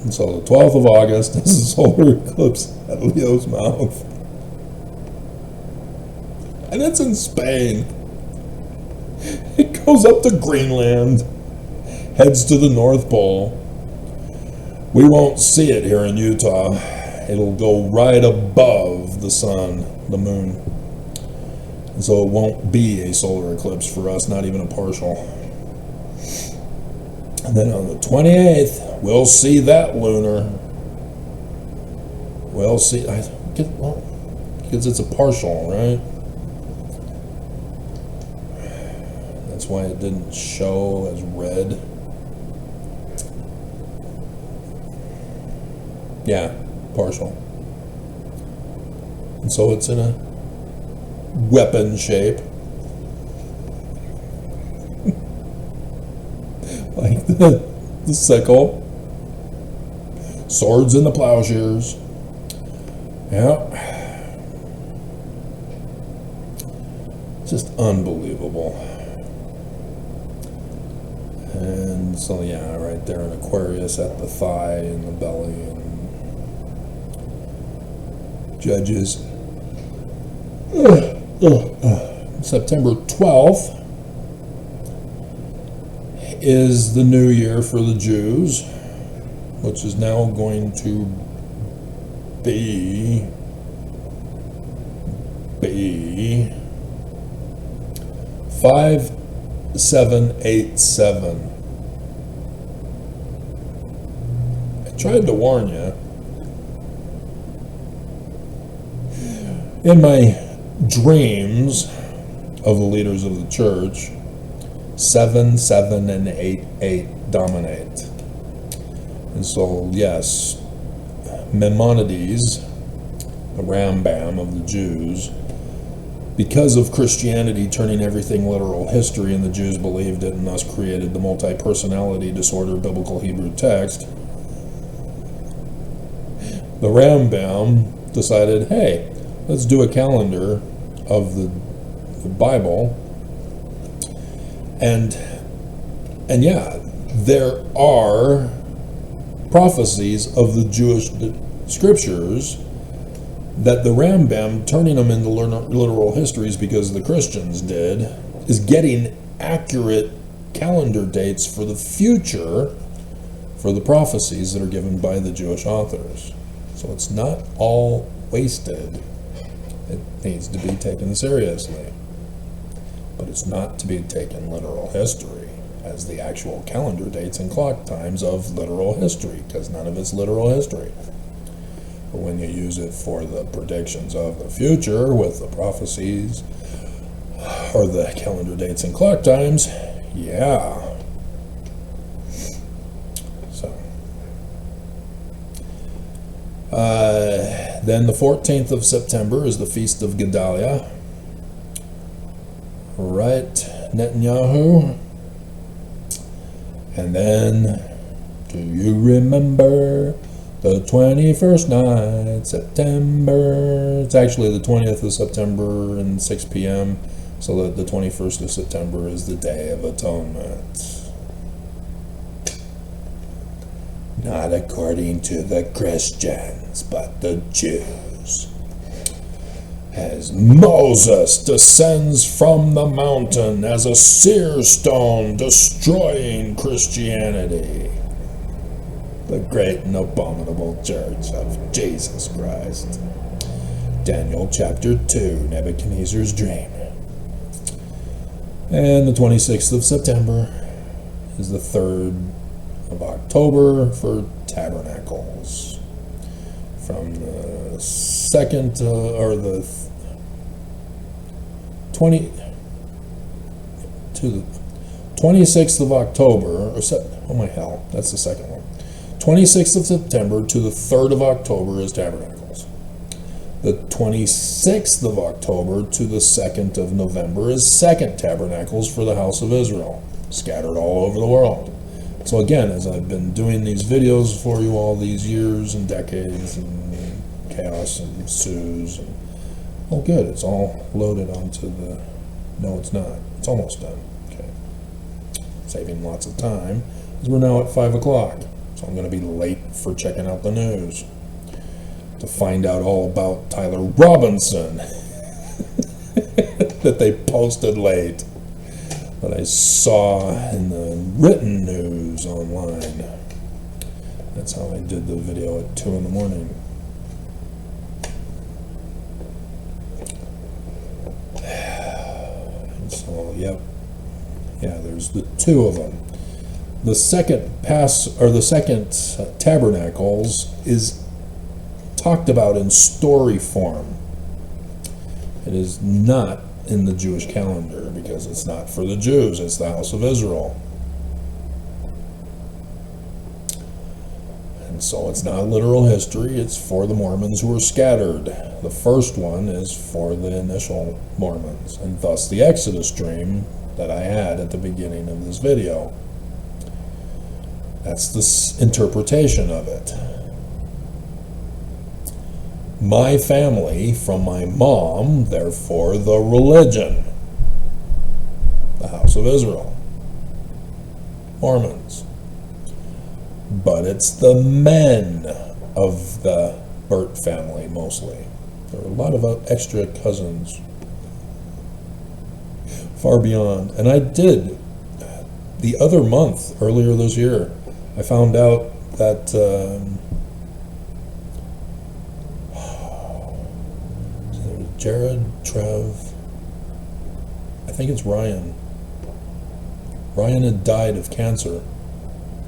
so the 12th of August is a solar eclipse at Leo's mouth. And it's in Spain. It goes up to Greenland, heads to the North Pole. We won't see it here in Utah. It'll go right above the sun, the moon. And so it won't be a solar eclipse for us, not even a partial. And then on the 28th, we'll see that lunar. We'll see. because it's a partial, right? That's why it didn't show as red. Yeah, partial. And so it's in a weapon shape. Like the sickle. Swords in the plowshares. Yeah. Just unbelievable. And so, yeah, right there, an Aquarius at the thigh and the belly, and Judges. September 12th is the new year for the Jews, which is now going to be 5787. I tried to warn you. In my dreams of the leaders of the church, 7, 7, and 8, 8 dominate. And so, yes, Maimonides, the Rambam of the Jews, because of Christianity turning everything literal history, and the Jews believed it and thus created the multi-personality disorder biblical Hebrew text, the Rambam decided, hey, let's do a calendar of the Bible. And yeah, there are prophecies of the Jewish scriptures that the Rambam, turning them into literal histories because the Christians did, is getting accurate calendar dates for the future for the prophecies that are given by the Jewish authors. So it's not all wasted. It needs to be taken seriously. But it's not to be taken literal history as the actual calendar dates and clock times of literal history, because none of it's literal history. But when you use it for the predictions of the future with the prophecies or the calendar dates and clock times, yeah. So, then the 14th of September is the Feast of Gedalia. Right, Netanyahu. And then, do you remember the 21st night, September? It's actually the 20th of September and 6 p.m. So that the 21st of September is the Day of Atonement. Not according to the Christians, but the Jews. As Moses descends from the mountain as a seer stone, destroying Christianity. The great and abominable church of Jesus Christ. Daniel chapter 2, Nebuchadnezzar's dream. And the 26th of September is the 3rd of October for Tabernacles. From the 2nd or the 20 to the 26th of October, or oh my hell, that's the second one. 26th of September to the 3rd of October is Tabernacles. The 26th of October to the 2nd of November is Second Tabernacles for the house of Israel, scattered all over the world. So again, as I've been doing these videos for you all these years and decades, and chaos ensues, and oh good, it's all loaded onto the, no it's not, it's almost done, okay. Saving lots of time, because we're now at 5 o'clock, so I'm going to be late for checking out the news to find out all about Tyler Robinson that they posted late, that I saw in the written news online. That's how I did the video at 2 in the morning. And so, yep. Yeah, there's the two of them. The second Tabernacles is talked about in story form It is not in the Jewish calendar because it's not for the Jews, it's the house of Israel. And so it's not literal history, it's for the Mormons who are scattered. The first one is for the initial Mormons, and thus the Exodus dream that I had at the beginning of this video. That's the interpretation of it. My family, from my mom, therefore the religion, the house of Israel, Mormons. But it's the men of the Burt family mostly. There are a lot of extra cousins far beyond. And I did, the other month, earlier this year, I found out that Jared, Trev, I think it's Ryan. Ryan had died of cancer,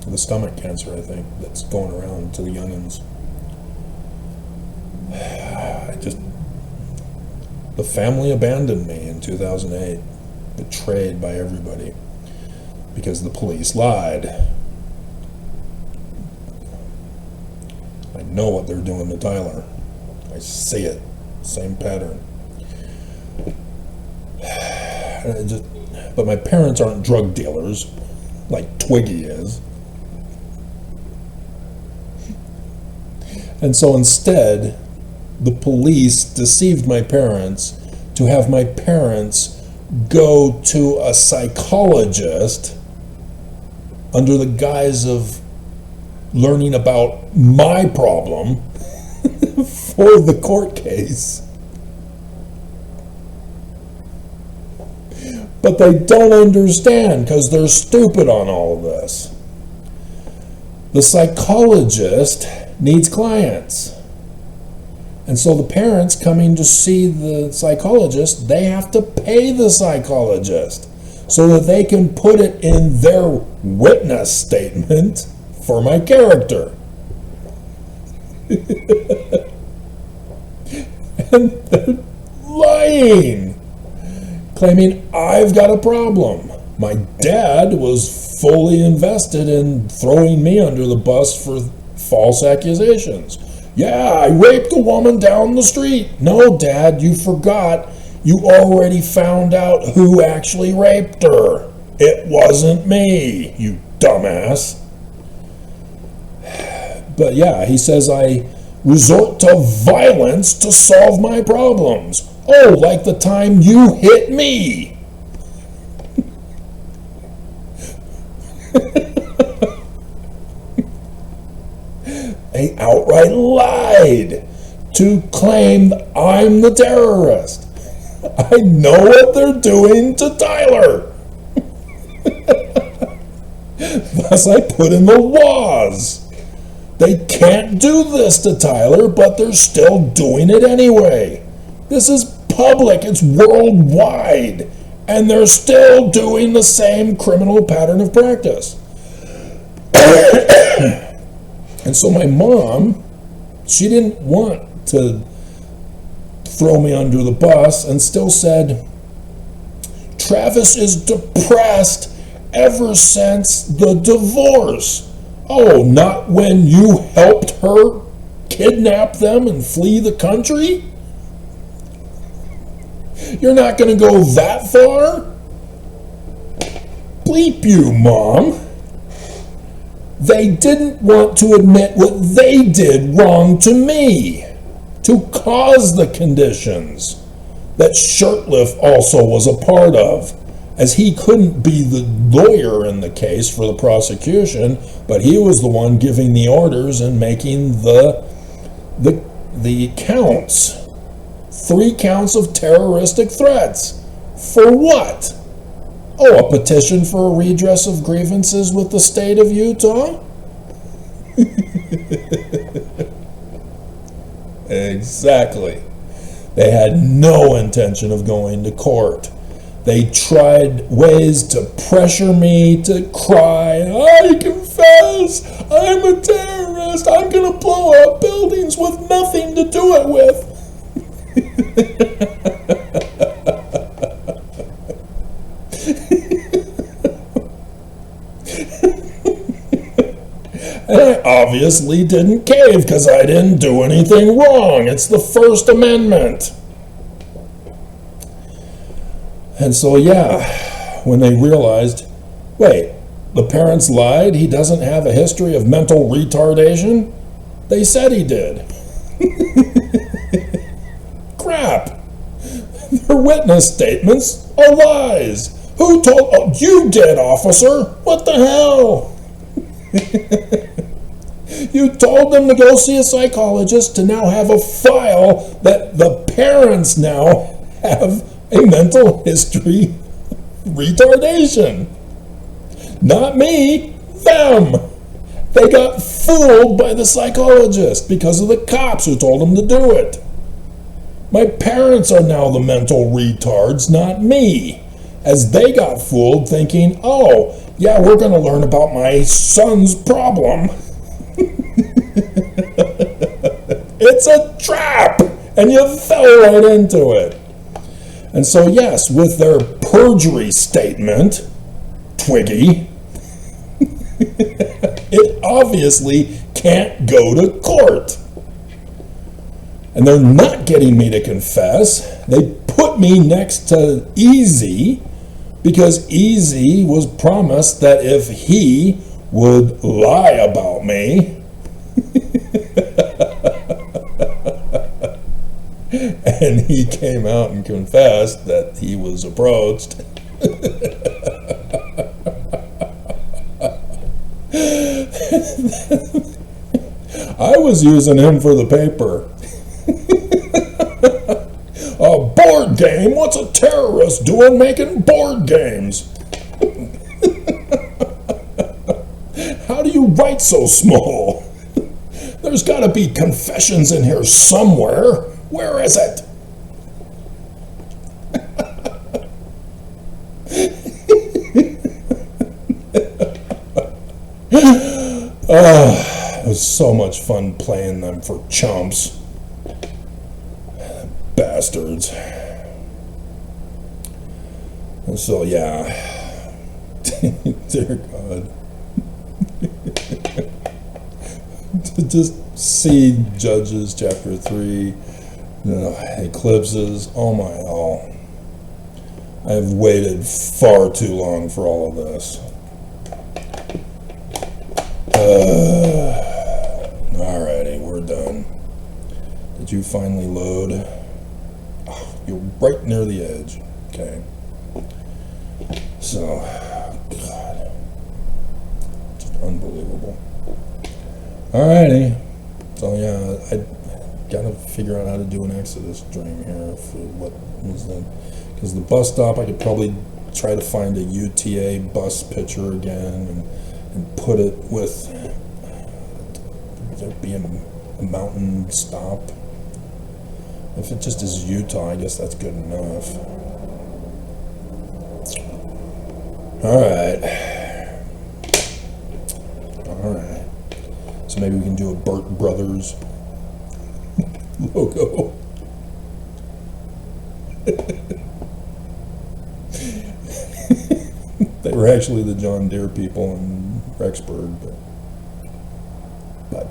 the stomach cancer, I think, that's going around to the youngins. The family abandoned me in 2008, betrayed by everybody, because the police lied. I know what they're doing to Tyler. I see it. Same pattern. But my parents aren't drug dealers like Twiggy is. And so instead, the police deceived my parents to have my parents go to a psychologist under the guise of learning about my problem for the court case. But they don't understand because they're stupid on all of this. The psychologist needs clients. And so the parents coming to see the psychologist, they have to pay the psychologist so that they can put it in their witness statement for my character. And they're lying, claiming I've got a problem. My dad was fully invested in throwing me under the bus for false accusations. Yeah, I raped a woman down the street. No, Dad, you forgot. You already found out who actually raped her. It wasn't me, you dumbass. But yeah, he says I resort to violence to solve my problems. Oh, like the time you hit me. They outright lied to claim that I'm the terrorist. I know what they're doing to Tyler. Thus I put in the laws. They can't do this to Tyler, but they're still doing it anyway. This is public, it's worldwide, and they're still doing the same criminal pattern of practice. And so my mom, she didn't want to throw me under the bus and still said, Travis is depressed ever since the divorce. Oh, not when you helped her kidnap them and flee the country? You're not going to go that far? Bleep you, Mom. They didn't want to admit what they did wrong to me, to cause the conditions that Shurtleff also was a part of, as he couldn't be the lawyer in the case for the prosecution, but he was the one giving the orders and making the counts. 3 counts of terroristic threats. For what? Oh, a petition for a redress of grievances with the state of Utah? Exactly. They had no intention of going to court. They tried ways to pressure me to cry, I confess, I'm a terrorist, I'm going to blow up buildings with nothing to do it with. obviously didn't cave because I didn't do anything wrong. It's the First Amendment. And so, yeah, when they realized, wait, the parents lied, he doesn't have a history of mental retardation? They said he did. Crap. Their witness statements are lies. Who told? Oh, you did, officer. What the hell? You told them to go see a psychologist to now have a file that the parents now have a mental history retardation. Not me, them. They got fooled by the psychologist because of the cops who told them to do it. My parents are now the mental retards, not me, as they got fooled thinking, oh, yeah, we're going to learn about my son's problem. It's a trap, and you fell right into it. And so, yes, with their perjury statement, Twiggy, it obviously can't go to court. And they're not getting me to confess. They put me next to Easy because Easy was promised that if he would lie about me, and he came out and confessed that he was approached. I was using him for the paper. A board game? What's a terrorist doing making board games? How do you write so small? There's got to be confessions in here somewhere. Where is it? It was so much fun playing them for chumps. Bastards. And so, yeah. Dear God. To just see Judges chapter 3, eclipses, oh my all. I've waited far too long for all of this. Alrighty, we're done. Did you finally load? Oh, you're right near the edge. Okay. So, God. Just unbelievable. Alrighty. So, yeah, I gotta figure out how to do an Exodus dream here for what was the, because the bus stop, I could probably try to find a UTA bus picture again and put it with there being a mountain stop. If it just is Utah, I guess that's good enough. Alright. So maybe we can do a Burt Brothers logo. They were actually the John Deere people in Rexburg, but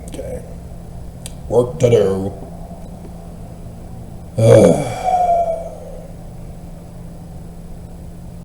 okay. Work to do.